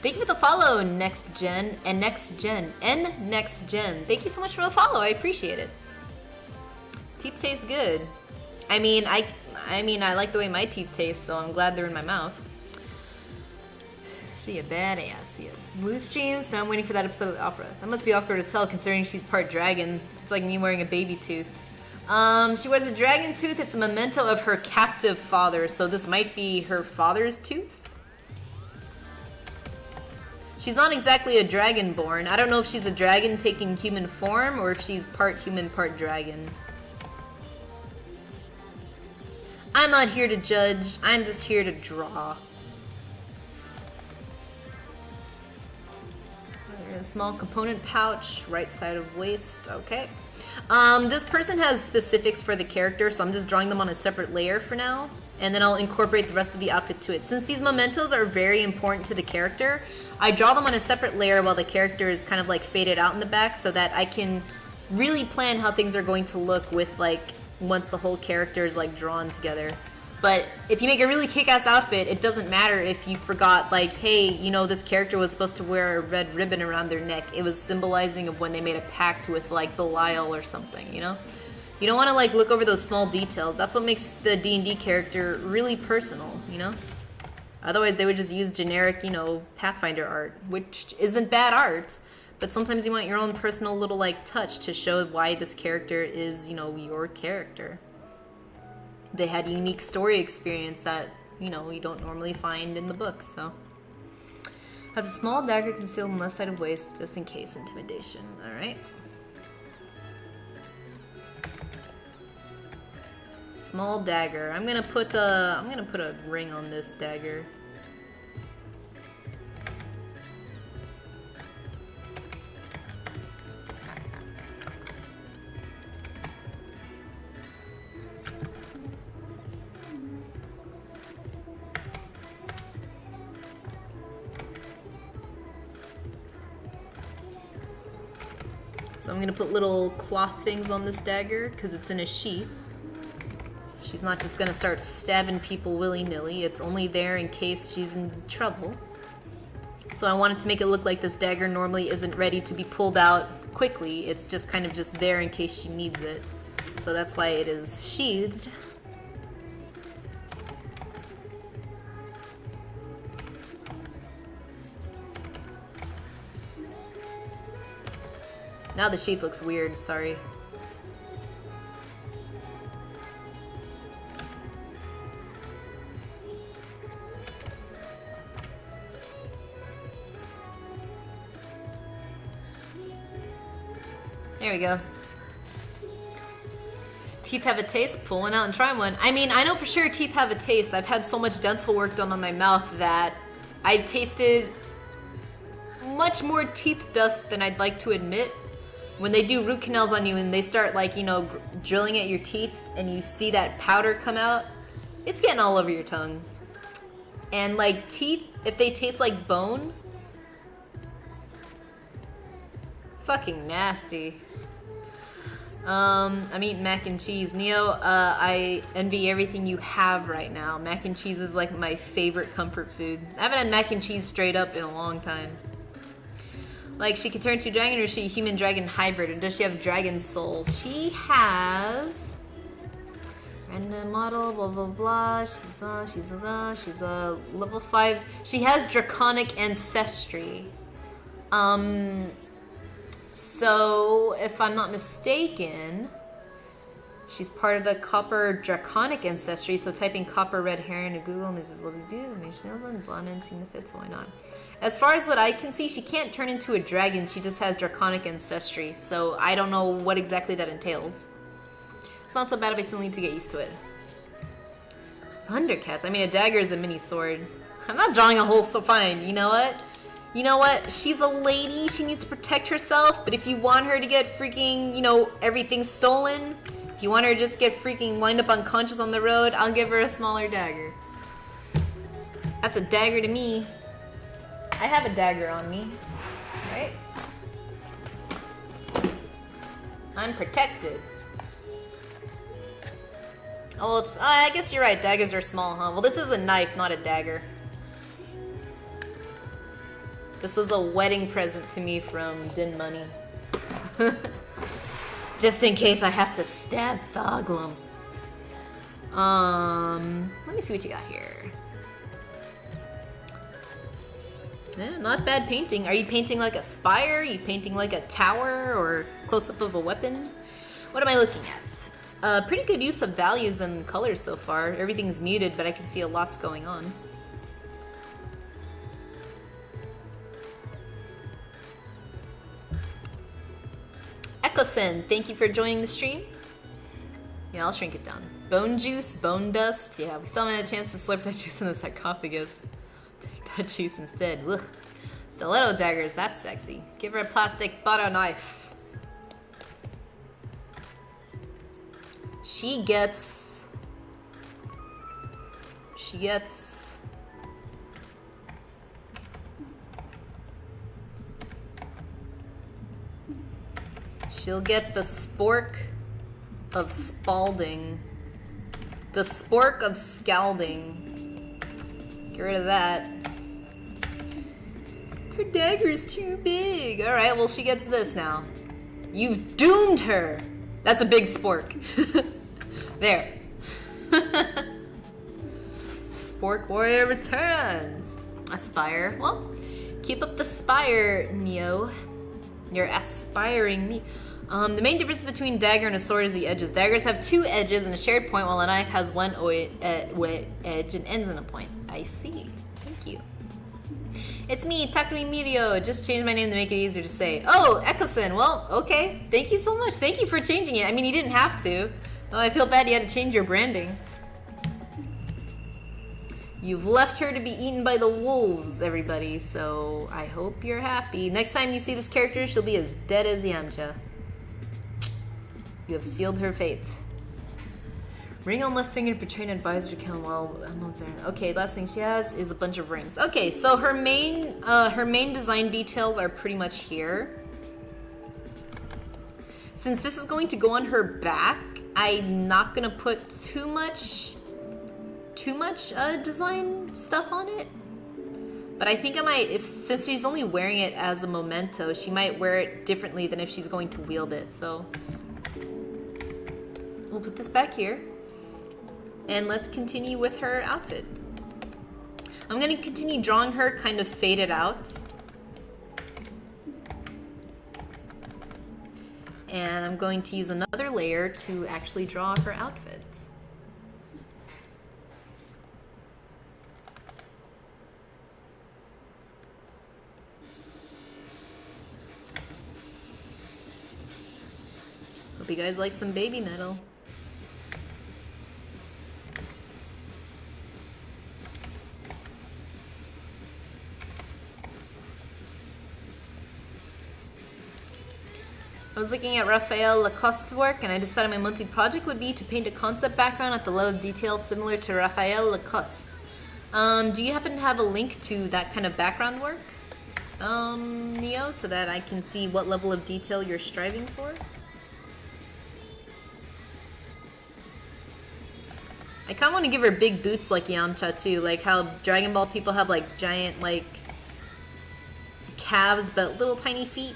Thank you for the follow, Next Gen and Next Gen and Next Gen. Thank you so much for the follow. I appreciate it. Teeth taste good. I mean, I like the way my teeth taste, so I'm glad they're in my mouth. She a badass, yes. Loose dreams. Now I'm waiting for that episode of the opera. That must be awkward as hell, considering she's part dragon. It's like me wearing a baby tooth. She wears a dragon tooth. It's a memento of her captive father, so this might be her father's tooth. She's not exactly a dragonborn. I don't know if she's a dragon taking human form or if she's part human, part dragon. I'm not here to judge. I'm just here to draw. A small component pouch, right side of waist. Okay. This person has specifics for the character, so I'm just drawing them on a separate layer for now. And then I'll incorporate the rest of the outfit to it. Since these mementos are very important to the character, I draw them on a separate layer while the character is kind of like faded out in the back so that I can really plan how things are going to look with like once the whole character is like drawn together. But if you make a really kick-ass outfit, it doesn't matter if you forgot like, hey, you know, this character was supposed to wear a red ribbon around their neck. It was symbolizing of when they made a pact with like Belial or something, you know? You don't want to like look over those small details. That's what makes the D&D character really personal, you know? Otherwise, they would just use generic, you know, Pathfinder art, which isn't bad art. But sometimes you want your own personal little like touch to show why this character is, you know, your character. They had a unique story experience that, you know, you don't normally find in the books, so. Has a small dagger concealed on the left side of waist, just in case intimidation. Alright. Small dagger. I'm gonna put a ring on this dagger. So I'm gonna put little cloth things on this dagger because it's in a sheath. She's not just gonna start stabbing people willy-nilly. It's only there in case she's in trouble. So I wanted to make it look like this dagger normally isn't ready to be pulled out quickly. It's just kind of just there in case she needs it. So that's why it is sheathed. Now the sheath looks weird, sorry. There we go. Teeth have a taste? Pull one out and try one. I mean, I know for sure teeth have a taste. I've had so much dental work done on my mouth that I tasted much more teeth dust than I'd like to admit. When they do root canals on you and they start like, you know, drilling at your teeth and you see that powder come out, it's getting all over your tongue. And like teeth, if they taste like bone, fucking nasty. I'm eating mac and cheese. Neo, I envy everything you have right now. Mac and cheese is like my favorite comfort food. I haven't had mac and cheese straight up in a long time. Like, she could turn to a dragon, or is she a human-dragon hybrid, or does she have dragon soul? She has... Random model, blah, blah, blah. She's a level 5... She has draconic ancestry. So, if I'm not mistaken, she's part of the copper draconic ancestry, so typing copper red hair into Google, Mrs. Lovely Dude, Mage Nails, and blonde and seeing the fit, so why not? As far as what I can see, she can't turn into a dragon, she just has draconic ancestry, so I don't know what exactly that entails. It's not so bad if I still need to get used to it. Thundercats, I mean a dagger is a mini sword. I'm not drawing a whole, so fine, you know what? You know what? She's a lady, she needs to protect herself, but if you want her to get freaking, you know, everything stolen, if you want her to just get freaking wind up unconscious on the road, I'll give her a smaller dagger. That's a dagger to me. I have a dagger on me, right? I'm protected. Oh, it's. I guess you're right. Daggers are small, huh? Well, this is a knife, not a dagger. This is a wedding present to me from Din Money. Just in case I have to stab Thoglum. Let me see what you got here. Yeah, not bad painting. Are you painting like a spire? Are you painting like a tower or close-up of a weapon? What am I looking at? Pretty good use of values and colors so far. Everything's muted, but I can see a lot's going on. Echosen, thank you for joining the stream. Yeah, I'll shrink it down. Bone juice, bone dust. Yeah, we still haven't had a chance to slurp that juice in the sarcophagus. Take that juice instead. Ugh. Stiletto daggers, that's sexy. Give her a plastic butter knife. She'll get the spork of Spalding. The spork of Scalding. Get rid of that. Her dagger's too big. Alright, well, she gets this now. You've doomed her. That's a big spork. There. Spork warrior returns. Aspire. Well, keep up the spire, Neo. You're aspiring me. The main difference between dagger and a sword is the edges. Daggers have two edges and a shared point, while a knife has one edge and ends in a point. I see. Thank you. It's me, Takumi Mirio. Just changed my name to make it easier to say. Oh, Echosen. Well, okay. Thank you so much. Thank you for changing it. I mean, you didn't have to. Oh, I feel bad you had to change your branding. You've left her to be eaten by the wolves, everybody, so I hope you're happy. Next time you see this character, she'll be as dead as Yamcha. You have sealed her fate. Ring on left finger to betray an advisor to kill him while okay, last thing she has is a bunch of rings. Okay, so her main design details are pretty much here. Since this is going to go on her back, I'm not gonna put too much design stuff on it. But I think I might, since she's only wearing it as a memento, she might wear it differently than if she's going to wield it. So we'll put this back here. And let's continue with her outfit. I'm going to continue drawing her kind of faded out. And I'm going to use another layer to actually draw her outfit. Hope you guys like some baby metal. I was looking at Raphael Lacoste's work, and I decided my monthly project would be to paint a concept background at the level of detail similar to Raphael Lacoste. Do you happen to have a link to that kind of background work, Neo, so that I can see what level of detail you're striving for? I kind of want to give her big boots like Yamcha too, like how Dragon Ball people have like giant like calves but little tiny feet.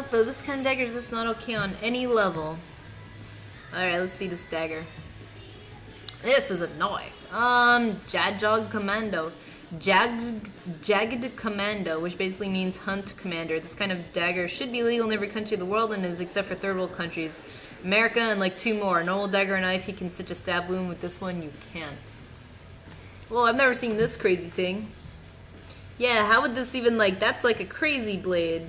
For this kind of daggers, it's not okay on any level. Alright, let's see this dagger. This is a knife. Jagged Commando. Jagged Commando, which basically means hunt commander. This kind of dagger should be legal in every country of the world and is except for third world countries. America and like 2 more. Normal dagger or knife, you can stitch a stab wound. With this one, you can't. Well, I've never seen this crazy thing. Yeah, how would this even like? That's like a crazy blade.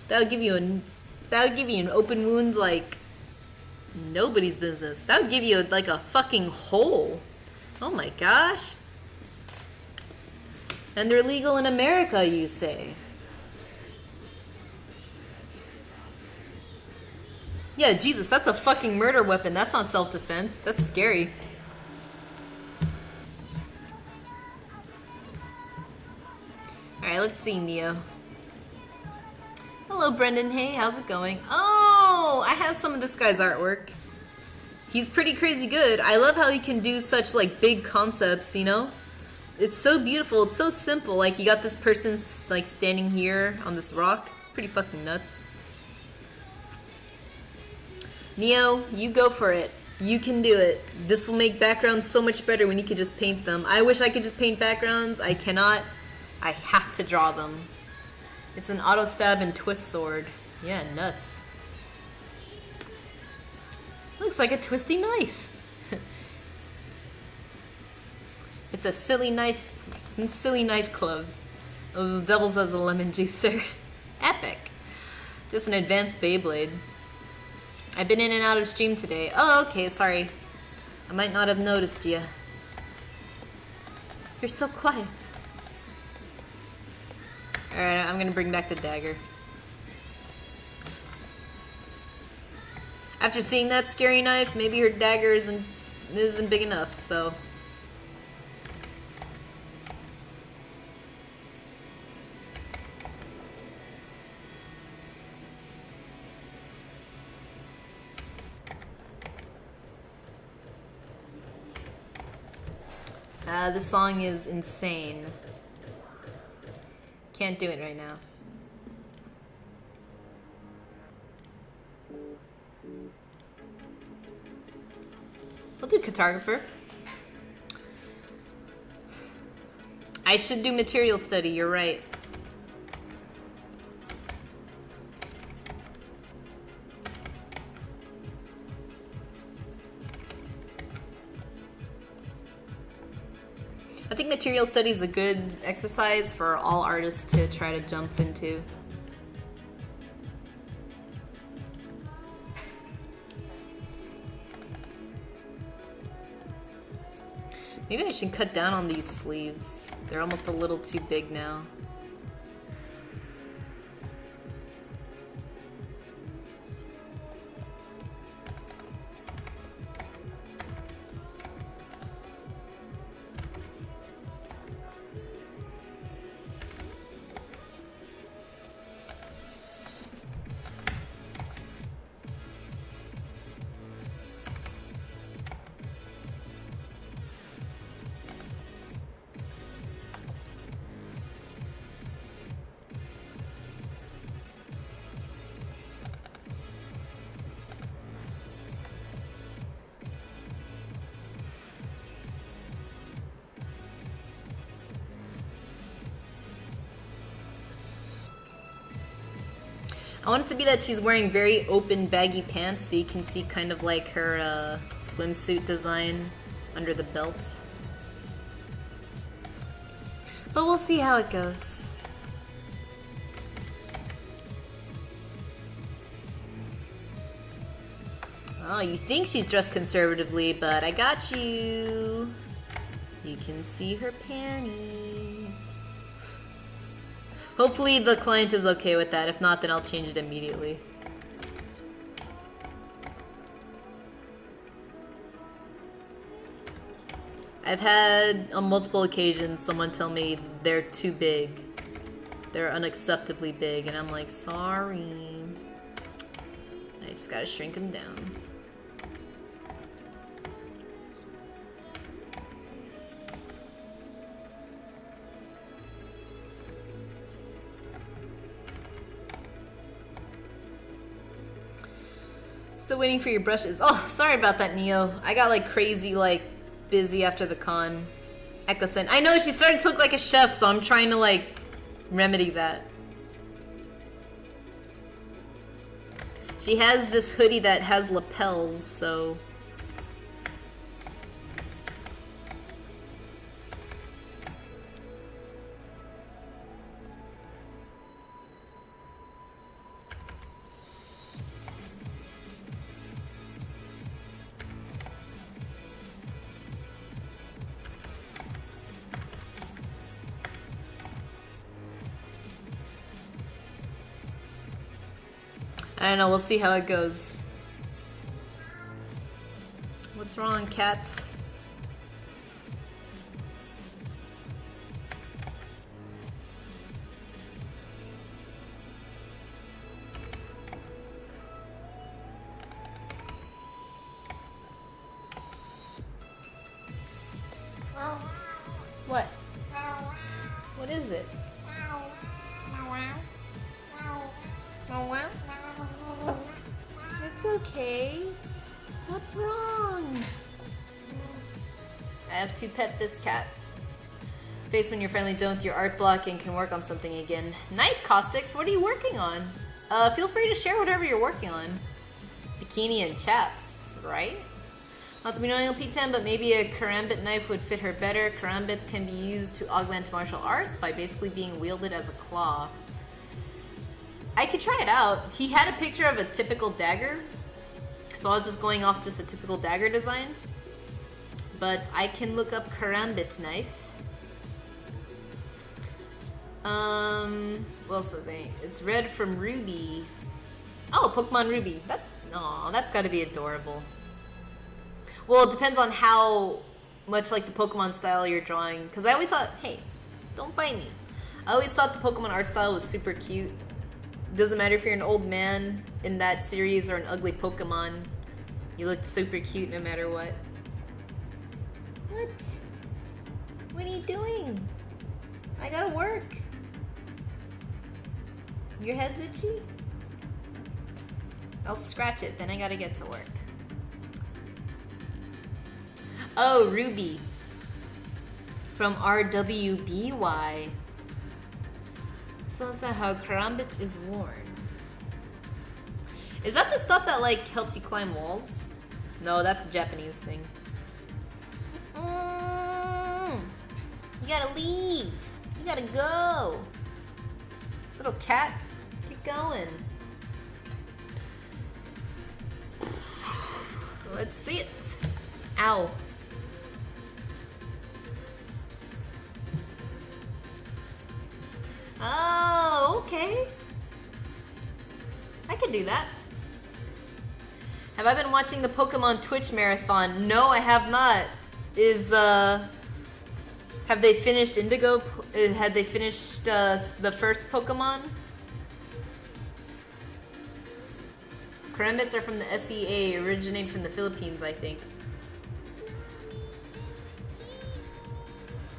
That would give you an open wound like nobody's business. That would give you like a fucking hole. Oh my gosh. And they're legal in America, you say? Yeah, Jesus, that's a fucking murder weapon. That's not self-defense. That's scary. Alright, let's see, Neo. Hello, Brendan. Hey, how's it going? Oh, I have some of this guy's artwork. He's pretty crazy good. I love how he can do such, like, big concepts, you know? It's so beautiful. It's so simple. Like, you got this person, like, standing here on this rock. It's pretty fucking nuts. Neo, you go for it. You can do it. This will make backgrounds so much better when you can just paint them. I wish I could just paint backgrounds. I cannot. I have to draw them. It's an auto stab and twist sword. Yeah, nuts. Looks like a twisty knife. It's a silly knife clubs. Doubles as a lemon juicer. Epic. Just an advanced Beyblade. I've been in and out of stream today. Oh, okay, sorry. I might not have noticed you. You're so quiet. Alright, I'm gonna bring back the dagger. After seeing that scary knife, maybe her dagger isn't big enough, so... This song is insane. Can't do it right now. We'll do cartographer. I should do material study, you're right. I think material study is a good exercise for all artists to try to jump into. Maybe I should cut down on these sleeves. They're almost a little too big now. I want it to be that she's wearing very open, baggy pants, so you can see kind of like her swimsuit design under the belt. But we'll see how it goes. Oh, you think she's dressed conservatively, but I got you. You can see her panties. Hopefully the client is okay with that. If not, then I'll change it immediately. I've had on multiple occasions someone tell me they're too big. They're unacceptably big, and I'm like, sorry. I just gotta shrink them down. Still waiting for your brushes. Oh, sorry about that, Neo. I got like crazy, like busy after the con. Echo Sen. I know she started to look like a chef, so I'm trying to like remedy that. She has this hoodie that has lapels, so. I don't know, we'll see how it goes. What's wrong, cat? What? What is it? It's okay. What's wrong? I have to pet this cat. Face when you're finally done with your art block and can work on something again. Nice, Caustics. What are you working on? Feel free to share whatever you're working on. Bikini and chaps, right? Not to be knowing P10, but maybe a karambit knife would fit her better. Karambits can be used to augment martial arts by basically being wielded as a claw. I could try it out. He had a picture of a typical dagger, so I was just going off just a typical dagger design. But I can look up karambit knife. What else is it? It's red from Ruby. Oh, Pokemon Ruby. That's gotta be adorable. Well, it depends on how much like the Pokemon style you're drawing. Because I always thought, hey, don't bite me. I always thought the Pokemon art style was super cute. Doesn't matter if you're an old man in that series or an ugly Pokemon. You looked super cute no matter what. What? What are you doing? I gotta work. Your head's itchy? I'll scratch it, then I gotta get to work. Oh, Ruby. From RWBY. So that's how karambit is worn. Is that the stuff that like helps you climb walls? No, that's a Japanese thing. You gotta leave. You gotta go. Little cat, get going. Let's see it. Ow. Oh, okay. I can do that. Have I been watching the Pokemon Twitch marathon? No, I have not. Have they finished Indigo? Had they finished the first Pokemon? Karambits are from the SEA, originated from the Philippines, I think.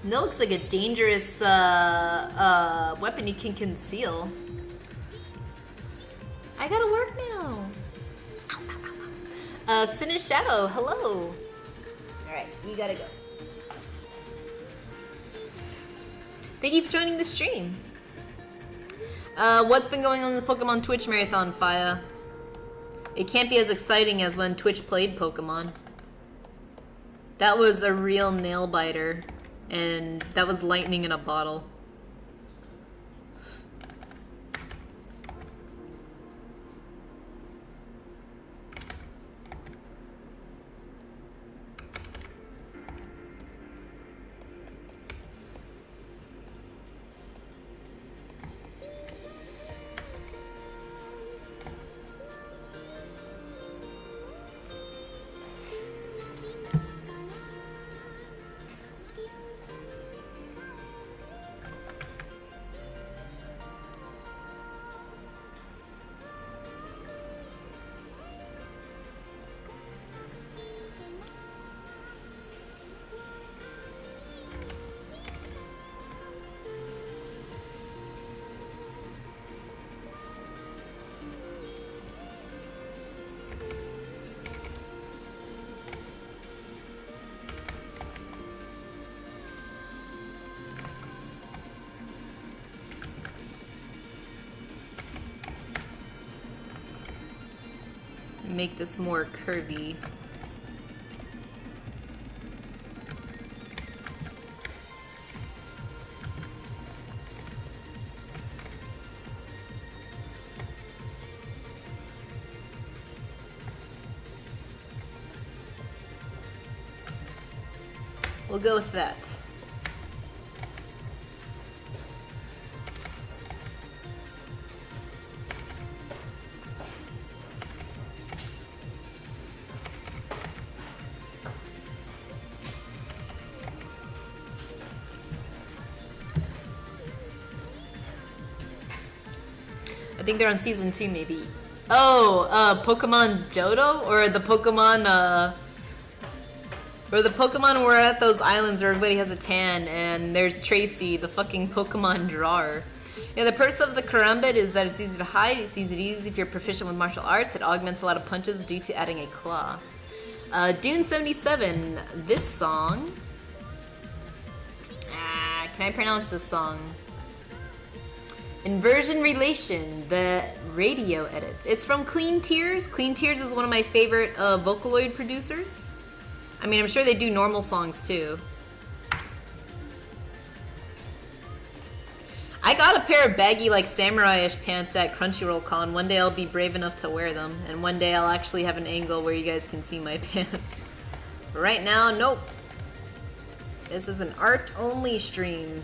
That looks like a dangerous weapon you can conceal. I gotta work now. Sinish Shadow, hello. Alright, you gotta go. Thank you for joining the stream. What's been going on in the Pokemon Twitch marathon, Faya? It can't be as exciting as when Twitch played Pokemon. That was a real nail biter. And that was lightning in a bottle. make this more curvy. We'll go with that. I think they're on season 2, maybe. Oh, Pokemon Johto? Or the Pokemon, or the Pokemon where at those islands where everybody has a tan, and there's Tracy, the fucking Pokemon drawer. Yeah, the purpose of the Karambit is that it's easy to hide, it's easy to use if you're proficient with martial arts, it augments a lot of punches due to adding a claw. Dune77, this song... can I pronounce this song? Inversion Relation, the radio edit. It's from Clean Tears. Clean Tears is one of my favorite Vocaloid producers. I mean, I'm sure they do normal songs too. I got a pair of baggy, like, samurai-ish pants at Crunchyroll Con. One day I'll be brave enough to wear them, and one day I'll actually have an angle where you guys can see my pants. But right now, nope. This is an art-only stream.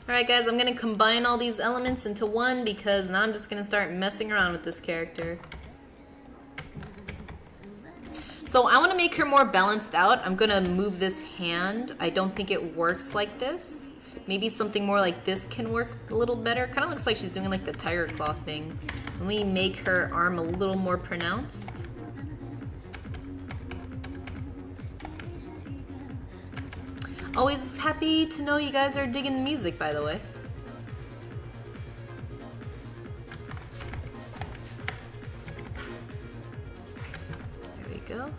Alright guys, I'm gonna combine all these elements into one because now I'm just gonna start messing around with this character. So I want to make her more balanced out. I'm gonna move this hand. I don't think it works like this. Maybe something more like this can work a little better. Kind of looks like she's doing like the tiger claw thing. Let me make her arm a little more pronounced. Always happy to know you guys are digging the music, by the way. There we go.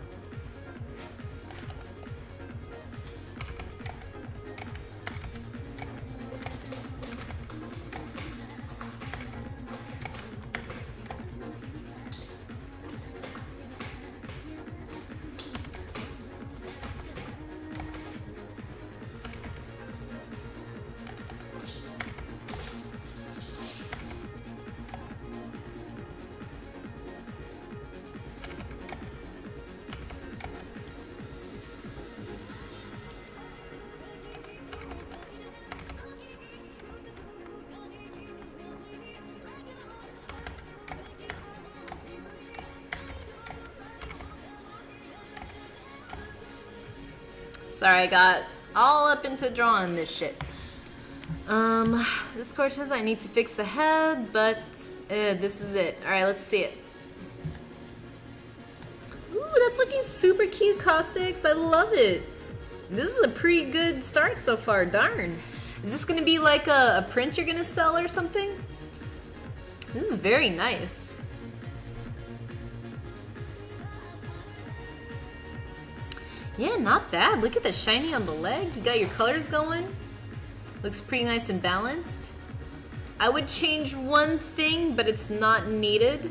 Sorry, I got all up into drawing this shit. Discord says I need to fix the head, but this is it. Alright, let's see it. Ooh, that's looking super cute, Caustics. I love it. This is a pretty good start so far, darn. Is this gonna be like a print you're gonna sell or something? This is very nice. Yeah, not bad. Look at the shiny on the leg. You got your colors going. Looks pretty nice and balanced. I would change one thing, but it's not needed.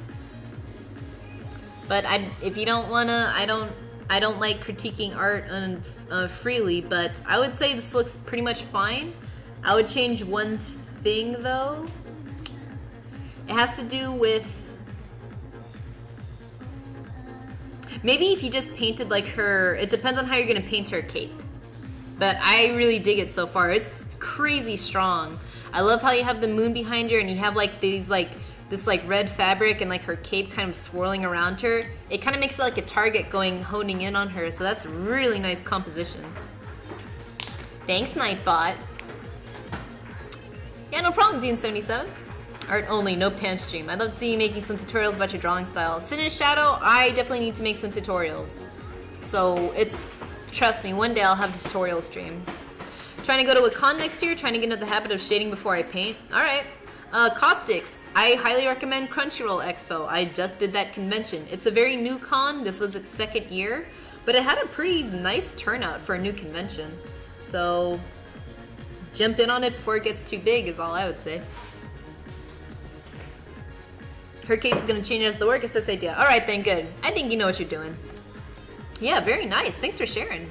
But if you don't wanna, I don't like critiquing art freely, but I would say this looks pretty much fine. I would change one thing though. It has to do with maybe if you just painted like her, it depends on how you're gonna paint her cape. But I really dig it so far. It's crazy strong. I love how you have the moon behind her and you have like these this red fabric and like her cape kind of swirling around her. It kind of makes it like a target honing in on her, so that's really nice composition. Thanks, Nightbot. Yeah, no problem, Dune77. Art only, no pan stream. I'd love to see you making some tutorials about your drawing style. Sin and Shadow, I definitely need to make some tutorials. So trust me, one day I'll have a tutorial stream. Trying to go to a con next year, trying to get into the habit of shading before I paint. Alright. Caustics. I highly recommend Crunchyroll Expo. I just did that convention. It's a very new con. This was its second year. But it had a pretty nice turnout for a new convention. So, jump in on it before it gets too big is all I would say. Her cape is going to change as the work. It's just idea. Alright then, good. I think you know what you're doing. Yeah, very nice. Thanks for sharing.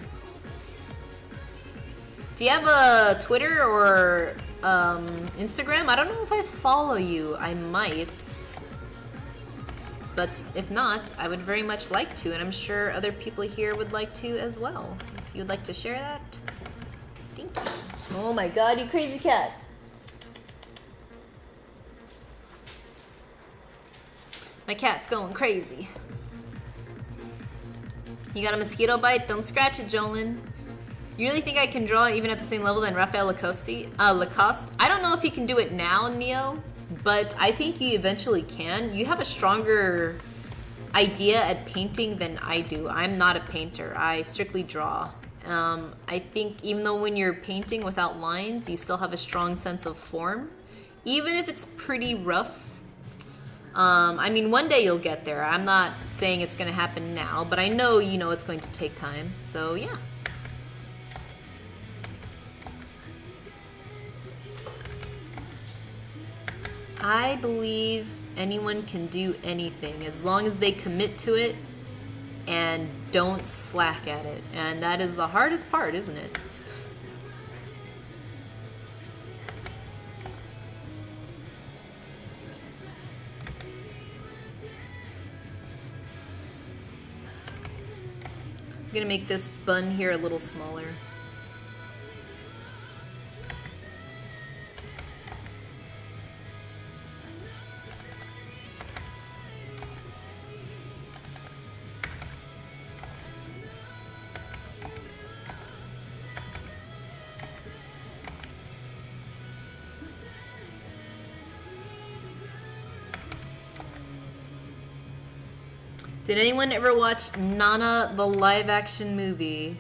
Do you have a Twitter or Instagram? I don't know if I follow you. I might. But if not, I would very much like to, and I'm sure other people here would like to as well. If you'd like to share that, thank you. Oh my god, you crazy cat. My cat's going crazy. You got a mosquito bite? Don't scratch it, Jolyn. You really think I can draw even at the same level than Raphael Lacoste? I don't know if you can do it now, Neo, but I think you eventually can. You have a stronger idea at painting than I do. I'm not a painter. I strictly draw. I think even though when you're painting without lines, you still have a strong sense of form, even if it's pretty rough. I mean, one day you'll get there. I'm not saying it's going to happen now, but I know you know it's going to take time. So, yeah. I believe anyone can do anything as long as they commit to it and don't slack at it. And that is the hardest part, isn't it? I'm gonna make this bun here a little smaller. Did anyone ever watch Nana the live action movie?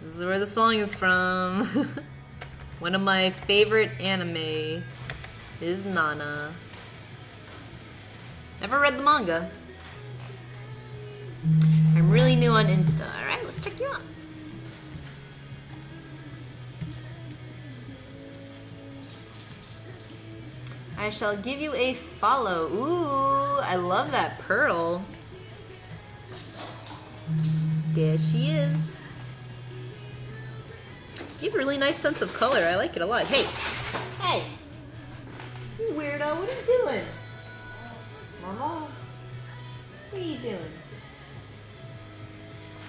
This is where the song is from. One of my favorite anime is Nana. Never read the manga. I'm really new on Insta. Alright, let's check you out. I shall give you a follow. Ooh, I love that pearl. There she is. You have a really nice sense of color. I like it a lot. Hey! Hey! You weirdo, what are you doing? Mama? What are you doing?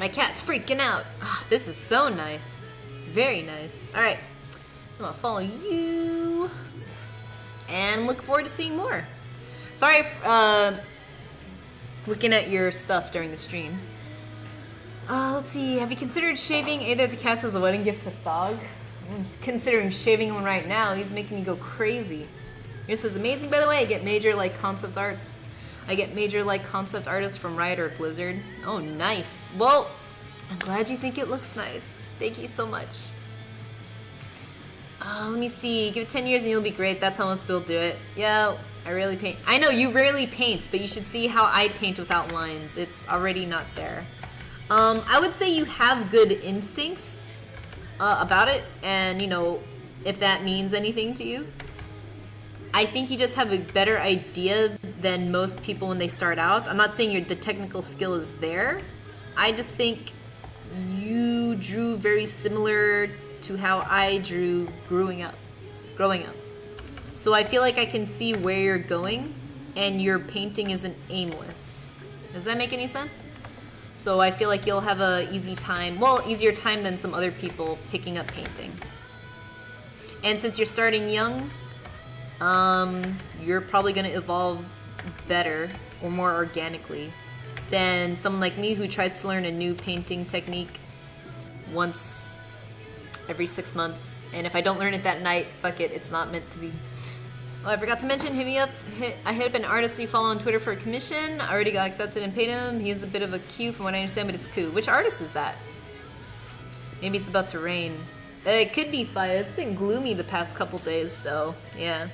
My cat's freaking out. Oh, this is so nice. Very nice. Alright. I'm gonna follow you. And look forward to seeing more. Sorry for looking at your stuff during the stream. Let's see. Have you considered shaving either of the cats as a wedding gift to Thog? I'm just considering shaving one right now. He's making me go crazy. This is amazing, by the way. I get major concept arts. I get major concept artists from Riot or Blizzard. Oh, nice. Well, I'm glad you think it looks nice. Thank you so much. Let me see. Give it 10 years and you'll be great. That's how most people do it. Yeah, I rarely paint. I know you rarely paint, but you should see how I paint without lines. It's already not there. I would say you have good instincts about it, and you know, if that means anything to you. I think you just have a better idea than most people when they start out. I'm not saying the technical skill is there. I just think you drew very similar to how I drew growing up. So I feel like I can see where you're going, and your painting isn't aimless. Does that make any sense? So I feel like you'll have a easier time than some other people picking up painting. And since you're starting young, you're probably going to evolve better or more organically than someone like me who tries to learn a new painting technique once every 6 months. And if I don't learn it that night, fuck it, it's not meant to be. Oh, I forgot to mention, hit me up. I hit up an artist you follow on Twitter for a commission. I already got accepted and paid him. He is a bit of a Q from what I understand, but it's cool. Which artist is that? Maybe it's about to rain. It could be fire. It's been gloomy the past couple days, so yeah.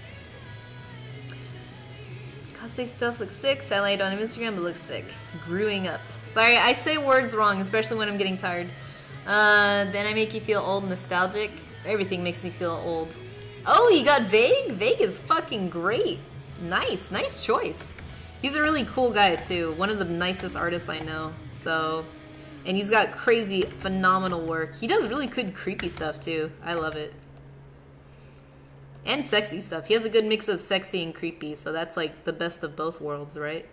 Cosplay stuff looks sick. Satellite on Instagram, but looks sick. Growing up. Sorry, I say words wrong, especially when I'm getting tired. Then I make you feel old and nostalgic. Everything makes me feel old. Oh, you got Vague? Vague is fucking great. Nice, nice choice. He's a really cool guy too. One of the nicest artists I know. So, and he's got crazy, phenomenal work. He does really good creepy stuff too. I love it. And sexy stuff. He has a good mix of sexy and creepy, so that's like the best of both worlds, right?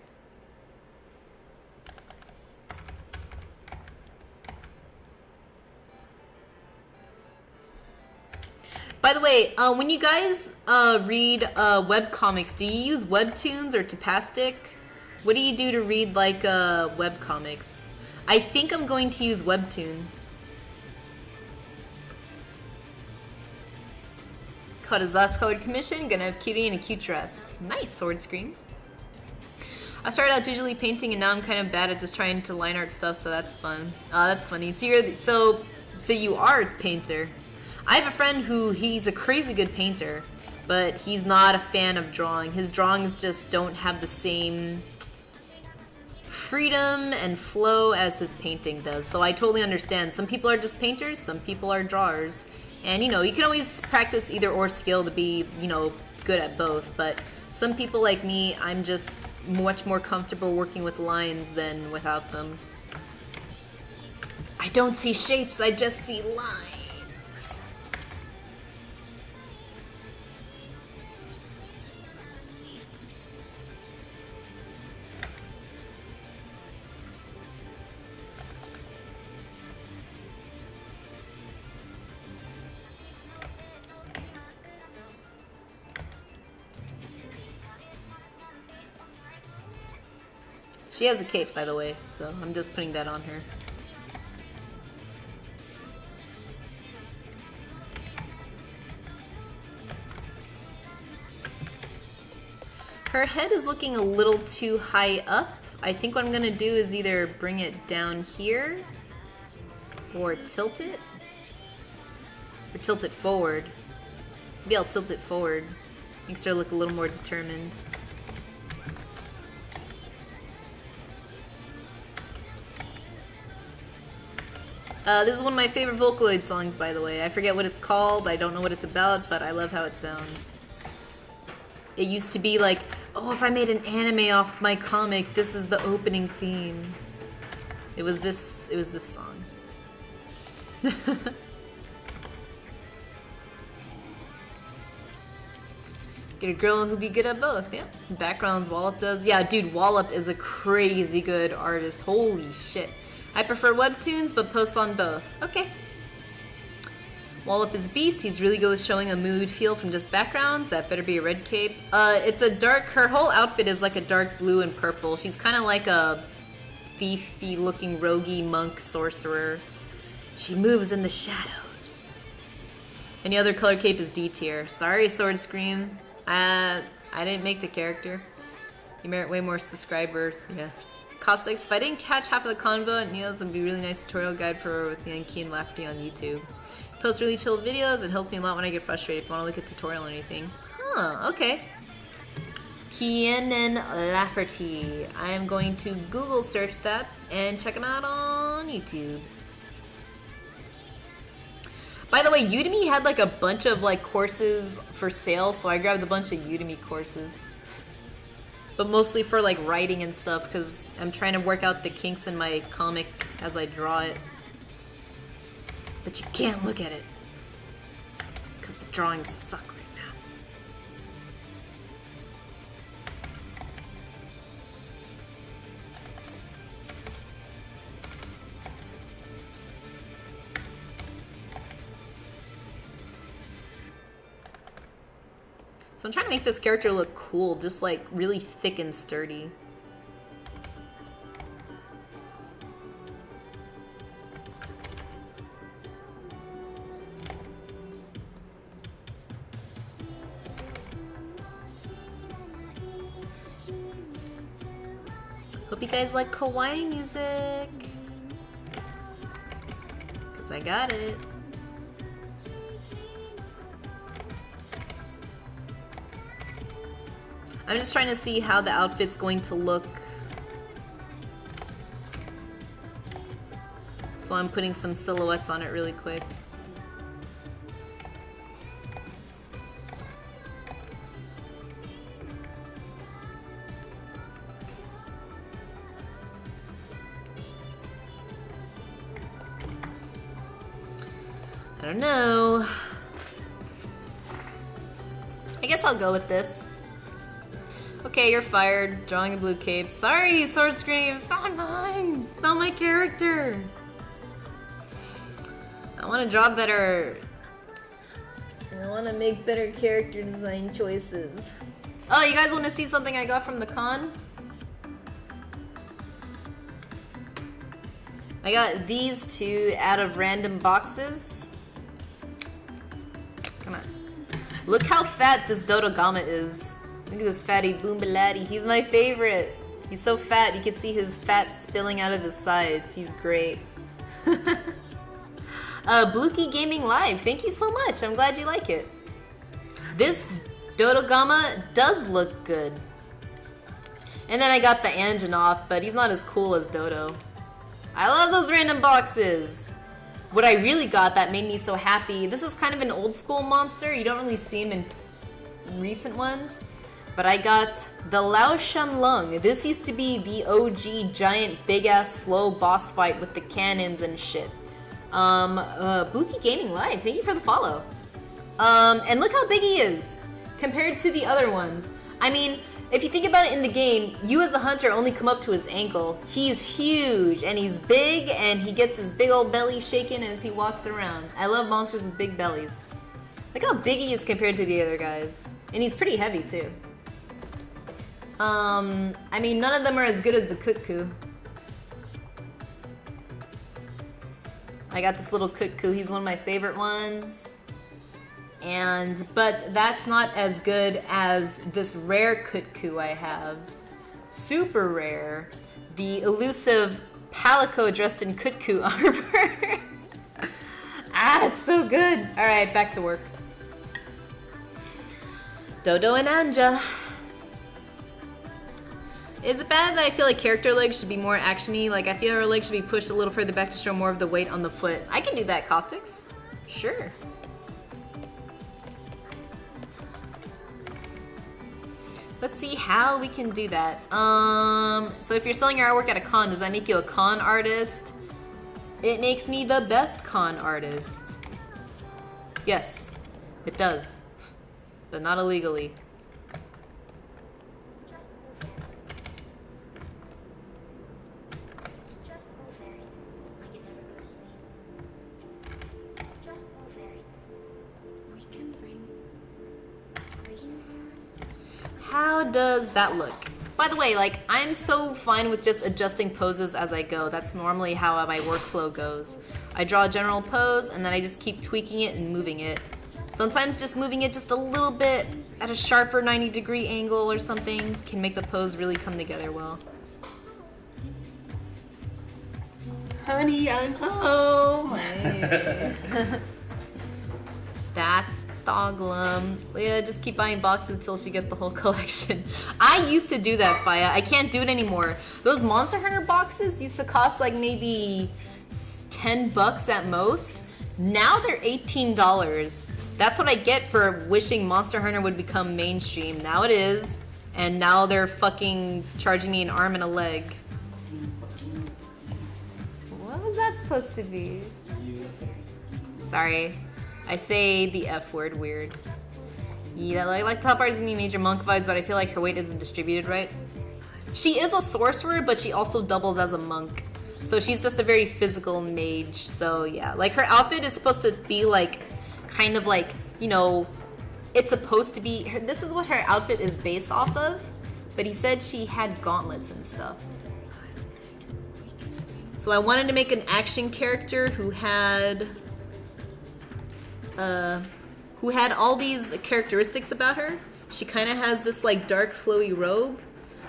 By the way, when you guys read webcomics, do you use Webtoons or Tapastic? What do you do to read like webcomics? I think I'm going to use Webtoons. Caught his last colored commission, gonna have cutie in a cute dress. Nice, Sword Screen. I started out digitally painting and now I'm kind of bad at just trying to line art stuff, so that's fun. That's funny. So you're so you are a painter. I have a friend who he's a crazy good painter, but he's not a fan of drawing. His drawings just don't have the same freedom and flow as his painting does. So I totally understand. Some people are just painters, some people are drawers. And, you know, you can always practice either or skill to be, you know, good at both. But some people like me, I'm just much more comfortable working with lines than without them. I don't see shapes, I just see lines. She has a cape, by the way, so I'm just putting that on her. Her head is looking a little too high up. I think what I'm gonna do is either bring it down here or tilt it. Or tilt it forward. Maybe I'll tilt it forward. Makes her look a little more determined. This is one of my favorite Vocaloid songs, by the way. I forget what it's called, I don't know what it's about, but I love how it sounds. It used to be like, oh, if I made an anime off my comic, this is the opening theme. It was this song. Get a girl who'd be good at both, yeah. Backgrounds, Wallop does. Yeah, dude, Wallop is a crazy good artist. Holy shit. I prefer Webtoons, but post on both. Okay. Wallop is beast. He's really good with showing a mood feel from just backgrounds. That better be a red cape. It's a dark, her whole outfit is like a dark blue and purple. She's kind of like a thiefy looking roguey monk sorcerer. She moves in the shadows. Any other color cape is D tier. Sorry, Sword Scream. I didn't make the character. You merit way more subscribers. Yeah. Caustics, if I didn't catch half of the convo at Neo's, it'd be a really nice tutorial guide for her with Yankee and Lafferty on YouTube. Post really chill videos, it helps me a lot when I get frustrated if I want to look at tutorial or anything. Huh, okay. Kienen Lafferty. I am going to Google search that and check him out on YouTube. By the way, Udemy had like a bunch of like courses for sale, so I grabbed a bunch of Udemy courses. But mostly for like writing and stuff, because I'm trying to work out the kinks in my comic as I draw it. But you can't look at it, because the drawings suck right now. So I'm trying to make this character look cool, just like really thick and sturdy. Hope you guys like kawaii music, 'cause I got it. I'm just trying to see how the outfit's going to look. So I'm putting some silhouettes on it really quick. I don't know. I guess I'll go with this. Okay, you're fired. Drawing a blue cape. Sorry, Sword Scream. It's not mine. It's not my character. I want to draw better. I want to make better character design choices. Oh, you guys want to see something I got from the con? I got these two out of random boxes. Come on. Look how fat this Dodogama is. Look at this fatty Boombalatti. He's my favorite. He's so fat, you can see his fat spilling out of his sides. He's great. Bluky Gaming Live, thank you so much. I'm glad you like it. This Dodogama does look good. And then I got the Anjanath, but he's not as cool as Dodo. I love those random boxes. What I really got that made me so happy, this is kind of an old school monster. You don't really see him in recent ones. But I got the Lao Shan Lung. This used to be the OG giant big ass slow boss fight with the cannons and shit. Bluky Gaming Live, thank you for the follow. And look how big he is compared to the other ones. I mean, if you think about it in the game, you as the hunter only come up to his ankle. He's huge and he's big and he gets his big old belly shaking as he walks around. I love monsters with big bellies. Look how big he is compared to the other guys. And he's pretty heavy too. I mean, none of them are as good as the Kutku. I got this little Kutku, he's one of my favorite ones. But that's not as good as this rare Kutku I have. Super rare. The elusive Palico dressed in Kutku armor. Ah, it's so good. Alright, back to work. Dodo and Anja. Is it bad that I feel like character legs should be more actiony? Like, I feel her legs should be pushed a little further back to show more of the weight on the foot. I can do that, Caustix. Sure. Let's see how we can do that. So if you're selling your artwork at a con, does that make you a con artist? It makes me the best con artist. Yes, it does. But not illegally. How does that look? By the way, like, I'm so fine with just adjusting poses as I go. That's normally how my workflow goes. I draw a general pose, and then I just keep tweaking it and moving it. Sometimes just moving it just a little bit at a sharper 90-degree angle or something can make the pose really come together well. Honey, I'm home! That's Thoglum. Leah, just keep buying boxes until she gets the whole collection. I used to do that, Faya. I can't do it anymore. Those Monster Hunter boxes used to cost like maybe 10 bucks at most. Now they're $18. That's what I get for wishing Monster Hunter would become mainstream. Now it is. And now they're fucking charging me an arm and a leg. What was that supposed to be? Sorry. I say the F word weird. Yeah, like the top part is gonna be major monk vibes, but I feel like her weight isn't distributed right. She is a sorcerer, but she also doubles as a monk. So she's just a very physical mage, so yeah. Like her outfit is supposed to be like, kind of like, you know, it's supposed to be, this is what her outfit is based off of, but he said she had gauntlets and stuff. So I wanted to make an action character who had all these characteristics about her. She kind of has this like dark flowy robe,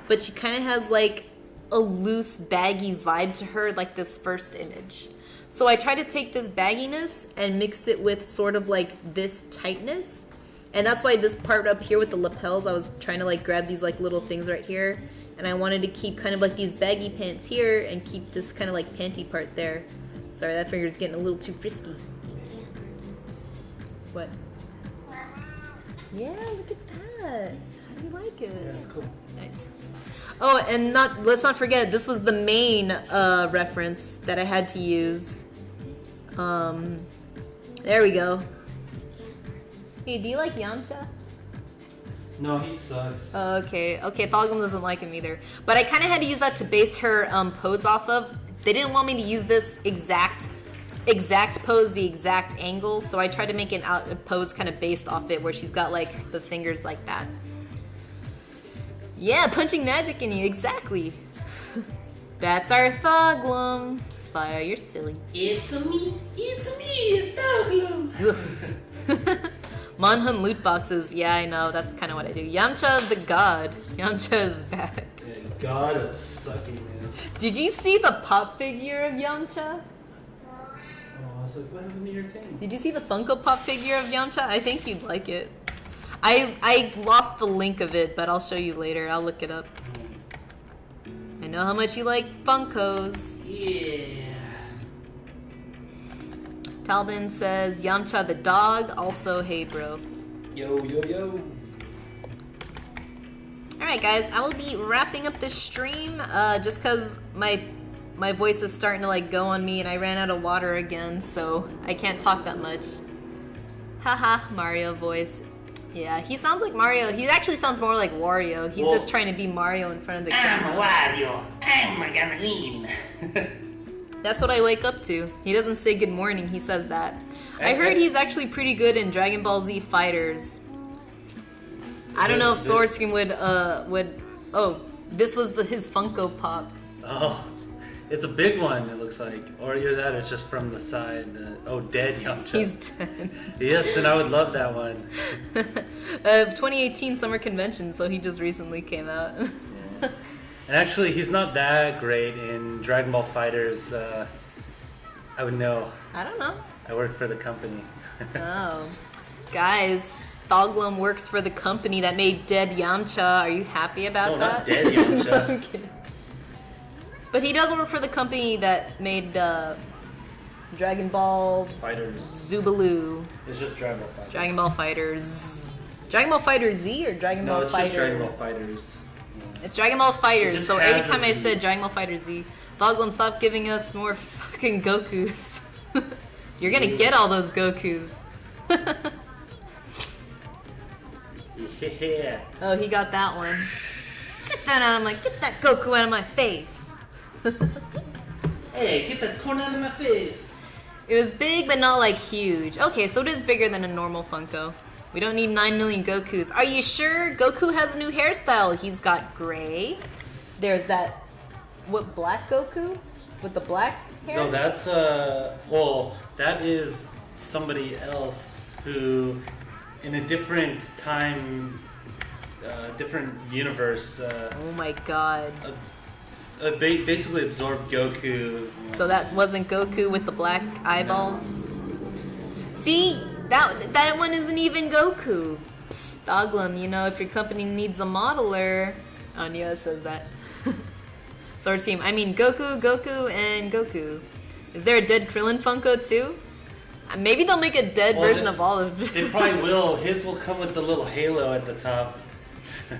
but she kind of has like a loose baggy vibe to her, like this first image. So I try to take this bagginess and mix it with sort of like this tightness And that's why this part up here with the lapels, I was trying to like grab these like little things right here. And I wanted to keep kind of like these baggy pants here and keep this kind of like panty part there. Sorry, that finger's getting a little too frisky. What? Yeah, look at that. How do you like it? Yeah, it's cool. Nice. Oh, and let's not forget, this was the main reference that I had to use. There we go. Hey, do you like Yamcha? No, he sucks. Okay, Thalgrim doesn't like him either. But I kind of had to use that to base her pose off of. They didn't want me to use this exact pose, the exact angle, so I tried to make a pose kind of based off it, where she's got like the fingers like that. Yeah, punching magic in you, exactly. That's our Thalgrim. Fire, you're silly. It's me, Thalgrim. Monhun loot boxes, yeah, I know, that's kind of what I do. Yamcha the god. Yamcha is back. Yeah, god of suckiness. Did you see the pop figure of Yamcha? Oh, I was like, what happened to your thing? Did you see the Funko Pop figure of Yamcha? I think you'd like it. I lost the link of it, but I'll show you later. I'll look it up. I know how much you like Funkos. Yeah. Talden says Yamcha the dog. Also, hey bro. Yo, yo, yo. Alright guys, I will be wrapping up this stream just because my voice is starting to like go on me and I ran out of water again, so I can't talk that much. Haha, Mario voice. Yeah, he sounds like Mario. He actually sounds more like Wario. He's just trying to be Mario in front of the camera. I'm Wario. I'm a Gamelin. That's what I wake up to. He doesn't say good morning, he says that. I heard he's actually pretty good in Dragon Ball Z Fighters. I don't know if Swordscream would oh, this was his Funko Pop. Oh, it's a big one, it looks like. Or either that, it's just from the side. Oh, dead Yamcha. He's dead. Yes, then I would love that one. 2018 Summer Convention, so he just recently came out. Yeah. And actually, he's not that great in Dragon Ball Fighters. I would know. I don't know. I work for the company. Oh. Guys, Thalgrim works for the company that made Dead Yamcha. Are you happy about that? Not Dead Yamcha. Okay. But he does work for the company that made Dragon Ball Fighters. Zubaloo. It's just Dragon Ball Fighters. Dragon Ball Fighters. Dragon Ball Fighter Z or Dragon Ball Fighters? No, it's just Dragon Ball Fighters. Yeah. It's Dragon Ball Fighters, so every time I Z. said Dragon Ball Fighter Z, Thalgrim, stop giving us more fucking Gokus. You're gonna get all those Gokus. Yeah. Oh, he got that one. Get that Goku out of my face. Hey, get that corn out of my face. It was big, but not like huge. Okay, so it is bigger than a normal Funko. We don't need 9 million Gokus. Are you sure? Goku has a new hairstyle. He's got gray. There's that, what, black Goku? With the black hair? No, that's, well, that is somebody else who, in a different time, different universe, Oh my god. basically absorbed Goku. So that wasn't Goku with the black eyeballs? See? That one isn't even Goku. Psst, Thalgrim, you know, if your company needs a modeler... Oh, Nia says that. Sword Team. I mean, Goku, and Goku. Is there a dead Krillin Funko too? Maybe they'll make a dead version of all of it. They probably will. His will come with the little halo at the top.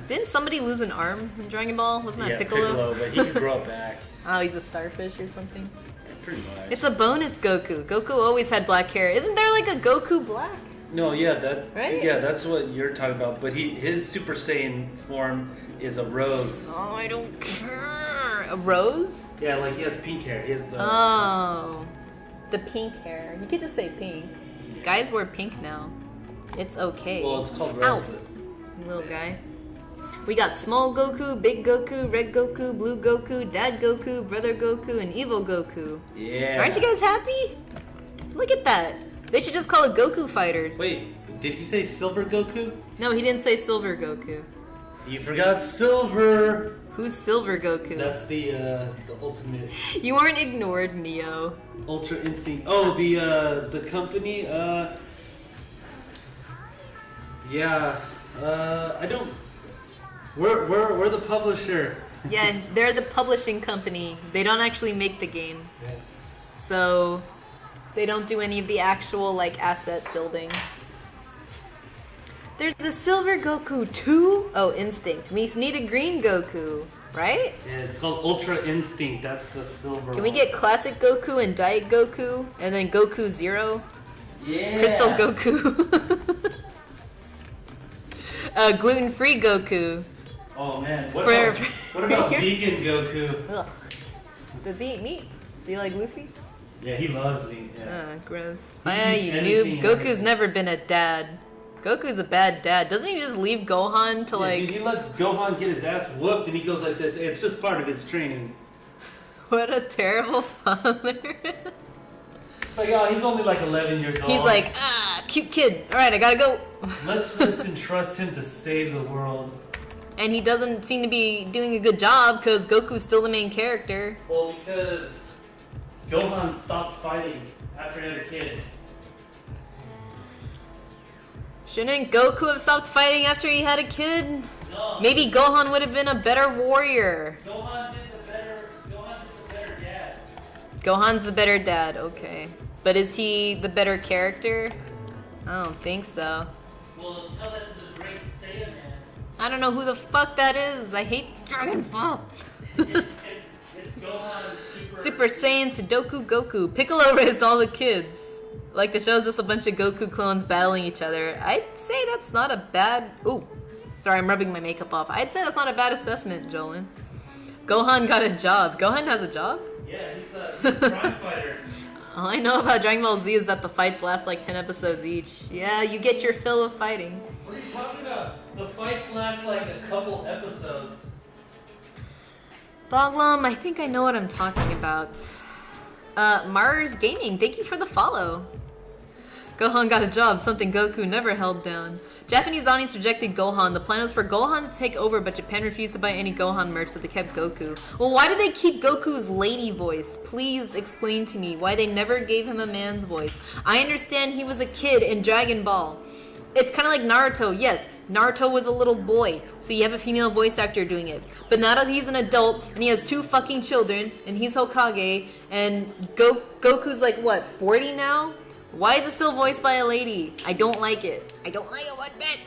Didn't somebody lose an arm in Dragon Ball? Wasn't that Yeah, Piccolo? but he can grow it back. Oh, he's a starfish or something? Pretty much. It's a bonus Goku. Goku always had black hair. Isn't there like a Goku black? No, yeah, Right? yeah, that's what you're talking about. But his Super Saiyan form is a rose. Oh, I don't care. A rose? Yeah, like he has pink hair. He has the. Oh. The pink hair. You could just say pink. Guys wear pink now. It's okay. Well, it's called Ow. rose. But Little guy. We got small Goku, big Goku, red Goku, blue Goku, dad Goku, brother Goku, and evil Goku. yeah. Aren't you guys happy? Look at that. They should just call it Goku Fighters. Wait, did he say Silver Goku? No, he didn't say Silver Goku. You forgot Silver. Who's Silver Goku? That's the ultimate You weren't ignored, Neo. Ultra Instinct. Oh, the company. Yeah. I don't. We're the publisher. Yeah, they're the publishing company. They don't actually make the game. Yeah. So they don't do any of the actual like asset building. There's a silver Goku too. Oh, Instinct. We need a green Goku, right? Yeah, it's called Ultra Instinct. That's the silver. Can we get classic Goku and Diet Goku and then Goku Zero? Yeah. Crystal Goku. Gluten-free Goku. Oh man. For- What about vegan Goku? Ugh. Does he eat meat? Do you like Luffy? Yeah, he loves meat. Yeah. Gross. He Ah, eats you anything noob. and Goku's never been a dad. Goku's a bad dad. Doesn't he just leave Gohan to Yeah, like... dude, he lets Gohan get his ass whooped and he goes like this. It's just part of his training. What a terrible father. Like, oh, he's only like 11 years old. He's like, cute kid. Alright, I gotta go. Let's just entrust him to save the world. And he doesn't seem to be doing a good job because Goku's still the main character. Well, because Gohan stopped fighting after he had a kid. Shouldn't Goku have stopped fighting after he had a kid? No. Maybe Gohan would have been a better warrior. Gohan's the better dad. Gohan's the better dad, okay. But is he the better character? I don't think so. Well, tell that to the great Saiyan man. I don't know who the fuck that is. I hate Dragon Ball. It's Gohan Super Saiyan Sudoku Goku. Piccolo raised all the kids. Like the show's just a bunch of Goku clones battling each other. I'd say that's not a bad... Ooh. Sorry, I'm rubbing my makeup off. I'd say that's not a bad assessment, Jolin. Gohan got a job. Gohan has a job? Yeah, he's a crime fighter. All I know about Dragon Ball Z is that the fights last like 10 episodes each. Yeah, you get your fill of fighting. What are you talking about? The fights last like a couple episodes. Boglum, I think I know what I'm talking about. Mars Gaming, thank you for the follow. Gohan got a job, something Goku never held down. Japanese audience rejected Gohan. The plan was for Gohan to take over, but Japan refused to buy any Gohan merch, so they kept Goku. Well, why did they keep Goku's lady voice? Please explain to me why they never gave him a man's voice. I understand he was a kid in Dragon Ball. It's kind of like Naruto. Yes, Naruto was a little boy, so you have a female voice actor doing it. But now that he's an adult and he has 2 fucking children and he's Hokage and Goku's like what, 40 now? Why is it still voiced by a lady? I don't like it. I don't like it one bit.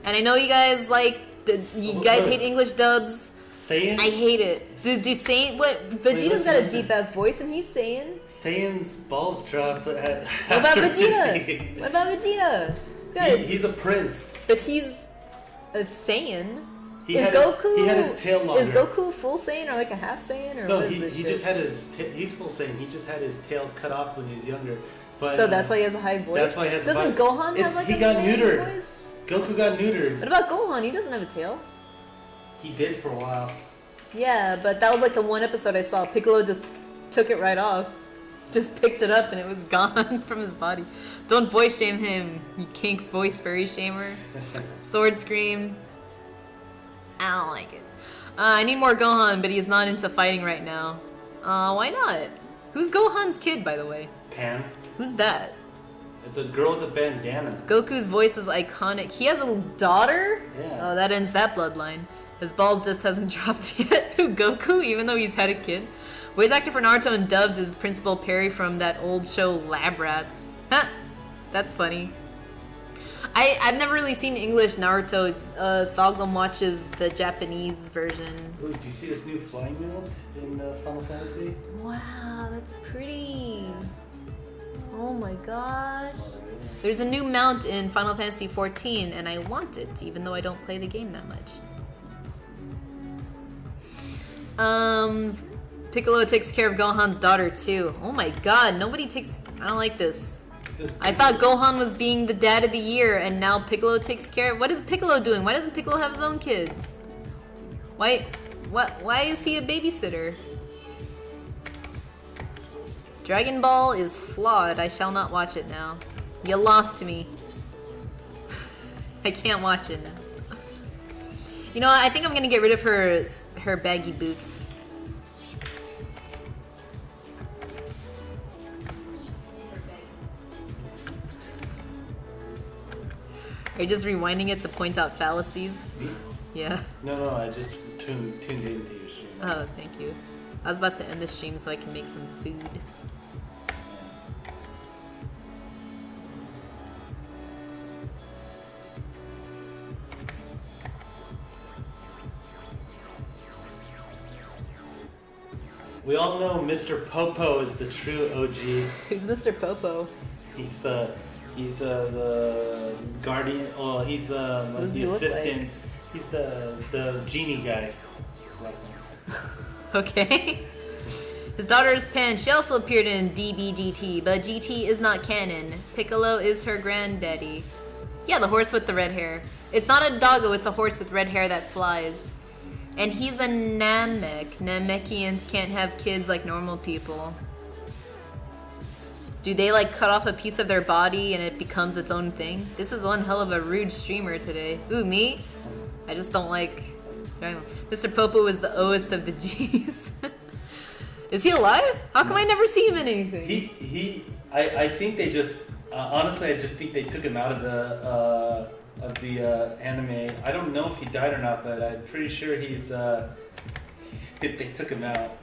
And I know you guys you guys hate English dubs. Saiyan? I hate it. Do Saiyan, what? Vegeta's got a deep ass voice and he's Saiyan. Saiyan's balls drop at What about Vegeta? What about Vegeta? He's got He's a prince. But he's a Saiyan. He Is had Goku? He had his tail longer. Is Goku full Saiyan or like a half Saiyan or No, what is this he shit? just had he's full Saiyan. He just had his tail cut off when he was younger. But So that's why he has a high voice. That's why he has a Doesn't high- Gohan It's- have like he a got man's neutered. voice? Goku got neutered. What about Gohan? He doesn't have a tail. He did for a while. Yeah, but that was like the one episode I saw. Piccolo just took it right off. Just picked it up and it was gone from his body. Don't voice shame him, you kink voice furry shamer. Sword Scream. I don't like it. I need more Gohan, but he is not into fighting right now. Why not? Who's Gohan's kid, by the way? Pan. Who's that? It's a girl with a bandana. Goku's voice is iconic. He has a daughter? Yeah. Oh, that ends that bloodline. His balls just hasn't dropped yet. Who, Goku, even though he's had a kid? Voice actor for Naruto and dubbed is Principal Perry from that old show Lab Rats. Huh. That's funny. I've never really seen English Naruto. Thoglum watches the Japanese version. Ooh, did you see this new flying mount in Final Fantasy? Wow, that's pretty. Oh my gosh. There's a new mount in Final Fantasy XIV, and I want it, even though I don't play the game that much. Piccolo takes care of Gohan's daughter too. Oh my god, nobody takes... I don't like this. I thought Gohan was being the dad of the year, and now Piccolo takes care of... What is Piccolo doing? Why doesn't Piccolo have his own kids? Why is he a babysitter? Dragon Ball is flawed. I shall not watch it now. You lost me. I can't watch it now. You know what? I think I'm gonna get rid of her baggy boots. Are you just rewinding it to point out fallacies? Me? Yeah. No, I just tuned into your stream. Oh, thank you. I was about to end the stream so I can make some food. We all know Mr. Popo is the true OG. Who's Mr. Popo? He's the guardian. Oh, he's like does the he look assistant. like? He's the genie guy. Okay. His daughter is Pan. She also appeared in DBGT, but GT is not canon. Piccolo is her granddaddy. Yeah, the horse with the red hair. It's not a doggo, it's a horse with red hair that flies. And he's a Namek. Namekians can't have kids like normal people. Do they like cut off a piece of their body and it becomes its own thing? This is one hell of a rude streamer today. Ooh, me? I just don't like... Mr. Popo is the oest of the G's. Is he alive? How come I never see him in anything? I think they just... honestly, I just think they took him out of the anime. I don't know if he died or not, but I'm pretty sure he's... they took him out.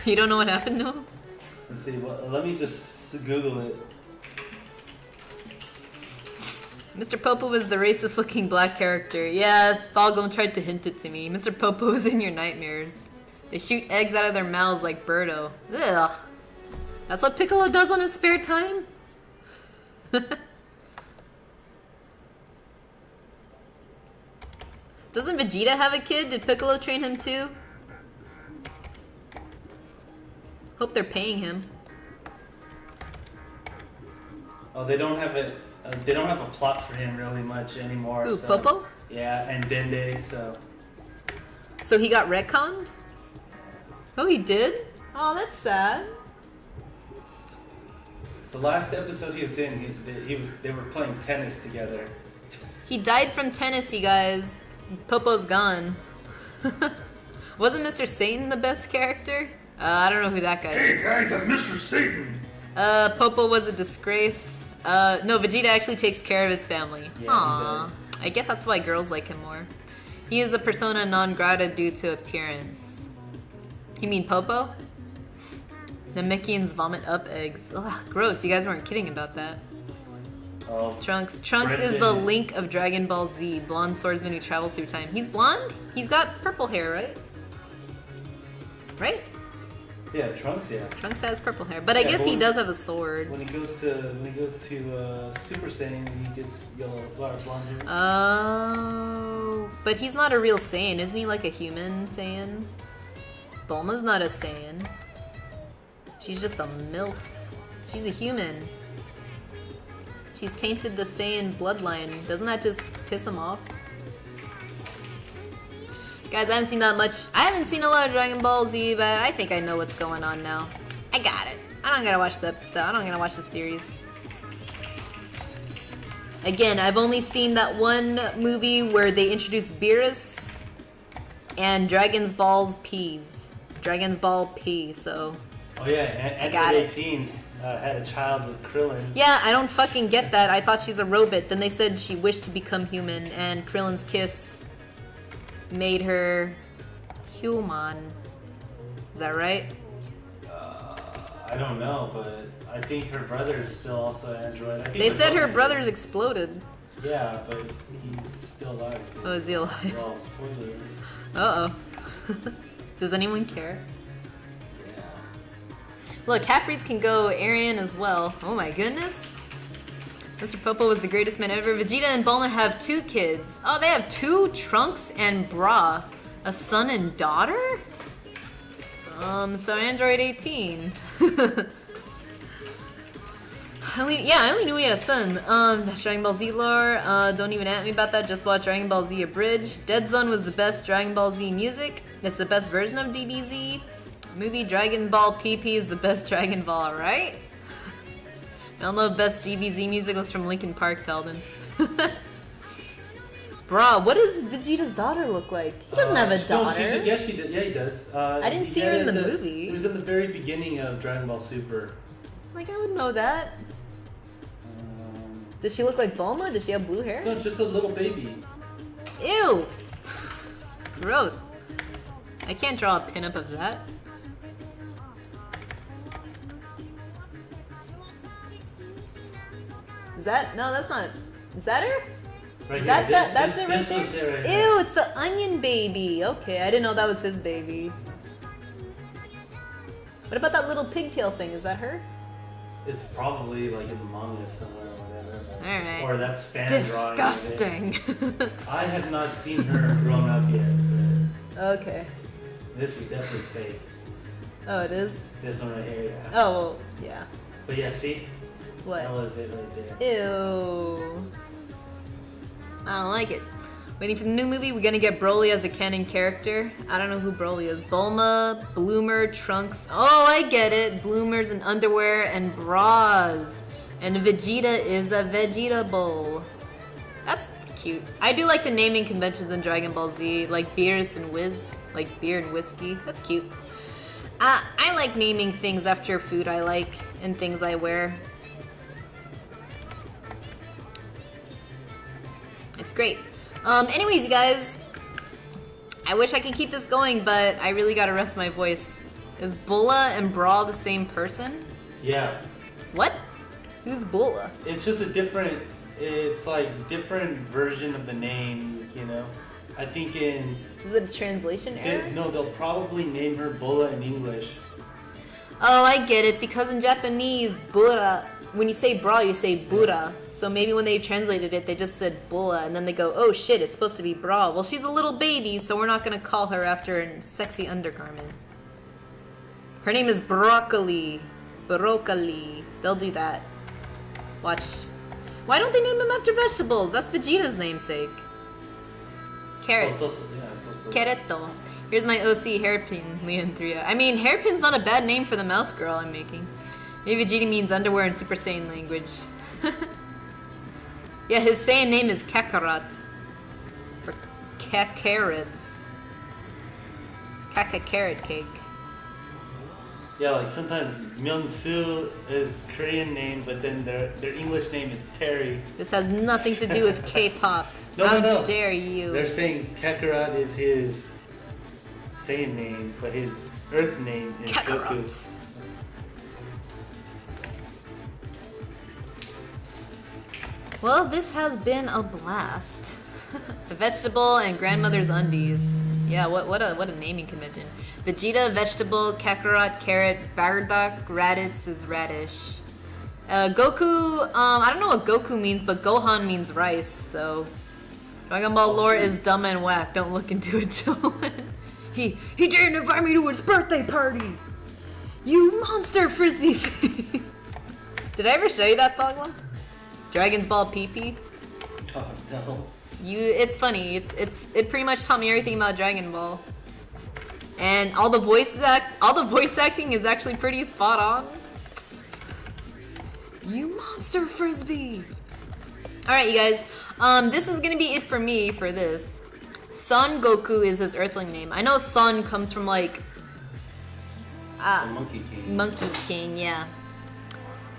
You don't know what happened to him? Let's see, well, let me just Google it. Mr. Popo was the racist looking black character. Yeah, Falgum tried to hint it to me. Mr. Popo is in your nightmares. They shoot eggs out of their mouths like Birdo. Ugh. That's what Piccolo does on his spare time? Doesn't Vegeta have a kid? Did Piccolo train him too? Hope they're paying him. Oh, they don't have a plot for him really much anymore. Ooh, so. Popo? Yeah, and Dende, so. So he got retconned? Oh, he did? Oh, that's sad. The last episode he was in, they were playing tennis together. He died from tennis, you guys. Popo's gone. Wasn't Mr. Satan the best character? I don't know who that guy is. Hey guys, I'm Mr. Satan! Popo was a disgrace. No, Vegeta actually takes care of his family. Yeah, Aww. he does. I guess that's why girls like him more. He is a persona non grata due to appearance. You mean Popo? Namekians vomit up eggs. Ugh, gross. You guys weren't kidding about that. Oh, Trunks. Trunks is the Link of Dragon Ball Z, blonde swordsman who travels through time. He's blonde? He's got purple hair, right? Right? yeah, Trunks, yeah. Trunks has purple hair, but I Yeah, guess but he when- does have a sword. When he goes to Super Saiyan, he gets yellow blonde hair. Oh, but he's not a real Saiyan, isn't he? Like a human Saiyan? Bulma's not a Saiyan. She's just a MILF. She's a human. She's tainted the Saiyan bloodline. Doesn't that just piss him off? Guys, I haven't seen that much. I haven't seen a lot of Dragon Ball Z, but I think I know what's going on now. I got it. I don't gotta watch I don't gotta watch the series. Again, I've only seen that one movie where they introduced Beerus and Dragon's Ball's P's. Dragon's Ball P, so... Oh yeah, I got Android it. 18 had a child with Krillin. Yeah, I don't fucking get that. I thought she's a robot. Then they said she wished to become human, and Krillin's kiss made her human. Is that right? I don't know, but I think her brother is still also an android. I think They the said her brother- brother's exploded. Yeah, but he's still alive. Oh, is he alive? Well, spoiler. Uh-oh. Does anyone care? Yeah. Look, half-breeds can go Aryan as well. Oh my goodness. Mr. Popo was the greatest man ever. Vegeta and Bulma have 2 kids. Oh, they have 2? Trunks and Bra. A son and daughter? So Android 18. I only knew he had a son. That's Dragon Ball Z lore. Don't even at me about that. Just watch Dragon Ball Z Abridged. Dead Zone was the best Dragon Ball Z music. It's the best version of DBZ. Movie Dragon Ball PP is the best Dragon Ball, right? I don't know if best DBZ music was from Linkin Park, Telden. Bruh, what does Vegeta's daughter look like? He doesn't have a daughter. Yeah, she did. Yeah, he does. I didn't see her in the movie. It was in the very beginning of Dragon Ball Super. Like, I would know that. Does she look like Bulma? Does she have blue hair? No, just a little baby. Ew! Gross. I can't draw a pinup of that. Is that? No, that's not. Is that her? Right here. That's it right this was there? it right here. Ew, it's the onion baby. Okay, I didn't know that was his baby. What about that little pigtail thing? Is that her? It's probably like in manga somewhere or whatever. but- Alright. Or that's fan drawing. Disgusting. I have not seen her grown up yet. Okay. But this is definitely fake. Oh, it is? This one right here, yeah. Oh, well, yeah. But yeah, see? What? That was it right there. Ew. I don't like it. Waiting for the new movie, we're gonna get Broly as a canon character. I don't know who Broly is. Bulma, Bloomer, Trunks. Oh, I get it. Bloomers in underwear and bras. And Vegeta is a vegetable. That's cute. I do like the naming conventions in Dragon Ball Z, like Beerus and Whiz, like beer and whiskey. That's cute. I like naming things after food I like and things I wear. It's great. Anyways, you guys, I wish I could keep this going, but I really gotta rest my voice. Is Bulla and Brawl the same person? Yeah. What? Who's Bulla? It's just a different, it's like different version of the name, you know? I think in, Is it a translation error? no, they'll probably name her Bulla in English. Oh, I get it, because in Japanese, Buddha, when you say Brawl, you say Buddha. So maybe when they translated it, they just said Bulla, and then they go, oh shit, it's supposed to be Brawl. Well, she's a little baby, so we're not gonna call her after a sexy undergarment. Her name is Broccoli. Broccoli. They'll do that. Watch. Why don't they name him after vegetables? That's Vegeta's namesake. Carrot. Oh, it's also, yeah, it's also. Quereto. Here's my OC hairpin, Leandria. I mean, hairpin's not a bad name for the mouse girl I'm making. Maybe Vegeta means underwear in Super Saiyan language. Yeah, his Saiyan name is Kakarot. For carrots. Kaka carrot cake. Yeah, like sometimes Myung-soo is Korean name, but then their English name is Terry. This has nothing to do with K-pop. No, How no, no. dare you? They're saying Kakarot is his Saiyan name, but his Earth name is Kakarot. Goku. Well, this has been a blast. A vegetable and grandmother's undies. Yeah, what a naming convention. Vegeta, vegetable, Kakarot, carrot, Bardock, Raditz is radish. Goku, I don't know what Goku means, but Gohan means rice, so... Dragon Ball lore is dumb and whack, don't look into it, Jolin. He didn't invite me to his birthday party! You monster frisbee face! Did I ever show you that song? Dragon's Ball PP? Oh no. It's funny. It pretty much taught me everything about Dragon Ball. And all the voice acting is actually pretty spot on. You monster frisbee. All right, you guys. This is gonna be it for me for this. Son Goku is his Earthling name. I know Son comes from like The Monkey King. Monkey King, yeah.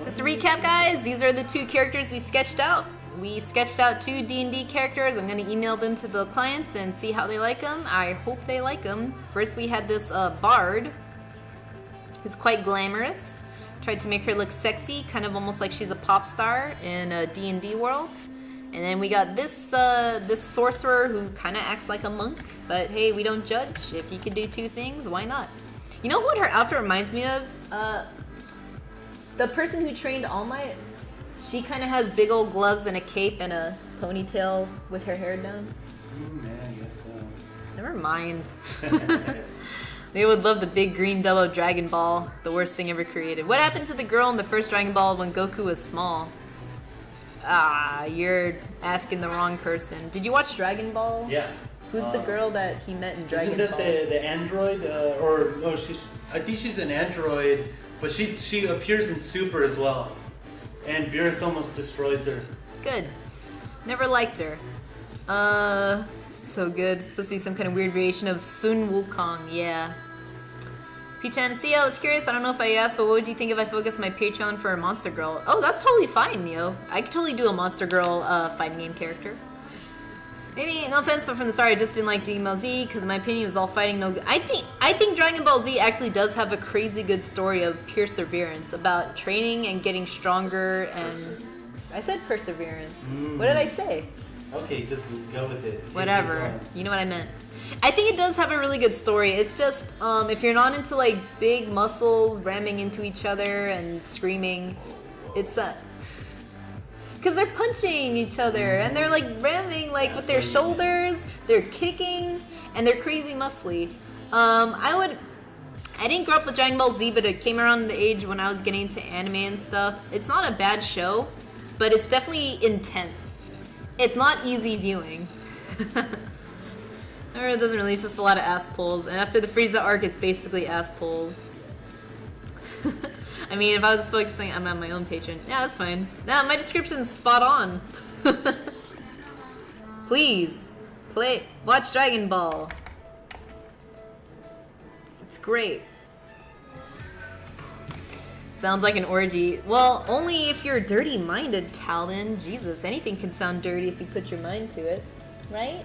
Just to recap, guys, these are the two characters we sketched out. We sketched out 2 D&D characters. I'm going to email them to the clients and see how they like them. I hope they like them. First, we had this Bard, who's quite glamorous. Tried to make her look sexy, kind of almost like she's a pop star in a D&D world. And then we got this this sorcerer who kind of acts like a monk. But hey, we don't judge. If you can do 2 things, why not? You know what her outfit reminds me of? The person who trained All Might, she kind of has big old gloves and a cape and a ponytail with her hair down. Man, I guess Never mind. They would love the big green double Dragon Ball, the worst thing ever created. What happened to the girl in the first Dragon Ball when Goku was small? Ah, you're asking the wrong person. Did you watch Dragon Ball? Yeah. Who's the girl that he met in Dragon Isn't Ball? that the android? Or no, I think she's an android, but she appears in Super as well. And Beerus almost destroys her. Good. Never liked her. So good. It's supposed to be some kind of weird variation of Sun Wukong. Yeah. P-Chan, I was curious, I don't know if I asked, but what would you think if I focused my Patreon for a Monster Girl? Oh, that's totally fine, Neo. I could totally do a Monster Girl fighting game character. Maybe, no offense, but from the start I just didn't like Dragon Ball Z because in my opinion it was all fighting no good. I think Dragon Ball Z actually does have a crazy good story of perseverance about training and getting stronger and... I said perseverance. What did I say? Okay, just go with it. Whatever. You know what I meant. I think it does have a really good story. It's just, if you're not into like big muscles ramming into each other and screaming, it's because they're punching each other and they're like ramming like with their shoulders, they're kicking, and they're crazy muscly. I didn't grow up with Dragon Ball Z, but it came around the age when I was getting into anime and stuff. It's not a bad show, but it's definitely intense. It's not easy viewing. Or it doesn't really, it's just a lot of ass pulls. And after the Frieza arc, it's basically ass pulls. I mean, if I was focusing, I'm on my own Patreon. Yeah, that's fine. Nah, my description's spot on. Please, watch Dragon Ball. It's great. Sounds like an orgy. Well, only if you're dirty-minded, Talon. Jesus, anything can sound dirty if you put your mind to it. Right?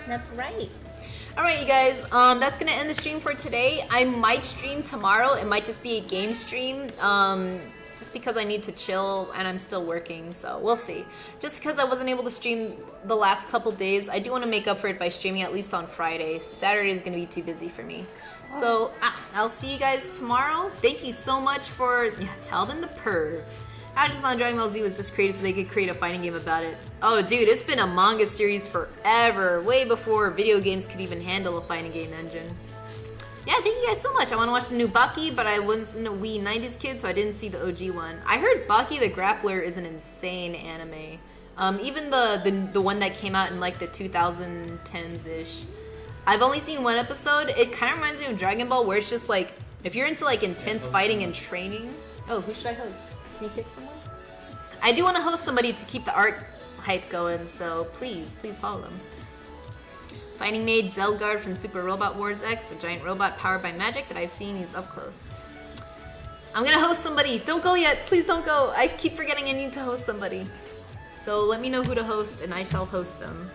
That's right. Alright, you guys, that's gonna end the stream for today. I might stream tomorrow. It might just be a game stream, just because I need to chill and I'm still working, so we'll see. Just because I wasn't able to stream the last couple days, I do want to make up for it by streaming at least on Friday. Saturday is gonna be too busy for me. So, I'll see you guys tomorrow. Thank you so much for... Yeah, Talden the Purr. I just thought Dragon Ball Z was just created so they could create a fighting game about it. Oh, dude, it's been a manga series forever. Way before video games could even handle a fighting game engine. Yeah, thank you guys so much. I want to watch the new Baki, but I wasn't a wee 90s kid, so I didn't see the OG one. I heard Baki the Grappler is an insane anime. Even the one that came out in like the 2010s-ish. I've only seen one episode. It kind of reminds me of Dragon Ball, where it's just like, if you're into like intense fighting and training... Oh, who should I host? Sneak it someone? I do want to host somebody to keep the art hype going, so please follow them. Fighting Mage Zelgard from Super Robot Wars X, a giant robot powered by magic that I've seen. He's up close. I'm gonna host somebody. Don't go yet. Please don't go. I keep forgetting I need to host somebody. So let me know who to host, and I shall host them.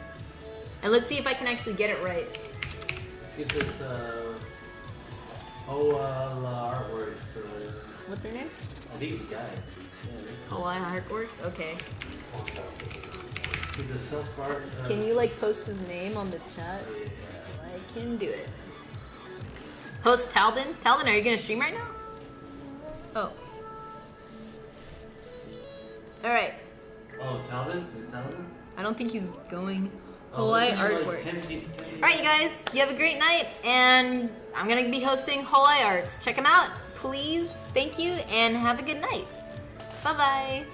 And let's see if I can actually get it right. Let's get this, Artworks, or... What's her name? I think he's a guy. Hawaii Artworks? Okay. He's a self-art... Can you, like, post his name on the chat? Yeah. I can do it. Host Talden? Talden, are you gonna stream right now? Oh. Alright. Oh, Talden? Who's Talden? I don't think he's going. Oh, Hawaii like Artworks. Alright, you guys. You have a great night, and I'm gonna be hosting Hawaii Arts. Check him out, please. Thank you, and have a good night. Bye-bye.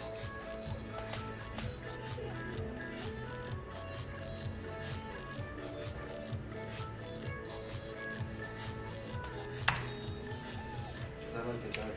I like his art.